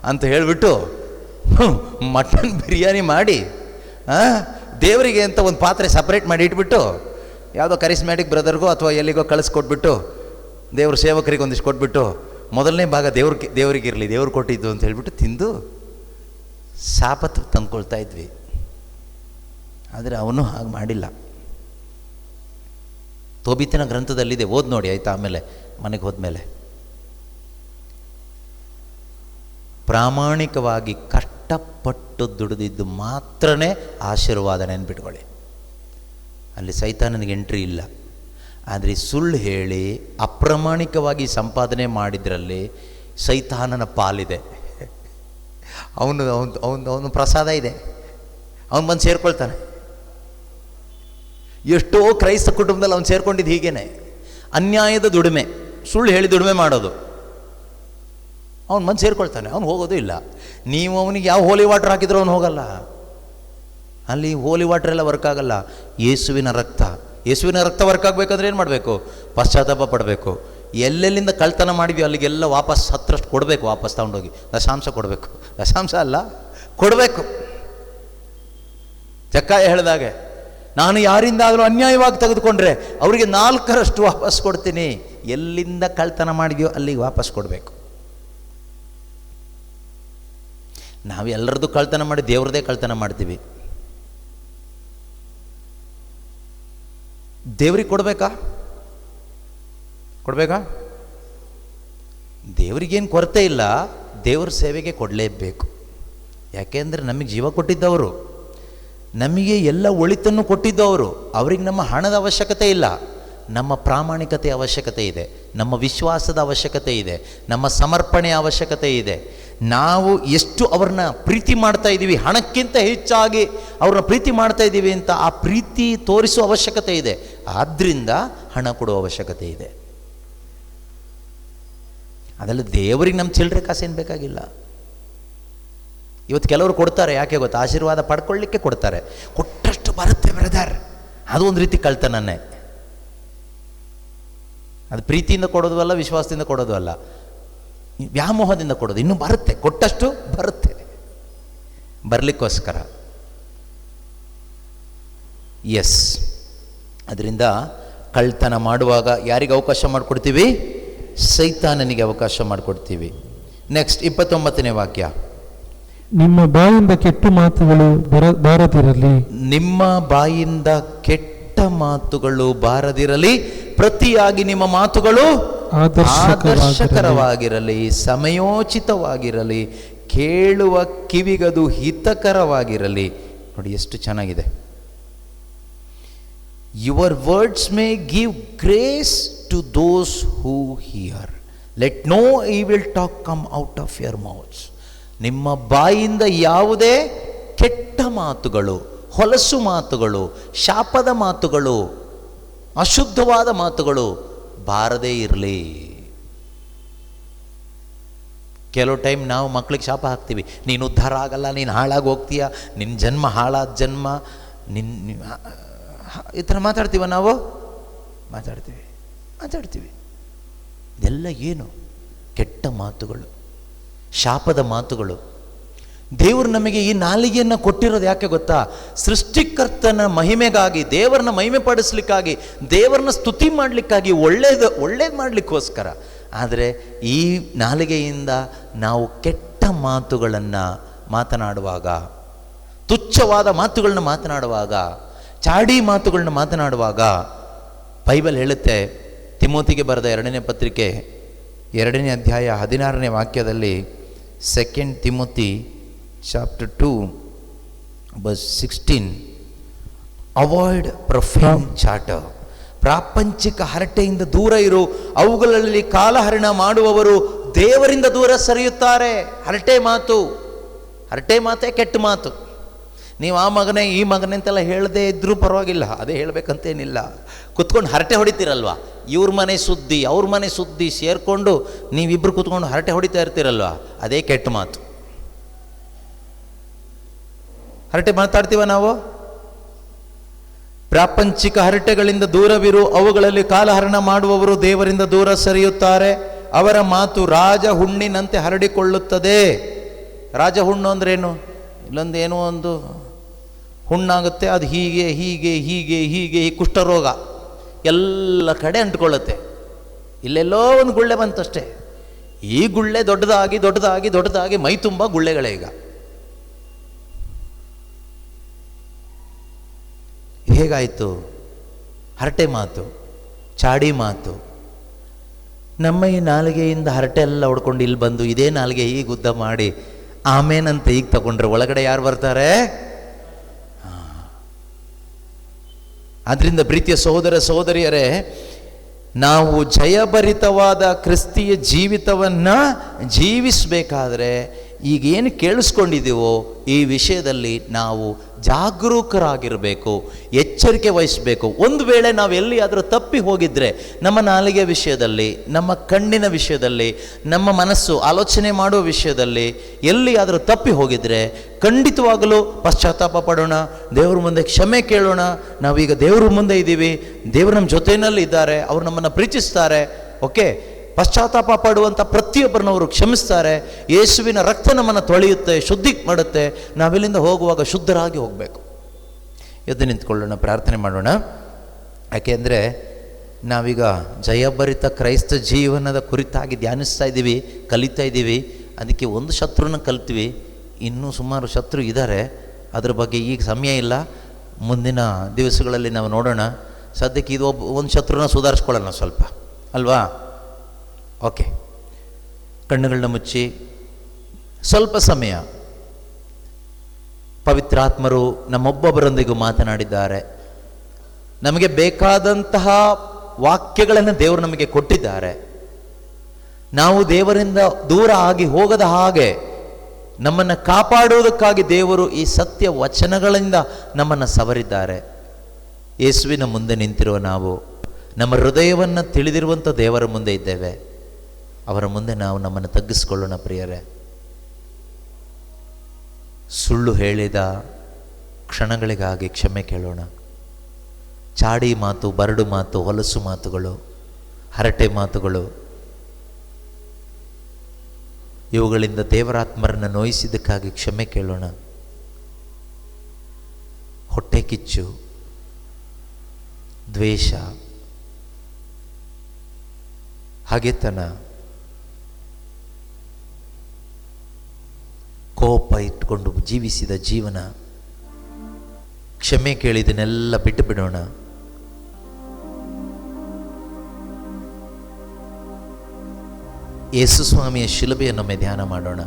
ಅಂತ ಹೇಳಿಬಿಟ್ಟು ಮಟನ್ ಬಿರಿಯಾನಿ ಮಾಡಿ ದೇವರಿಗೆ ಅಂತ ಒಂದು ಪಾತ್ರೆ ಸಪ್ರೇಟ್ ಮಾಡಿ ಇಟ್ಬಿಟ್ಟು ಯಾವುದೋ ಕರಿಸ್ಮ್ಯಾಟಿಕ್ ಬ್ರದರ್ಗೋ ಅಥವಾ ಎಲ್ಲಿಗೋ ಕಳಿಸ್ಕೊಟ್ಬಿಟ್ಟು ದೇವ್ರ ಸೇವಕರಿಗೆ ಒಂದಿಷ್ಟು ಕೊಟ್ಬಿಟ್ಟು ಮೊದಲನೇ ಭಾಗ ದೇವರಿಗಿರಲಿ, ದೇವ್ರು ಕೊಟ್ಟಿದ್ದು ಅಂತ ಹೇಳ್ಬಿಟ್ಟು ತಿಂದು ಶಾಪತ್ತು ತಂದ್ಕೊಳ್ತಾ ಇದ್ವಿ. ಆದರೆ ಅವನು ಹಾಗೆ ಮಾಡಿಲ್ಲ. ತೋಬಿತಿನ ಗ್ರಂಥದಲ್ಲಿದೆ, ಓದಿ ನೋಡಿ ಆಯಿತಾ, ಆಮೇಲೆ ಮನೆಗೆ ಹೋದ್ಮೇಲೆ. ಪ್ರಾಮಾಣಿಕವಾಗಿ ಕಷ್ಟಪಟ್ಟು ದುಡಿದಿದ್ದು ಮಾತ್ರನೇ ಆಶೀರ್ವಾದ, ನೆನ್ಪಿಟ್ಕೊಳ್ಳಿ. ಅಲ್ಲಿ ಸೈತಾನನಿಗೆ ಎಂಟ್ರಿ ಇಲ್ಲ. ಆದರೆ ಸುಳ್ಳು ಹೇಳಿ ಅಪ್ರಾಮಾಣಿಕವಾಗಿ ಸಂಪಾದನೆ ಮಾಡಿದ್ರಲ್ಲಿ ಸೈತಾನನ ಪಾಲಿದೆ. ಅವನು ಪ್ರಸಾದ ಇದೆ, ಅವನು ಬಂದು ಸೇರ್ಕೊಳ್ತಾನೆ. ಎಷ್ಟೋ ಕ್ರೈಸ್ತ ಕುಟುಂಬದಲ್ಲಿ ಅವನು ಸೇರ್ಕೊಂಡಿದ್ದು ಹೀಗೇನೆ, ಅನ್ಯಾಯದ ದುಡಿಮೆ, ಸುಳ್ಳು ಹೇಳಿ ದುಡಿಮೆ ಮಾಡೋದು. ಅವನು ಬಂದು ಸೇರ್ಕೊಳ್ತಾನೆ, ಅವನು ಹೋಗೋದು ಇಲ್ಲ. ನೀವು ಅವನಿಗೆ ಯಾವ ಹೋಲಿ ವಾಟರ್ ಹಾಕಿದ್ರೂ ಅವನು ಹೋಗಲ್ಲ. ಅಲ್ಲಿ ಹೋಲಿ ವಾಟರ್ ಎಲ್ಲ ವರ್ಕ್ ಆಗಲ್ಲ. ಯೇಸುವಿನ ರಕ್ತ ವರ್ಕ್ ಆಗಬೇಕಂದ್ರೆ ಏನು ಮಾಡಬೇಕು? ಪಶ್ಚಾತ್ತಾಪ ಪಡಬೇಕು. ಎಲ್ಲೆಲ್ಲಿಂದ ಕಳ್ತನ ಮಾಡಿದ್ವಿ ಅಲ್ಲಿಗೆಲ್ಲ ವಾಪಸ್ ಹತ್ರಷ್ಟು ಕೊಡಬೇಕು, ವಾಪಸ್ ತಗೊಂಡೋಗಿ ದಶಾಂಶ ಕೊಡಬೇಕು. ದಶಾಂಶ ಅಲ್ಲ, ಕೊಡಬೇಕು. ಜಕ್ಕಾಯ ಹೇಳಿದಾಗೆ, ನಾನು ಯಾರಿಂದಾದರೂ ಅನ್ಯಾಯವಾಗಿ ತೆಗೆದುಕೊಂಡ್ರೆ ಅವರಿಗೆ 4ರಷ್ಟು ವಾಪಸ್ ಕೊಡ್ತೀನಿ. ಎಲ್ಲಿಂದ ಕಳ್ತನ ಮಾಡಿದ್ಯೋ ಅಲ್ಲಿಗೆ ವಾಪಸ್ ಕೊಡಬೇಕು. ನಾವು ಎಲ್ಲರದ್ದು ಕಳ್ತನ ಮಾಡಿ ದೇವ್ರದೇ ಕಳ್ತನ ಮಾಡ್ತೀವಿ. ದೇವ್ರಿಗೆ ಕೊಡಬೇಕಾ? ದೇವರಿಗೇನು ಕೊರತೆ ಇಲ್ಲ, ದೇವ್ರ ಸೇವೆಗೆ ಕೊಡಲೇಬೇಕು. ಯಾಕೆಂದರೆ ನಮಗೆ ಜೀವ ಕೊಟ್ಟಿದ್ದವರು, ನಮಗೆ ಎಲ್ಲ ಒಳಿತನ್ನು ಕೊಟ್ಟಿದ್ದವರು. ಅವ್ರಿಗೆ ನಮ್ಮ ಹಣದ ಅವಶ್ಯಕತೆ ಇಲ್ಲ, ನಮ್ಮ ಪ್ರಾಮಾಣಿಕತೆ ಅವಶ್ಯಕತೆ ಇದೆ, ನಮ್ಮ ವಿಶ್ವಾಸದ ಅವಶ್ಯಕತೆ ಇದೆ, ನಮ್ಮ ಸಮರ್ಪಣೆಯ ಅವಶ್ಯಕತೆ ಇದೆ. ನಾವು ಎಷ್ಟು ಅವ್ರನ್ನ ಪ್ರೀತಿ ಮಾಡ್ತಾ ಇದ್ದೀವಿ, ಹಣಕ್ಕಿಂತ ಹೆಚ್ಚಾಗಿ ಅವ್ರನ್ನ ಪ್ರೀತಿ ಮಾಡ್ತಾ ಇದ್ದೀವಿ ಅಂತ ಆ ಪ್ರೀತಿ ತೋರಿಸುವ ಅವಶ್ಯಕತೆ ಇದೆ. ಆದ್ದರಿಂದ ಹಣ ಕೊಡುವ ಅವಶ್ಯಕತೆ ಇದೆ. ಅದೆಲ್ಲ ದೇವರಿಗೆ ನಮ್ಮ ಚಿಲ್ಲರೆ ಕಾಸೇನು ಬೇಕಾಗಿಲ್ಲ. ಇವತ್ತು ಕೆಲವರು ಕೊಡ್ತಾರೆ, ಯಾಕೆ ಗೊತ್ತಾ? ಆಶೀರ್ವಾದ ಪಡ್ಕೊಳ್ಳಿಕ್ಕೆ ಕೊಡ್ತಾರೆ. ಕೊಟ್ಟಷ್ಟು ಬರುತ್ತೆ ಬ್ರದರ್, ಅದು ಒಂದು ರೀತಿ ಕಳ್ತನನ್ನೇ. ಅದು ಪ್ರೀತಿಯಿಂದ ಕೊಡೋದು ಅಲ್ಲ, ವಿಶ್ವಾಸದಿಂದ ಕೊಡೋದು ಅಲ್ಲ, ವ್ಯಾಮೋಹದಿಂದ ಕೊಡೋದು. ಇನ್ನೂ ಬರುತ್ತೆ, ಕೊಟ್ಟಷ್ಟು ಬರುತ್ತೆ, ಬರಲಿಕ್ಕೋಸ್ಕರ. ಎಸ್, ಅದರಿಂದ ಕಳ್ತನ ಮಾಡುವಾಗ ಯಾರಿಗೆ ಅವಕಾಶ ಮಾಡಿಕೊಡ್ತೀವಿ? ಸೈತಾನನಿಗೆ ಅವಕಾಶ ಮಾಡಿಕೊಡ್ತೀವಿ. ನೆಕ್ಸ್ಟ್ 29ನೇ ವಾಕ್ಯ, ನಿಮ್ಮ ಬಾಯಿಂದ ಕೆಟ್ಟ ಮಾತುಗಳು ಬಾರದಿರಲಿ. ನಿಮ್ಮ ಬಾಯಿಂದ ಕೆಟ್ಟ ಮಾತುಗಳು ಬಾರದಿರಲಿ, ಪ್ರತಿಯಾಗಿ ನಿಮ್ಮ ಮಾತುಗಳು ಆದರ್ಶಕರವಾಗಿರಲಿ, ಸಮಯೋಚಿತವಾಗಿರಲಿ, ಕೇಳುವ ಕಿವಿಗದು ಹಿತಕರವಾಗಿರಲಿ. ನೋಡಿ ಎಷ್ಟು ಚೆನ್ನಾಗಿದೆ. Your words may give grace to those who hear, let no evil talk come out of your mouths. ನಿಮ್ಮ ಬಾಯಿಂದ ಯಾವುದೇ ಕೆಟ್ಟ ಮಾತುಗಳು, ಹೊಲಸು ಮಾತುಗಳು, ಶಾಪದ ಮಾತುಗಳು, ಅಶುದ್ಧವಾದ ಮಾತುಗಳು ಬಾರದೇ ಇರಲಿ. ಕೆಲವು ಟೈಮ್ ನಾವು ಮಕ್ಕಳಿಗೆ ಶಾಪ ಹಾಕ್ತೀವಿ, ನೀನು ಉದ್ಧಾರ ಆಗಲ್ಲ, ನೀನು ಹಾಳಾಗಿ ಹೋಗ್ತೀಯ, ನಿನ್ನ ಜನ್ಮ ಹಾಳಾದ ಜನ್ಮ, ಈ ಥರ ಮಾತಾಡ್ತೀವ ನಾವು? ಮಾತಾಡ್ತೀವಿ. ಇದೆಲ್ಲ ಏನು? ಕೆಟ್ಟ ಮಾತುಗಳು, ಶಾಪದ ಮಾತುಗಳು. ದೇವರು ನಮಗೆ ಈ ನಾಲಿಗೆಯನ್ನು ಕೊಟ್ಟಿರೋದು ಯಾಕೆ ಗೊತ್ತಾ? ಸೃಷ್ಟಿಕರ್ತನ ಮಹಿಮೆಗಾಗಿ, ದೇವರನ್ನ ಮಹಿಮೆ ಪಡಿಸ್ಲಿಕ್ಕಾಗಿ, ದೇವರನ್ನ ಸ್ತುತಿ ಮಾಡಲಿಕ್ಕಾಗಿ, ಒಳ್ಳೇದು ಮಾಡಲಿಕ್ಕೋಸ್ಕರ. ಆದರೆ ಈ ನಾಲಿಗೆಯಿಂದ ನಾವು ಕೆಟ್ಟ ಮಾತುಗಳನ್ನು ಮಾತನಾಡುವಾಗ, ತುಚ್ಛವಾದ ಮಾತುಗಳನ್ನ ಮಾತನಾಡುವಾಗ, ಚಾಡಿ ಮಾತುಗಳನ್ನ ಮಾತನಾಡುವಾಗ, ಬೈಬಲ್ ಹೇಳುತ್ತೆ, ತಿಮೋತಿಗೆ ಬರೆದ 2ನೇ ಪತ್ರಿಕೆ 2ನೇ ಅಧ್ಯಾಯ 16ನೇ ವಾಕ್ಯದಲ್ಲಿ, 2 Timothy chapter 2 verse 16, avoid profane chatter. ಪ್ರಾಪಂಚಿಕ ಹರಟೆಯಿಂದ ದೂರ ಇರು, ಅವುಗಳಲ್ಲಿ ಕಾಲಹರಣ ಮಾಡುವವರು ದೇವರಿಂದ ದೂರ ಸರಿಯುತ್ತಾರೆ. ಹರಟೆ ಮಾತೇ ಕೆಟ್ಟ ಮಾತು. ನೀವು ಆ ಮಗನೇ ಈ ಮಗನೇ ಅಂತೆಲ್ಲ ಹೇಳದೇ ಇದ್ರೂ ಪರವಾಗಿಲ್ಲ, ಅದೇ ಹೇಳಬೇಕಂತೇನಿಲ್ಲ. ಕುತ್ಕೊಂಡು ಹರಟೆ ಹೊಡಿತೀರಲ್ವ, ಇವ್ರ ಮನೆ ಸುದ್ದಿ ಅವ್ರ ಮನೆ ಸುದ್ದಿ ಸೇರಿಕೊಂಡು ನೀವಿಬ್ಬರು ಕುತ್ಕೊಂಡು ಹರಟೆ ಹೊಡಿತಾ ಇರ್ತೀರಲ್ವ, ಅದೇ ಕೆಟ್ಟ ಮಾತು. ಹರಟೆ ಮಾತಾಡ್ತೀವ ನಾವು? ಪ್ರಾಪಂಚಿಕ ಹರಟೆಗಳಿಂದ ದೂರವಿರು, ಅವುಗಳಲ್ಲಿ ಕಾಲಹರಣ ಮಾಡುವವರು ದೇವರಿಂದ ದೂರ ಸರಿಯುತ್ತಾರೆ. ಅವರ ಮಾತು ರಾಜ ಹುಣ್ಣಿನಂತೆ ಹರಡಿಕೊಳ್ಳುತ್ತದೆ. ರಾಜ ಹುಣ್ಣು ಅಂದ್ರೇನು? ಇಲ್ಲೊಂದು ಏನೋ ಒಂದು ಹುಣ್ಣಾಗುತ್ತೆ, ಅದು ಹೀಗೆ ಹೀಗೆ ಹೀಗೆ ಹೀಗೆ ಕುಷ್ಠರೋಗ ಎಲ್ಲ ಕಡೆ ಅಂಟ್ಕೊಳ್ಳುತ್ತೆ. ಇಲ್ಲೆಲ್ಲೋ ಒಂದು ಗುಳ್ಳೆ ಬಂತಷ್ಟೇ, ಈ ಗುಳ್ಳೆ ದೊಡ್ಡದಾಗಿ ದೊಡ್ಡದಾಗಿ ದೊಡ್ಡದಾಗಿ ಮೈ ತುಂಬ ಗುಳ್ಳೆಗಳೇ. ಈಗ ಹೇಗಾಯಿತು? ಹರಟೆ ಮಾತು, ಚಾಡಿ ಮಾತು. ನಮ್ಮ ಈ ನಾಲಿಗೆಯಿಂದ ಹರಟೆ ಎಲ್ಲ ಹೊಡ್ಕೊಂಡು ಇಲ್ಲಿ ಬಂದು ಇದೇ ನಾಲಿಗೆ ಈಗ ಉದ್ದ ಮಾಡಿ ಆಮೇನಂತ ಈಗ ತಗೊಂಡ್ರೆ ಒಳಗಡೆ ಯಾರು ಬರ್ತಾರೆ? ಆದ್ರಿಂದ ಪ್ರೀತಿಯ ಸಹೋದರ ಸಹೋದರಿಯರೇ, ನಾವು ಜಯಭರಿತವಾದ ಕ್ರಿಸ್ತಿಯ ಜೀವಿತವನ್ನು ಜೀವಿಸಬೇಕಾದ್ರೆ ಈಗೇನು ಕೇಳಿಸ್ಕೊಂಡಿದ್ದೀವೋ ಈ ವಿಷಯದಲ್ಲಿ ನಾವು ಜಾಗರೂಕರಾಗಿರಬೇಕು, ಎಚ್ಚರಿಕೆ ವಹಿಸಬೇಕು. ಒಂದು ವೇಳೆ ನಾವು ಎಲ್ಲಿಯಾದರೂ ತಪ್ಪಿ ಹೋಗಿದ್ರೆ, ನಮ್ಮ ನಾಲಿಗೆ ವಿಷಯದಲ್ಲಿ, ನಮ್ಮ ಕಣ್ಣಿನ ವಿಷಯದಲ್ಲಿ, ನಮ್ಮ ಮನಸ್ಸು ಆಲೋಚನೆ ಮಾಡುವ ವಿಷಯದಲ್ಲಿ ಎಲ್ಲಿಯಾದರೂ ತಪ್ಪಿ ಹೋಗಿದ್ರೆ ಖಂಡಿತವಾಗಲೂ ಪಶ್ಚಾತ್ತಾಪ ಪಡೋಣ, ದೇವ್ರ ಮುಂದೆ ಕ್ಷಮೆ ಕೇಳೋಣ. ನಾವೀಗ ದೇವ್ರ ಮುಂದೆ ಇದ್ದೀವಿ, ದೇವರು ನಮ್ಮ ಜೊತೆಯಲ್ಲಿ ಇದ್ದಾರೆ, ಅವರು ನಮ್ಮನ್ನು ಪ್ರೀತಿಸ್ತಾರೆ. ಓಕೆ, ಪಶ್ಚಾತ್ತಾಪ ಪಡುವಂಥ ಪ್ರತಿಯೊಬ್ಬರನ್ನವರು ಕ್ಷಮಿಸ್ತಾರೆ. ಯೇಸುವಿನ ರಕ್ತ ನಮ್ಮನ್ನು ತೊಳೆಯುತ್ತೆ, ಶುದ್ಧಿ ಮಾಡುತ್ತೆ. ನಾವಿಲ್ಲಿಂದ ಹೋಗುವಾಗ ಶುದ್ಧರಾಗಿ ಹೋಗಬೇಕು. ಎದ್ದು ನಿಂತ್ಕೊಳ್ಳೋಣ, ಪ್ರಾರ್ಥನೆ ಮಾಡೋಣ. ಯಾಕೆಂದರೆ ನಾವೀಗ ಜಯಭರಿತ ಕ್ರೈಸ್ತ ಜೀವನದ ಕುರಿತಾಗಿ ಧ್ಯಾನಿಸ್ತಾ ಇದ್ದೀವಿ, ಕಲಿತಾ ಇದ್ದೀವಿ. ಅದಕ್ಕೆ ಒಂದು ಶತ್ರುನ ಕಲ್ತೀವಿ, ಇನ್ನೂ ಸುಮಾರು ಶತ್ರು ಇದ್ದಾರೆ. ಅದ್ರ ಬಗ್ಗೆ ಈಗ ಸಮಯ ಇಲ್ಲ, ಮುಂದಿನ ದಿವಸಗಳಲ್ಲಿ ನಾವು ನೋಡೋಣ. ಸದ್ಯಕ್ಕೆ ಇದು ಒಂದು ಶತ್ರುನ ಸುಧಾರಿಸ್ಕೊಳ್ಳೋಣ ಸ್ವಲ್ಪ, ಅಲ್ವಾ? ಓಕೆ, ಕಣ್ಣುಗಳನ್ನ ಮುಚ್ಚಿ ಸ್ವಲ್ಪ ಸಮಯ ಪವಿತ್ರಾತ್ಮರು ನಮ್ಮೊಬ್ಬೊಬ್ಬರೊಂದಿಗೂ ಮಾತನಾಡಿದ್ದಾರೆ. ನಮಗೆ ಬೇಕಾದಂತಹ ವಾಕ್ಯಗಳನ್ನು ದೇವರು ನಮಗೆ ಕೊಟ್ಟಿದ್ದಾರೆ. ನಾವು ದೇವರಿಂದ ದೂರ ಆಗಿ ಹೋಗದ ಹಾಗೆ ನಮ್ಮನ್ನು ಕಾಪಾಡುವುದಕ್ಕಾಗಿ ದೇವರು ಈ ಸತ್ಯ ವಚನಗಳಿಂದ ನಮ್ಮನ್ನು ಸವರಿದ್ದಾರೆ. ಯೇಸುವಿನ ಮುಂದೆ ನಿಂತಿರುವ ನಾವು ನಮ್ಮ ಹೃದಯವನ್ನು ತಿಳಿದಿರುವಂಥ ದೇವರ ಮುಂದೆ ಇದ್ದೇವೆ. ಅವರ ಮುಂದೆ ನಾವು ನಮ್ಮನ್ನು ತಗ್ಗಿಸ್ಕೊಳ್ಳೋಣ ಪ್ರಿಯರೇ. ಸುಳ್ಳು ಹೇಳಿದ ಕ್ಷಣಗಳಿಗಾಗಿ ಕ್ಷಮೆ ಕೇಳೋಣ. ಚಾಡಿ ಮಾತು, ಬರಡು ಮಾತು, ಹೊಲಸು ಮಾತುಗಳು, ಹರಟೆ ಮಾತುಗಳು, ಇವುಗಳಿಂದ ದೇವರಾತ್ಮರನ್ನು ನೋಯಿಸಿದ್ದಕ್ಕಾಗಿ ಕ್ಷಮೆ ಕೇಳೋಣ. ಹೊಟ್ಟೆ ಕಿಚ್ಚು, ದ್ವೇಷ, ಹಗೆತನ, ಕೋಪ ಇಟ್ಕೊಂಡು ಜೀವಿಸಿದ ಜೀವನ, ಕ್ಷಮೆ ಕೇಳಿದನ್ನೆಲ್ಲ ಬಿಟ್ಟು ಬಿಡೋಣ. ಯೇಸು ಸ್ವಾಮಿಯ ಶಿಲುಬೆಯನ್ನೊಮ್ಮೆ ಧ್ಯಾನ ಮಾಡೋಣ.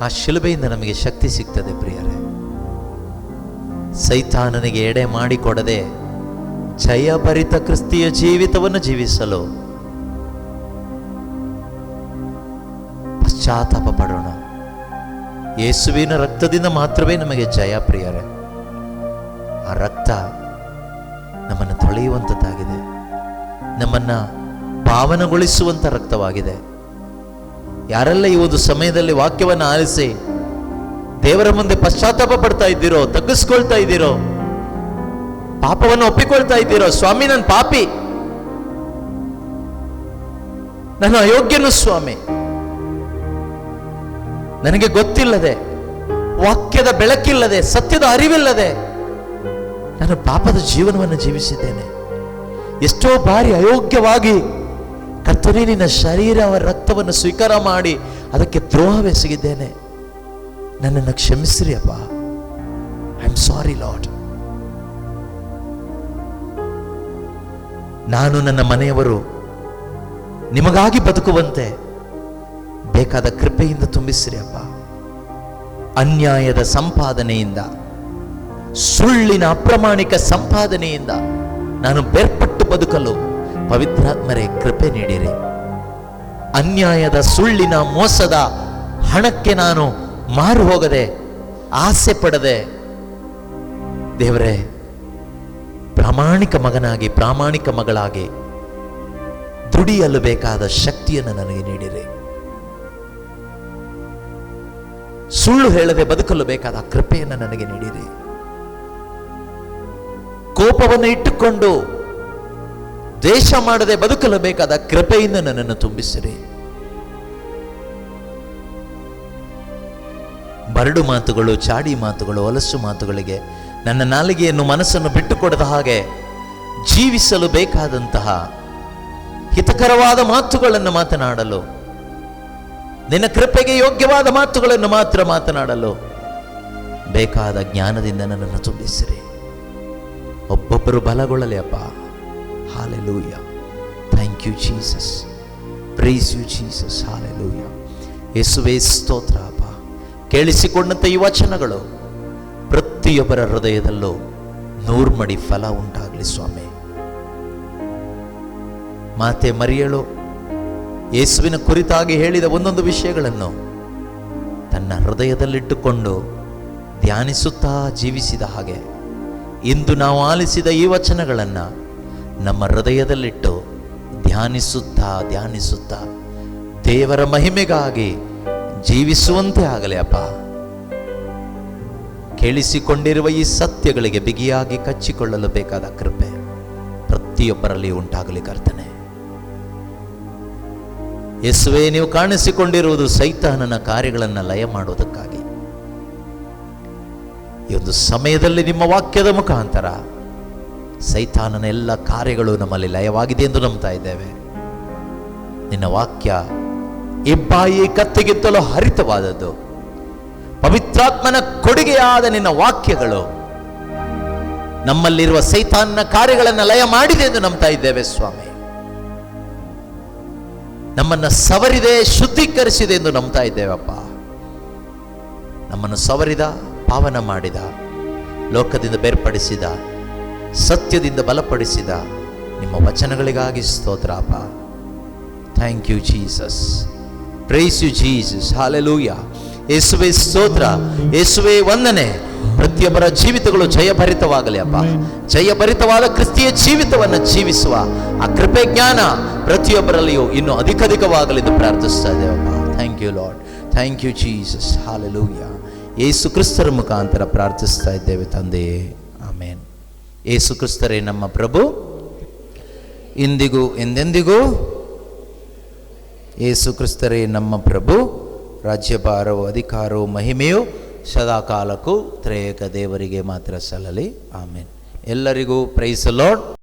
ಆ ಶಿಲುಬೆಯಿಂದ ನಮಗೆ ಶಕ್ತಿ ಸಿಗ್ತದೆ ಪ್ರಿಯರೇ. ಸೈತಾನನಿಗೆ ಎಡೆ ಮಾಡಿಕೊಡದೆ ಜಯಭರಿತ ಕ್ರಿಸ್ತಿಯ ಜೀವಿತವನ್ನು ಜೀವಿಸಲು ಪಶ್ಚಾತ್ತಾಪ ಪಡೋಣ. ಯೇಸುವಿನ ರಕ್ತದಿಂದ ಮಾತ್ರವೇ ನಮಗೆ ಜಯ ಪ್ರಿಯರೇ. ಆ ರಕ್ತ ನಮ್ಮನ್ನು ತೊಳೆಯುವಂಥದ್ದಾಗಿದೆ, ನಮ್ಮನ್ನು ಪಾವನಗೊಳಿಸುವಂಥ ರಕ್ತವಾಗಿದೆ. ಯಾರೆಲ್ಲ ಈ ಒಂದು ಸಮಯದಲ್ಲಿ ವಾಕ್ಯವನ್ನು ಆಲಿಸಿ ದೇವರ ಮುಂದೆ ಪಶ್ಚಾತ್ತಾಪ ಪಡ್ತಾ ಇದ್ದೀರೋ, ತಗ್ಗಿಸ್ಕೊಳ್ತಾ ಇದ್ದೀರೋ, ಪಾಪವನ್ನು ಒಪ್ಪಿಕೊಳ್ತಾ ಇದ್ದೀರೋ, ಸ್ವಾಮಿ ನಾನು ಪಾಪಿ, ನಾನು ಅಯೋಗ್ಯನು ಸ್ವಾಮಿ, ನನಗೆ ಗೊತ್ತಿಲ್ಲದೆ, ವಾಕ್ಯದ ಬೆಳಕಿಲ್ಲದೆ, ಸತ್ಯದ ಅರಿವಿಲ್ಲದೆ ನಾನು ಪಾಪದ ಜೀವನವನ್ನು ಜೀವಿಸಿದ್ದೇನೆ. ಎಷ್ಟೋ ಬಾರಿ ಅಯೋಗ್ಯವಾಗಿ ಕರ್ತನೇ ನಿನ್ನ ಶರೀರ ರಕ್ತವನ್ನು ಸ್ವೀಕಾರ ಮಾಡಿ ಅದಕ್ಕೆ ದ್ರೋಹವೆಸಗಿದ್ದೇನೆ. ನನ್ನನ್ನು ಕ್ಷಮಿಸ್ರಿ ಅಪ್ಪ. I am sorry lord. ನಾನು ನನ್ನ ಮನೆಯವರು ನಿಮಗಾಗಿ ಬದುಕುವಂತೆ ಬೇಕಾದ ಕೃಪೆಯಿಂದ ತುಂಬಿಸ್ರಿ ಅಪ್ಪ. ಅನ್ಯಾಯದ ಸಂಪಾದನೆಯಿಂದ, ಸುಳ್ಳಿನ ಅಪ್ರಾಮಾಣಿಕ ಸಂಪಾದನೆಯಿಂದ ನಾನು ಬೇರ್ಪಟ್ಟು ಬದುಕಲು ಪವಿತ್ರಾತ್ಮರೇ ಕೃಪೆ ನೀಡಿರಿ. ಅನ್ಯಾಯದ, ಸುಳ್ಳಿನ, ಮೋಸದ ಹಣಕ್ಕೆ ನಾನು ಮಾರು ಹೋಗದೆ, ಆಸೆ ಪಡದೆ, ದೇವರೇ ಪ್ರಾಮಾಣಿಕ ಮಗನಾಗಿ, ಪ್ರಾಮಾಣಿಕ ಮಗಳಾಗಿ ದುಡಿಯಲು ಬೇಕಾದ ಶಕ್ತಿಯನ್ನು ನನಗೆ ನೀಡಿರಿ. ಸುಳ್ಳು ಹೇಳದೆ ಬದುಕಲು ಬೇಕಾದ ಕೃಪೆಯನ್ನು ನನಗೆ ನೀಡಿರಿ. ಕೋಪವನ್ನು ಇಟ್ಟುಕೊಂಡು ದ್ವೇಷ ಮಾಡದೆ ಬದುಕಲು ಬೇಕಾದ ಕೃಪೆಯಿಂದ ನನ್ನನ್ನು ತುಂಬಿಸಿರಿ. ಬರಡು ಮಾತುಗಳು, ಚಾಡಿ ಮಾತುಗಳು, ಹೊಲಸು ಮಾತುಗಳಿಗೆ ನನ್ನ ನಾಲಿಗೆಯನ್ನು, ಮನಸ್ಸನ್ನು ಬಿಟ್ಟುಕೊಡದ ಹಾಗೆ ಜೀವಿಸಲು ಬೇಕಾದಂತಹ ಹಿತಕರವಾದ ಮಾತುಗಳನ್ನು ಮಾತನಾಡಲು, ನಿನ್ನ ಕೃಪೆಗೆ ಯೋಗ್ಯವಾದ ಮಾತುಗಳನ್ನು ಮಾತ್ರ ಮಾತನಾಡಲು ಬೇಕಾದ ಜ್ಞಾನದಿಂದ ನನ್ನನ್ನು ತುಂಬಿಸಿರಿ. ಒಬ್ಬೊಬ್ಬರು ಬಲಗೊಳ್ಳಲಿ ಅಪ್ಪ. Hallelujah. Thank you Jesus. Praise you Jesus. Hallelujah. ಯೇಸುವೇ ಸ್ತೋತ್ರ ಅಪ್ಪ. ಕೇಳಿಸಿಕೊಂಡಂಥ ಈ ವಚನಗಳು ಪ್ರತಿಯೊಬ್ಬರ ಹೃದಯದಲ್ಲೂ 100 ಮಡಿ ಫಲ ಉಂಟಾಗಲಿ ಸ್ವಾಮಿ. ಮಾತೆ ಮರಿಯಳು ಯೇಸುವಿನ ಕುರಿತಾಗಿ ಹೇಳಿದ ಒಂದೊಂದು ವಿಷಯಗಳನ್ನು ತನ್ನ ಹೃದಯದಲ್ಲಿಟ್ಟುಕೊಂಡು ಧ್ಯಾನಿಸುತ್ತಾ ಜೀವಿಸಿದ ಹಾಗೆ ಇಂದು ನಾವು ಆಲಿಸಿದ ಈ ವಚನಗಳನ್ನು ನಮ್ಮ ಹೃದಯದಲ್ಲಿಟ್ಟು ಧ್ಯಾನಿಸುತ್ತಾ ದೇವರ ಮಹಿಮೆಗಾಗಿ ಜೀವಿಸುವಂತೆ ಆಗಲಿ ಅಪ್ಪ. ಕೇಳಿಸಿಕೊಂಡಿರುವ ಈ ಸತ್ಯಗಳಿಗೆ ಬಿಗಿಯಾಗಿ ಕಚ್ಚಿಕೊಳ್ಳಲು ಬೇಕಾದ ಕೃಪೆ ಪ್ರತಿಯೊಬ್ಬರಲ್ಲಿ ಉಂಟಾಗಲಿ ಕರ್ತನೆ. ಯೇಸುವೇ, ನೀವು ಕಾಣಿಸಿಕೊಂಡಿರುವುದು ಸೈತಾನನ ಕಾರ್ಯಗಳನ್ನು ಲಯ ಮಾಡುವುದಕ್ಕಾಗಿ. ಈ ಒಂದು ಸಮಯದಲ್ಲಿ ನಿಮ್ಮ ವಾಕ್ಯದ ಮುಖಾಂತರ ಸೈತಾನನ ಎಲ್ಲ ಕಾರ್ಯಗಳು ನಮ್ಮಲ್ಲಿ ಲಯವಾಗಿದೆ ಎಂದು ನಂಬ್ತಾ ಇದ್ದೇವೆ. ನಿನ್ನ ವಾಕ್ಯ ಇಬ್ಬಾಯಿ ಕತ್ತಿಗಿತ್ತಲು ಹರಿತವಾದದ್ದು. ಪವಿತ್ರಾತ್ಮನ ಕೊಡುಗೆಯಾದ ನಿನ್ನ ವಾಕ್ಯಗಳು ನಮ್ಮಲ್ಲಿರುವ ಸೈತಾನನ ಕಾರ್ಯಗಳನ್ನು ಲಯ ಮಾಡಿದೆ ಎಂದು ನಂಬ್ತಾ ಇದ್ದೇವೆ ಸ್ವಾಮಿ. ನಮ್ಮನ್ನು ಸವರಿದೆ, ಶುದ್ಧೀಕರಿಸಿದೆ ಎಂದು ನಂಬ್ತಾ ಇದ್ದೇವಪ್ಪ. ನಮ್ಮನ್ನು ಸವರಿದ, ಪಾವನ ಮಾಡಿದ, ಲೋಕದಿಂದ ಬೇರ್ಪಡಿಸಿದ, ಸತ್ಯದಿಂದ ಬಲಪಡಿಸಿದ ನಿಮ್ಮ ವಚನಗಳಿಗಾಗಿ ಸ್ತೋತ್ರ ಅಪ್ಪ. Thank you Jesus. Praise you Jesus. Hallelujah. ಯೇಸುವೇ ಸ್ತೋತ್ರ, ಯೇಸುವೇ ವಂದನೆ. ಪ್ರತಿಯೊಬ್ಬರ ಜೀವಿತಗಳು ಜಯಭರಿತವಾಗಲಿ ಅಪ್ಪ. ಜಯಭರಿತವಾದ ಕ್ರಿಸ್ತಿಯ ಜೀವಿತವನ್ನು ಜೀವಿಸುವ ಆ ಕೃಪೆ ಜ್ಞಾನ ಪ್ರತಿಯೊಬ್ಬರಲ್ಲಿಯೂ ಇನ್ನೂ ಅಧಿಕವಾಗಲೆಂದು ಪ್ರಾರ್ಥಿಸ್ತಾ ಇದ್ದೇವಪ್ಪ. Thank you Lord. Thank you Jesus. Hallelujah. ಯೇಸು ಕ್ರಿಸ್ತರ ಮುಖಾಂತರ ಪ್ರಾರ್ಥಿಸ್ತಾ ಇದ್ದೇವೆ ತಂದೆಯೇ, ಆಮೇನ್. ಯೇಸು ಕ್ರಿಸ್ತರೇ ನಮ್ಮ ಪ್ರಭು, ಇಂದಿಗೂ ಎಂದೆಂದಿಗೂ. ಯೇಸು ಕ್ರಿಸ್ತರೇ ನಮ್ಮ ಪ್ರಭು. ರಾಜ್ಯಭಾರವು, ಅಧಿಕಾರವು, ಮಹಿಮೆಯು ಸದಾಕಾಲಕ್ಕೂ ತ್ರೇಕ ದೇವರಿಗೆ ಮಾತ್ರ ಸಲ್ಲಲಿ. ಆಮೇನ್. ಎಲ್ಲರಿಗೂ ಪ್ರೈಸ್ ದ ಲಾರ್ಡ್.